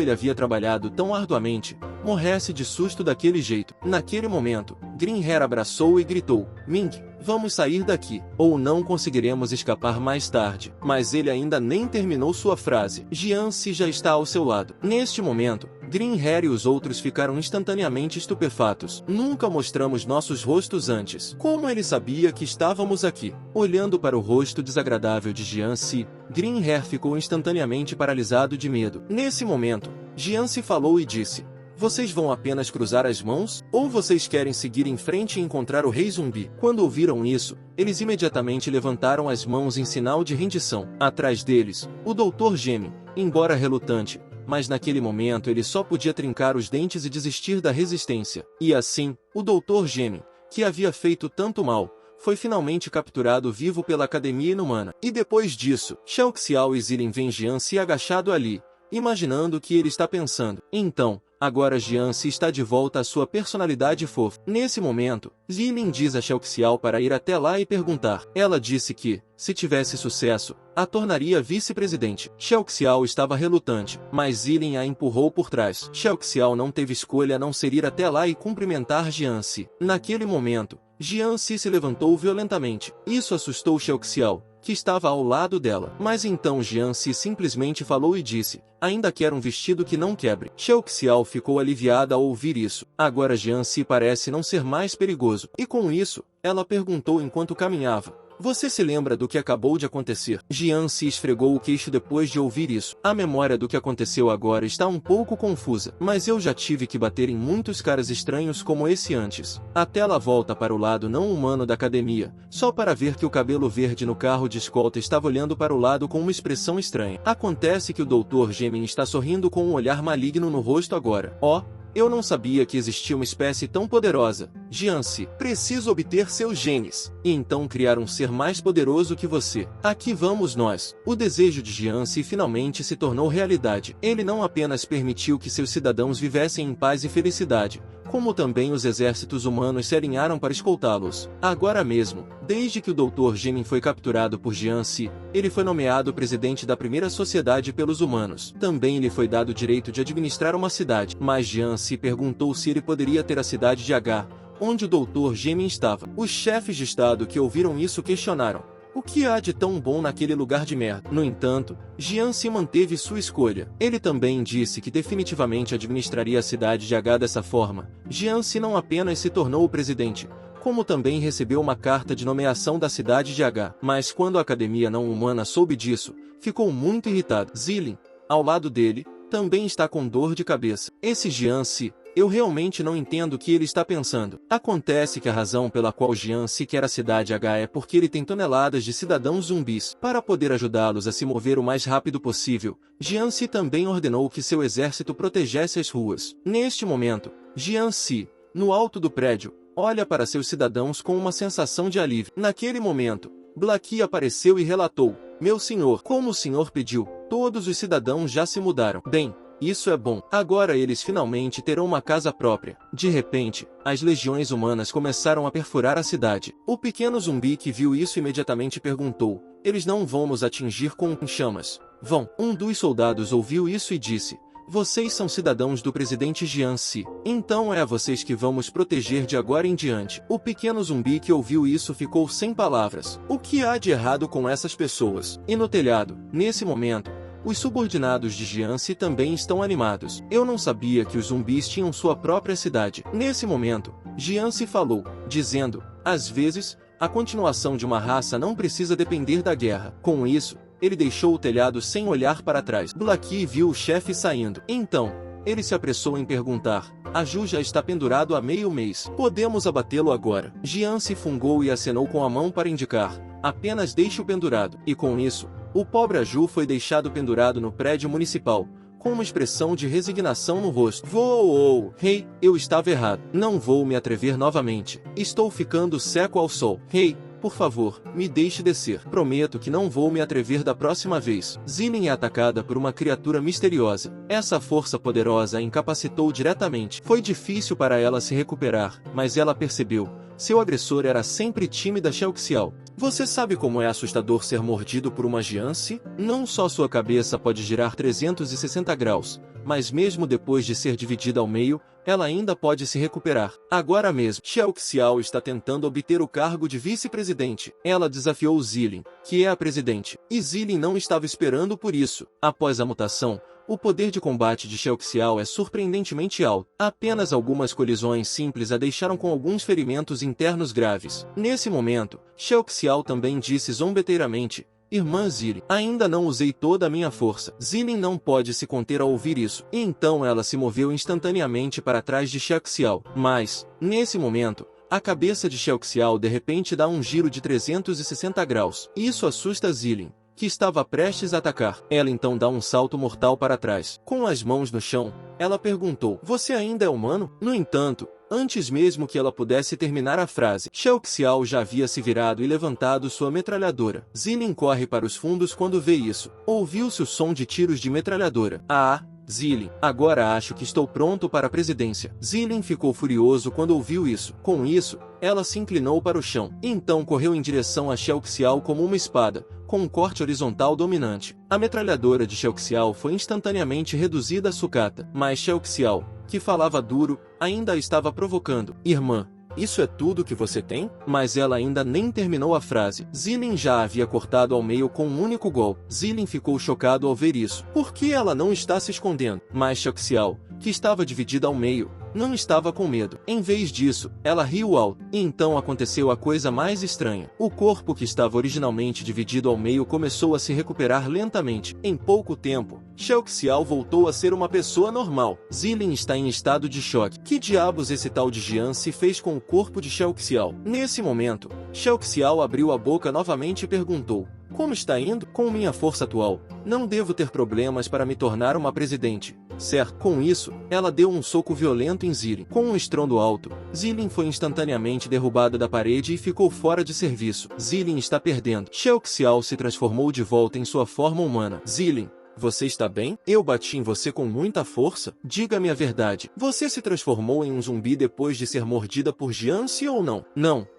ele havia trabalhado tão arduamente, morresse de susto daquele jeito. Naquele momento, Green Hair abraçou e gritou: "Ming, vamos sair daqui, ou não conseguiremos escapar mais tarde." Mas ele ainda nem terminou sua frase. Jianxi já está ao seu lado. Neste momento, Greenhair e os outros ficaram instantaneamente estupefatos. Nunca mostramos nossos rostos antes. Como ele sabia que estávamos aqui? Olhando para o rosto desagradável de Jian-Si, Greenhair ficou instantaneamente paralisado de medo. Nesse momento, Jian-Si falou e disse: vocês vão apenas cruzar as mãos? Ou vocês querem seguir em frente e encontrar o rei zumbi? Quando ouviram isso, eles imediatamente levantaram as mãos em sinal de rendição. Atrás deles, o Dr. Geme, embora relutante, mas naquele momento ele só podia trincar os dentes e desistir da resistência. E assim, o Dr. Geme, que havia feito tanto mal, foi finalmente capturado vivo pela Academia Inumana. E depois disso, Xiao Xiao e Zilin veem Jian-Si agachado ali, imaginando o que ele está pensando. Então, agora Jian-Si está de volta à sua personalidade fofa. Nesse momento, Zilin diz a Xiao Xiao para ir até lá e perguntar. Ela disse que, se tivesse sucesso, a tornaria vice-presidente. Xiao Xiao estava relutante, mas Zilin a empurrou por trás. Xiao Xiao não teve escolha a não ser ir até lá e cumprimentar Jian-Si. Naquele momento, Jian-Si se levantou violentamente. Isso assustou Xiao Xiao, que estava ao lado dela. Mas então Jian-Si simplesmente falou e disse: ainda quero um vestido que não quebre. Xiao Xiao ficou aliviada ao ouvir isso. Agora Jian-Si parece não ser mais perigoso. E com isso, ela perguntou enquanto caminhava: você se lembra do que acabou de acontecer? Jian-Si esfregou o queixo depois de ouvir isso. A memória do que aconteceu agora está um pouco confusa, mas eu já tive que bater em muitos caras estranhos como esse antes. A tela volta para o lado não humano da academia, só para ver que o cabelo verde no carro de escolta estava olhando para o lado com uma expressão estranha. Acontece que o Dr. Geme está sorrindo com um olhar maligno no rosto agora. Eu não sabia que existia uma espécie tão poderosa. Jian-Si, preciso obter seus genes, e então criar um ser mais poderoso que você. Aqui vamos nós. O desejo de Jian-Si finalmente se tornou realidade. Ele não apenas permitiu que seus cidadãos vivessem em paz e felicidade, como também os exércitos humanos se alinharam para escoltá-los. Agora mesmo, desde que o Dr. Geme foi capturado por Jian-Si, ele foi nomeado presidente da primeira sociedade pelos humanos. Também lhe foi dado o direito de administrar uma cidade. Mas Jian-Si perguntou se ele poderia ter a cidade de H, onde o Dr. Geme estava. Os chefes de estado que ouviram isso questionaram: o que há de tão bom naquele lugar de merda? No entanto, Jian-Si manteve sua escolha. Ele também disse que definitivamente administraria a cidade de H dessa forma. Jian-Si não apenas se tornou o presidente, como também recebeu uma carta de nomeação da cidade de H. Mas quando a Academia Não Humana soube disso, ficou muito irritado. Zilin, ao lado dele, também está com dor de cabeça. Esse Jian-Si, eu realmente não entendo o que ele está pensando. Acontece que a razão pela qual Jian-Si quer a cidade H é porque ele tem toneladas de cidadãos zumbis. Para poder ajudá-los a se mover o mais rápido possível, Jian-Si também ordenou que seu exército protegesse as ruas. Neste momento, Jian-Si, no alto do prédio, olha para seus cidadãos com uma sensação de alívio. Naquele momento, Blackie apareceu e relatou: meu senhor, como o senhor pediu, todos os cidadãos já se mudaram. Bem, isso é bom. Agora eles finalmente terão uma casa própria. De repente, as legiões humanas começaram a perfurar a cidade. O pequeno zumbi que viu isso imediatamente perguntou: eles não vão nos atingir com chamas? Vão. Um dos soldados ouviu isso e disse: vocês são cidadãos do presidente Jian-Si. Então é a vocês que vamos proteger de agora em diante. O pequeno zumbi que ouviu isso ficou sem palavras. O que há de errado com essas pessoas? E no telhado, nesse momento, os subordinados de Jian-Si também estão animados. Eu não sabia que os zumbis tinham sua própria cidade. Nesse momento, Jian-Si falou, dizendo: às vezes, a continuação de uma raça não precisa depender da guerra. Com isso, ele deixou o telhado sem olhar para trás. Blackie viu o chefe saindo. Então, ele se apressou em perguntar: a Ju já está pendurado há meio mês. Podemos abatê-lo agora? Jian-Si fungou e acenou com a mão para indicar: apenas deixe-o pendurado. E com isso, o pobre Aju foi deixado pendurado no prédio municipal, com uma expressão de resignação no rosto. Rei, eu estava errado. Não vou me atrever novamente. Estou ficando seco ao sol. Rei, por favor, me deixe descer. Prometo que não vou me atrever da próxima vez. Zilin é atacada por uma criatura misteriosa. Essa força poderosa a incapacitou diretamente. Foi difícil para ela se recuperar, mas ela percebeu: seu agressor era sempre tímida Xiao Xiao. Você sabe como é assustador ser mordido por uma Jian-Si? Não só sua cabeça pode girar 360 graus, mas mesmo depois de ser dividida ao meio, ela ainda pode se recuperar. Agora mesmo, Xiao Xiao está tentando obter o cargo de vice-presidente. Ela desafiou Zilin, que é a presidente, e Zilin não estava esperando por isso. Após a mutação, O poder de combate de Shao Xiao é surpreendentemente alto. Apenas algumas colisões simples a deixaram com alguns ferimentos internos graves. Nesse momento, Shao Xiao também disse zombeteiramente: Irmã Zilin, ainda não usei toda a minha força. Zilin não pode se conter ao ouvir isso, e então ela se moveu instantaneamente para trás de Shao Xiao. Mas, nesse momento, a cabeça de Shao Xiao de repente dá um giro de 360 graus. Isso assusta Zilin, que estava prestes a atacar. Ela então dá um salto mortal para trás. Com as mãos no chão, ela perguntou: Você ainda é humano? No entanto, antes mesmo que ela pudesse terminar a frase, Shao Xiao já havia se virado e levantado sua metralhadora. Zilin corre para os fundos quando vê isso. Ouviu-se o som de tiros de metralhadora. Zilin, agora acho que estou pronto para a presidência. Zilin ficou furioso quando ouviu isso. Com isso, ela se inclinou para o chão. Então correu em direção a Shao Xiao como uma espada, com um corte horizontal dominante. A metralhadora de Shao Xiao foi instantaneamente reduzida a sucata. Mas Shao Xiao, que falava duro, ainda a estava provocando. Irmã, isso é tudo que você tem? Mas ela ainda nem terminou a frase. Zilin já a havia cortado ao meio com um único golpe. Zilin ficou chocado ao ver isso. Por que ela não está se escondendo? Mas Shao Xiao, que estava dividida ao meio, não estava com medo. Em vez disso, ela riu alto. E então aconteceu a coisa mais estranha. O corpo que estava originalmente dividido ao meio começou a se recuperar lentamente. Em pouco tempo, Shao Xiao voltou a ser uma pessoa normal. Zilin está em estado de choque. Que diabos esse tal de Jian se fez com o corpo de Shao Xiao? Nesse momento, Shao Xiao abriu a boca novamente e perguntou: Como está indo? Com minha força atual, não devo ter problemas para me tornar uma presidente, certo? Com isso, ela deu um soco violento em Zilin. Com um estrondo alto, Zilin foi instantaneamente derrubada da parede e ficou fora de serviço. Zilin está perdendo. Shao Xiao se transformou de volta em sua forma humana. Zilin, você está bem? Eu bati em você com muita força? Diga-me a verdade. Você se transformou em um zumbi depois de ser mordida por Jianxi ou não?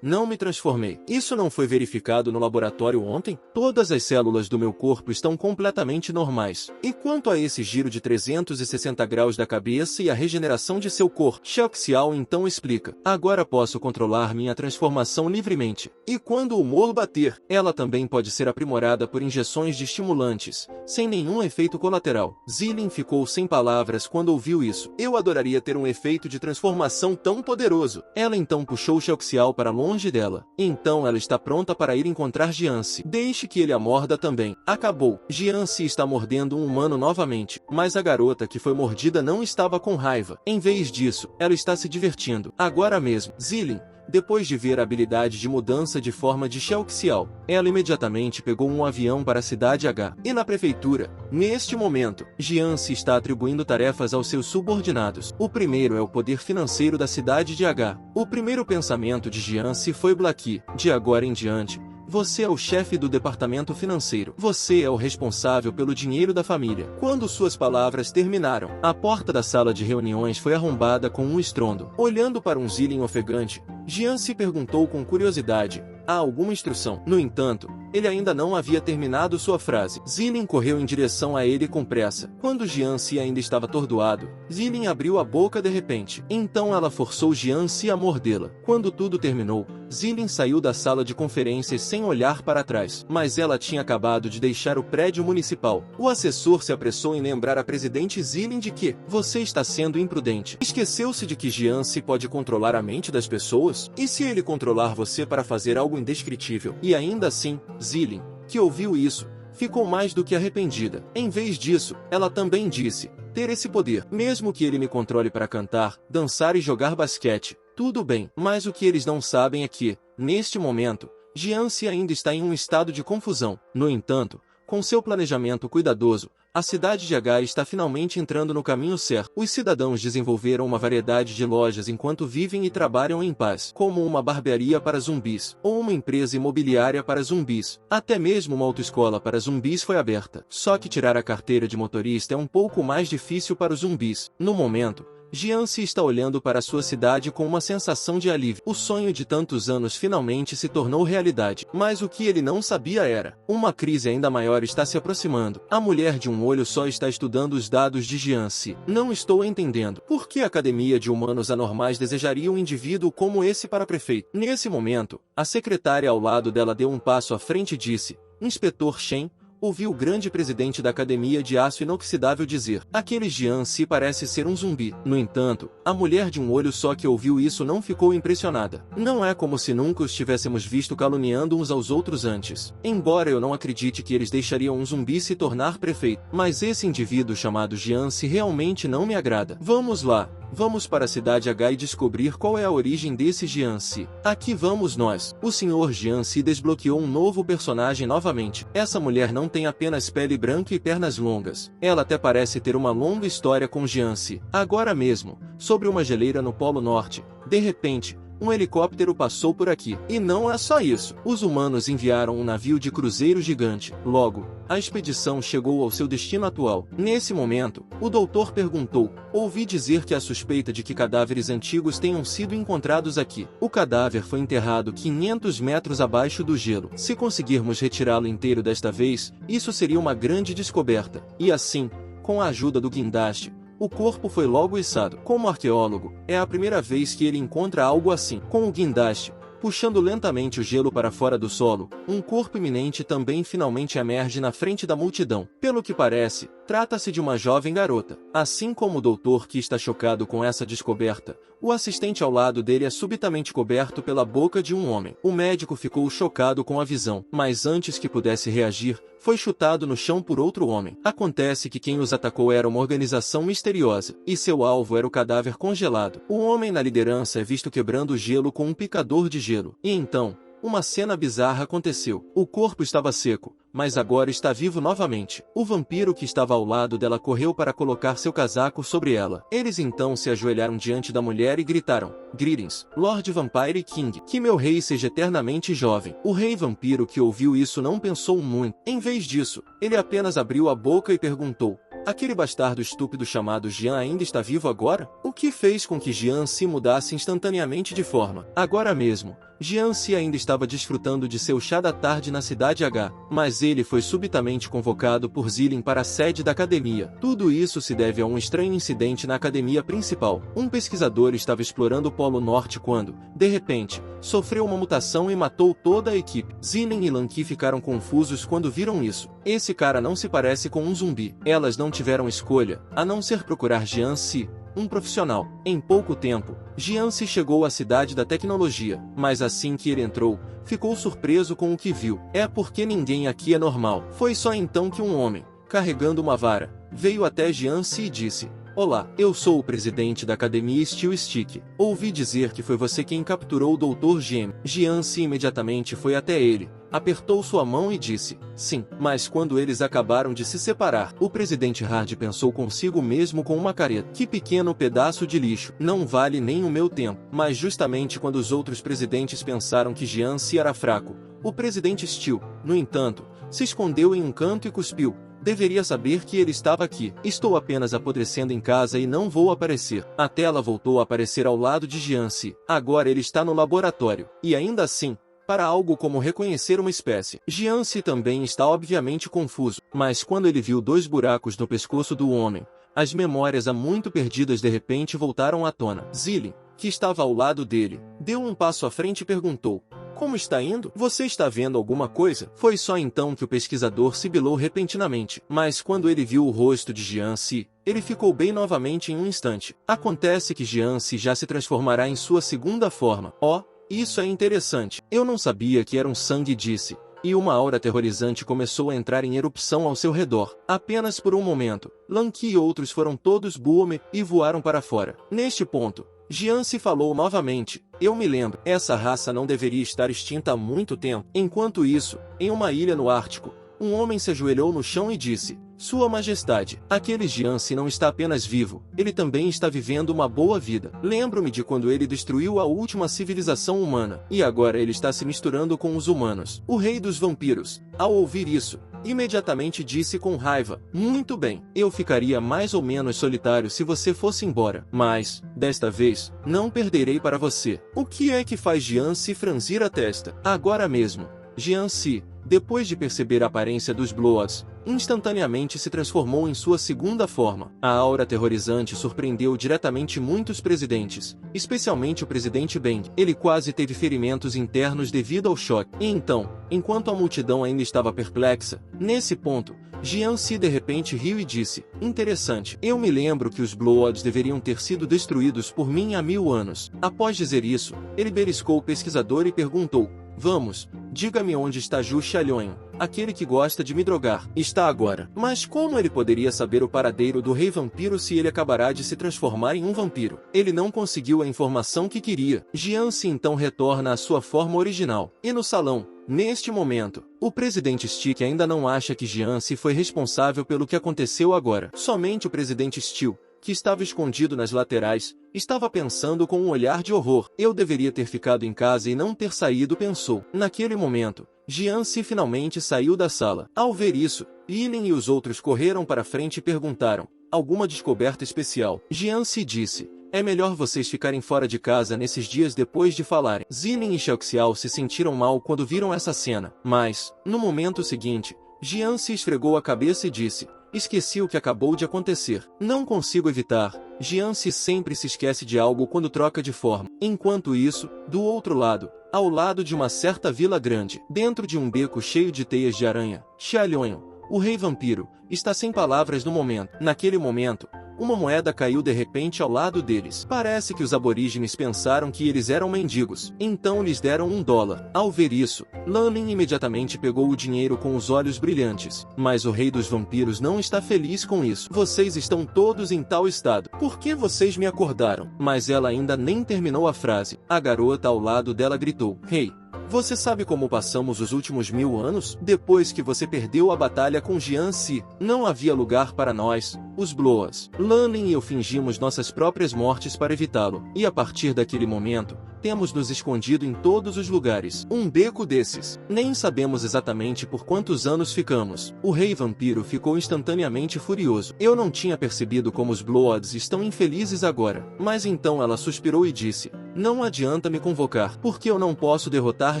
Não me transformei. Isso não foi verificado no laboratório ontem? Todas as células do meu corpo estão completamente normais. E quanto a esse giro de 360 graus da cabeça e a regeneração de seu corpo? Shao Xiao então explica: Agora posso controlar minha transformação livremente. E quando o humor bater, ela também pode ser aprimorada por injeções de estimulantes, sem nenhum efeito colateral. Zilin ficou sem palavras quando ouviu isso. Eu adoraria ter um efeito de transformação tão poderoso. Ela então puxou Shao Xiao para longe dela. Então ela está pronta para ir encontrar Jianxi. Deixe que ele a morda também. Acabou. Jianxi está mordendo um humano novamente. Mas a garota que foi mordida não estava com raiva. Em vez disso, ela está se divertindo. Agora mesmo. Zilin, depois de ver a habilidade de mudança de forma de Shao Xiao, ela imediatamente pegou um avião para a cidade H. E na prefeitura, neste momento, Jianxi está atribuindo tarefas aos seus subordinados. O primeiro é o poder financeiro da cidade de H. O primeiro pensamento de Jianxi foi Blaqui. De agora em diante, você é o chefe do departamento financeiro. Você é o responsável pelo dinheiro da família. Quando suas palavras terminaram, a porta da sala de reuniões foi arrombada com um estrondo. Olhando para um Zilin ofegante, Jianxi perguntou com curiosidade: Há alguma instrução? No entanto, ele ainda não havia terminado sua frase. Zilin correu em direção a ele com pressa. Quando Jianxi ainda estava atordoado, Zilin abriu a boca de repente. Então ela forçou Jianxi a mordê-la. Quando tudo terminou, Zilin saiu da sala de conferências sem olhar para trás. Mas ela tinha acabado de deixar o prédio municipal. O assessor se apressou em lembrar a presidente Zilin de que você está sendo imprudente. Esqueceu-se de que Jianxi pode controlar a mente das pessoas? E se ele controlar você para fazer algo indescritível? E ainda assim, Zilin, que ouviu isso, ficou mais do que arrependida. Em vez disso, ela também disse: ter esse poder, mesmo que ele me controle para cantar, dançar e jogar basquete, tudo bem. Mas o que eles não sabem é que, neste momento, Jianxi ainda está em um estado de confusão. No entanto, com seu planejamento cuidadoso, a cidade de H está finalmente entrando no caminho certo. Os cidadãos desenvolveram uma variedade de lojas enquanto vivem e trabalham em paz, como uma barbearia para zumbis, ou uma empresa imobiliária para zumbis. Até mesmo uma autoescola para zumbis foi aberta. Só que tirar a carteira de motorista é um pouco mais difícil para os zumbis. No momento, Jianxi está olhando para sua cidade com uma sensação de alívio. O sonho de tantos anos finalmente se tornou realidade. Mas o que ele não sabia era: uma crise ainda maior está se aproximando. A mulher de um olho só está estudando os dados de Jianxi. Não estou entendendo. Por que a Academia de Humanos Anormais desejaria um indivíduo como esse para prefeito? Nesse momento, a secretária ao lado dela deu um passo à frente e disse: Inspetor Shen, ouvi o grande presidente da Academia de Aço Inoxidável dizer: aquele Jiangxi parece ser um zumbi. No entanto, a mulher de um olho só que ouviu isso não ficou impressionada. Não é como se nunca os tivéssemos visto caluniando uns aos outros antes. Embora eu não acredite que eles deixariam um zumbi se tornar prefeito, mas esse indivíduo chamado Jiangxi realmente não me agrada. Vamos lá. Vamos para a cidade H e descobrir qual é a origem desse Jiangxi. Aqui vamos nós. O Sr. Jiangxi desbloqueou um novo personagem novamente. Essa mulher não tem apenas pele branca e pernas longas. Ela até parece ter uma longa história com Jiangxi. Agora mesmo, sobre uma geleira no Polo Norte, de repente, um helicóptero passou por aqui. E não é só isso. Os humanos enviaram um navio de cruzeiro gigante. Logo, a expedição chegou ao seu destino atual. Nesse momento, o doutor perguntou: ouvi dizer que há suspeita de que cadáveres antigos tenham sido encontrados aqui. O cadáver foi enterrado 500 metros abaixo do gelo. Se conseguirmos retirá-lo inteiro desta vez, isso seria uma grande descoberta. E assim, com a ajuda do guindaste, o corpo foi logo içado. Como arqueólogo, é a primeira vez que ele encontra algo assim. Com o guindaste, puxando lentamente o gelo para fora do solo, um corpo iminente também finalmente emerge na frente da multidão. Pelo que parece, trata-se de uma jovem garota. Assim como o doutor que está chocado com essa descoberta, o assistente ao lado dele é subitamente coberto pela boca de um homem. O médico ficou chocado com a visão, mas antes que pudesse reagir, foi chutado no chão por outro homem. Acontece que quem os atacou era uma organização misteriosa, e seu alvo era o cadáver congelado. O homem na liderança é visto quebrando o gelo com um picador de gelo. E então, uma cena bizarra aconteceu. O corpo estava seco, mas agora está vivo novamente. O vampiro que estava ao lado dela correu para colocar seu casaco sobre ela. Eles então se ajoelharam diante da mulher e gritaram: Greetings, Lord Vampire King. Que meu rei seja eternamente jovem. O rei vampiro que ouviu isso não pensou muito. Em vez disso, ele apenas abriu a boca e perguntou: aquele bastardo estúpido chamado Jian ainda está vivo agora? O que fez com que Jian se mudasse instantaneamente de forma? Agora mesmo, Jian se ainda estava desfrutando de seu chá da tarde na cidade H, mas ele foi subitamente convocado por Zilin para a sede da academia. Tudo isso se deve a um estranho incidente na academia principal. Um pesquisador estava explorando o Polo Norte quando, de repente, sofreu uma mutação e matou toda a equipe. Zilin e Lanqi ficaram confusos quando viram isso. Esse cara não se parece com um zumbi. Elas não tiveram escolha, a não ser procurar Jiangxi, um profissional. Em pouco tempo, Jiangxi chegou à cidade da tecnologia, mas assim que ele entrou, ficou surpreso com o que viu. É porque ninguém aqui é normal. Foi só então que um homem, carregando uma vara, veio até Jiangxi e disse: olá, eu sou o presidente da Academia Steel Stick. Ouvi dizer que foi você quem capturou o Dr. Gem. Jiangxi imediatamente foi até ele, apertou sua mão e disse: sim. Mas quando eles acabaram de se separar, o presidente Hard pensou consigo mesmo com uma careta: que pequeno pedaço de lixo, não vale nem o meu tempo. Mas justamente quando os outros presidentes pensaram que Jiangxi era fraco, o presidente Steel, no entanto, se escondeu em um canto e cuspiu: deveria saber que ele estava aqui. Estou apenas apodrecendo em casa e não vou aparecer. A tela voltou a aparecer ao lado de Jiangxi. Agora ele está no laboratório. E ainda assim, para algo como reconhecer uma espécie. Jiangxi também está obviamente confuso. Mas quando ele viu 2 buracos no pescoço do homem, as memórias há muito perdidas de repente voltaram à tona. Zilin, que estava ao lado dele, deu um passo à frente e perguntou: como está indo? Você está vendo alguma coisa? Foi só então que o pesquisador sibilou repentinamente. Mas quando ele viu o rosto de Jiangxi, ele ficou bem novamente em um instante. Acontece que Jiangxi já se transformará em sua segunda forma. Oh, isso é interessante. Eu não sabia que era um sangue, disse. E uma aura aterrorizante começou a entrar em erupção ao seu redor. Apenas por um momento, Lanqi e outros foram todos boom e voaram para fora. Neste ponto, Jiangxi falou novamente: eu me lembro, essa raça não deveria estar extinta há muito tempo. Enquanto isso, em uma ilha no Ártico, um homem se ajoelhou no chão e disse: Sua Majestade, aquele Jiangxi não está apenas vivo, ele também está vivendo uma boa vida. Lembro-me de quando ele destruiu a última civilização humana, e agora ele está se misturando com os humanos. O rei dos vampiros, ao ouvir isso, imediatamente disse com raiva: muito bem, eu ficaria mais ou menos solitário se você fosse embora, mas, desta vez, não perderei para você. O que é que faz Jiangxi franzir a testa? Agora mesmo, Jiangxi, depois de perceber a aparência dos Bloods, instantaneamente se transformou em sua segunda forma. A aura aterrorizante surpreendeu diretamente muitos presidentes, especialmente o presidente Bang. Ele quase teve ferimentos internos devido ao choque. E então, enquanto a multidão ainda estava perplexa, nesse ponto, Jian-Si de repente riu e disse: interessante, eu me lembro que os Bloods deveriam ter sido destruídos por mim há 1000 anos. Após dizer isso, ele beliscou o pesquisador e perguntou: vamos, diga-me onde está Zhu Xiaolonho, aquele que gosta de me drogar. Está agora. Mas como ele poderia saber o paradeiro do rei vampiro se ele acabará de se transformar em um vampiro? Ele não conseguiu a informação que queria. Jian-Si então retorna à sua forma original. E no salão, neste momento, o presidente Stick ainda não acha que Jian-Si foi responsável pelo que aconteceu agora. Somente o presidente Steel, que estava escondido nas laterais, estava pensando com um olhar de horror. Eu deveria ter ficado em casa e não ter saído, pensou. Naquele momento, Jian-Si finalmente saiu da sala. Ao ver isso, Lilin e os outros correram para frente e perguntaram: alguma descoberta especial? Jian-Si disse: é melhor vocês ficarem fora de casa nesses dias depois de falarem. Zilin e Xiaoxiao se sentiram mal quando viram essa cena. Mas, no momento seguinte, Jian-Si esfregou a cabeça e disse: esqueci o que acabou de acontecer. Não consigo evitar. Jian-Si sempre se esquece de algo quando troca de forma. Enquanto isso, do outro lado, ao lado de uma certa vila grande, dentro de um beco cheio de teias de aranha, Xiaolonho, o rei vampiro, está sem palavras no momento. Naquele momento, uma moeda caiu de repente ao lado deles. Parece que os aborígenes pensaram que eles eram mendigos, então lhes deram $1. Ao ver isso, Lanlin imediatamente pegou o dinheiro com os olhos brilhantes. Mas o rei dos vampiros não está feliz com isso. Vocês estão todos em tal estado. Por que vocês me acordaram? Mas ela ainda nem terminou a frase. A garota ao lado dela gritou: Rei, você sabe como passamos os últimos 1000 anos? Depois que você perdeu a batalha com Jian-Si, não havia lugar para nós, os Bloods. Lanlin e eu fingimos nossas próprias mortes para evitá-lo. E a partir daquele momento, temos nos escondido em todos os lugares. Um beco desses. Nem sabemos exatamente por quantos anos ficamos. O rei vampiro ficou instantaneamente furioso. Eu não tinha percebido como os Bloods estão infelizes agora. Mas então ela suspirou e disse: não adianta me convocar, porque eu não posso derrotar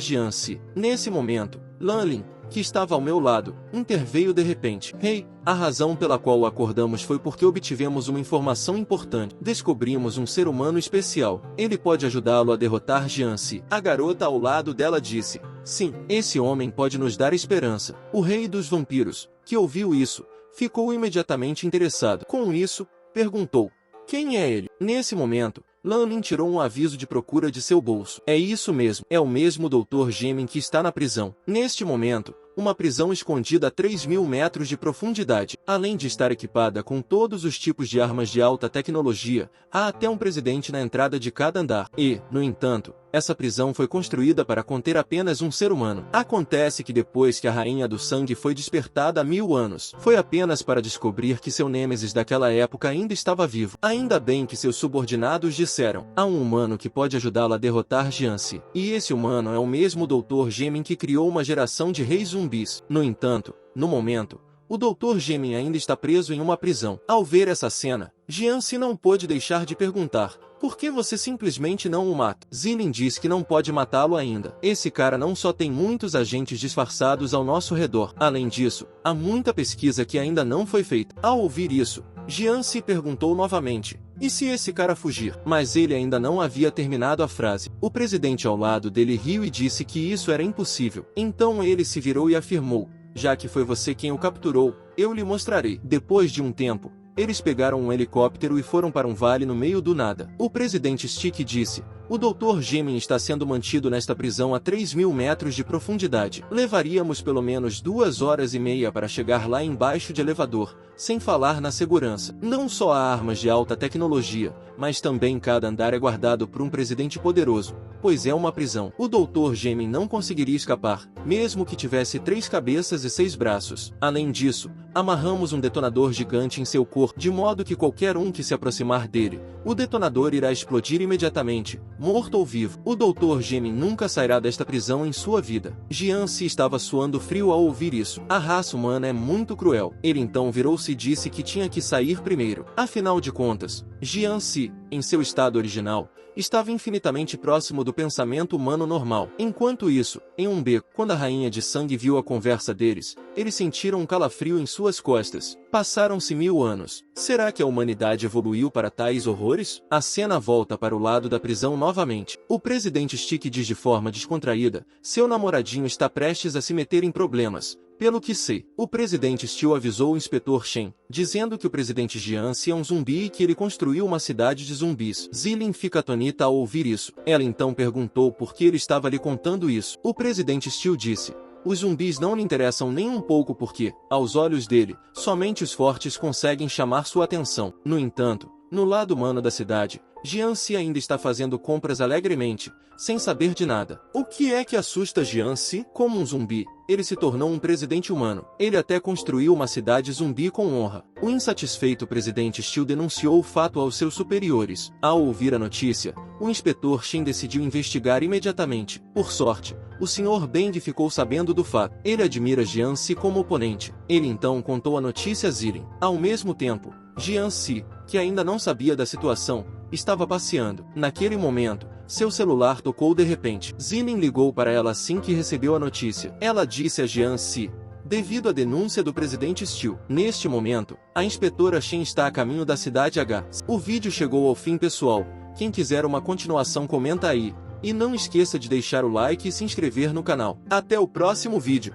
Jian-Si. Nesse momento, Lanlin, que estava ao meu lado, interveio de repente. Rei, a razão pela qual acordamos foi porque obtivemos uma informação importante. Descobrimos um ser humano especial. Ele pode ajudá-lo a derrotar Jian-Si. A garota ao lado dela disse: sim, esse homem pode nos dar esperança. O rei dos vampiros, que ouviu isso, ficou imediatamente interessado. Com isso, perguntou: quem é ele? Nesse momento, Lanlin tirou um aviso de procura de seu bolso. É isso mesmo, é o mesmo Dr. Gemin que está na prisão. Neste momento, uma prisão escondida a 3.000 metros de profundidade. Além de estar equipada com todos os tipos de armas de alta tecnologia, há até um presidente na entrada de cada andar. E, no entanto, essa prisão foi construída para conter apenas um ser humano. Acontece que depois que a Rainha do Sangue foi despertada há 1000 anos, foi apenas para descobrir que seu nêmesis daquela época ainda estava vivo. Ainda bem que seus subordinados disseram: há um humano que pode ajudá-la a derrotar Jian-Si. E esse humano é o mesmo Dr. Gemin que criou uma geração de reis zumbis. No entanto, no momento, o Dr. Gemin ainda está preso em uma prisão. Ao ver essa cena, Jian-Si não pôde deixar de perguntar: por que você simplesmente não o mata? Zilin diz que não pode matá-lo ainda. Esse cara não só tem muitos agentes disfarçados ao nosso redor. Além disso, há muita pesquisa que ainda não foi feita. Ao ouvir isso, Jian-Si perguntou novamente: e se esse cara fugir? Mas ele ainda não havia terminado a frase. O presidente ao lado dele riu e disse que isso era impossível. Então ele se virou e afirmou: já que foi você quem o capturou, eu lhe mostrarei. Depois de um tempo, eles pegaram um helicóptero e foram para um vale no meio do nada. O presidente Stick disse: o Dr. Gemin está sendo mantido nesta prisão a 3.000 metros de profundidade. Levaríamos pelo menos 2 horas e meia para chegar lá embaixo de elevador, sem falar na segurança. Não só há armas de alta tecnologia, mas também cada andar é guardado por um presidente poderoso, pois é uma prisão. O Dr. Gemin não conseguiria escapar, mesmo que tivesse 3 cabeças e 6 braços. Além disso, amarramos um detonador gigante em seu corpo, de modo que qualquer um que se aproximar dele, o detonador irá explodir imediatamente, morto ou vivo. O Dr. Gemin nunca sairá desta prisão em sua vida. Jian-Si estava suando frio ao ouvir isso. A raça humana é muito cruel. Ele então virou-se e disse que tinha que sair primeiro. Afinal de contas, Jian-Si, em seu estado original, estava infinitamente próximo do pensamento humano normal. Enquanto isso, em um beco, quando a rainha de sangue viu a conversa deles, eles sentiram um calafrio em suas costas. Passaram-se 1000 anos. Será que a humanidade evoluiu para tais horrores? A cena volta para o lado da prisão novamente. O presidente Stick diz de forma descontraída: seu namoradinho está prestes a se meter em problemas. Pelo que sei, o presidente Steel avisou o inspetor Shen, dizendo que o presidente Jiangxi é um zumbi e que ele construiu uma cidade de zumbis. Zilin fica atônita ao ouvir isso. Ela então perguntou por que ele estava lhe contando isso. O presidente Steel disse: os zumbis não lhe interessam nem um pouco porque, aos olhos dele, somente os fortes conseguem chamar sua atenção. No entanto, no lado humano da cidade, Jiangxi ainda está fazendo compras alegremente, sem saber de nada. O que é que assusta Jiangxi? Como um zumbi, ele se tornou um presidente humano. Ele até construiu uma cidade zumbi com honra. O insatisfeito presidente Steel denunciou o fato aos seus superiores. Ao ouvir a notícia, o inspetor Shen decidiu investigar imediatamente. Por sorte, o Sr. Bend ficou sabendo do fato. Ele admira Jiangxi como oponente. Ele então contou a notícia a Zilin. Ao mesmo tempo, Jiangxi, que ainda não sabia da situação, estava passeando. Naquele momento, seu celular tocou de repente. Zilin ligou para ela assim que recebeu a notícia. Ela disse a Jiangxi: devido à denúncia do presidente Steel. Neste momento, a inspetora Shen está a caminho da cidade H. O vídeo chegou ao fim, pessoal. Quem quiser uma continuação comenta aí. E não esqueça de deixar o like e se inscrever no canal. Até o próximo vídeo.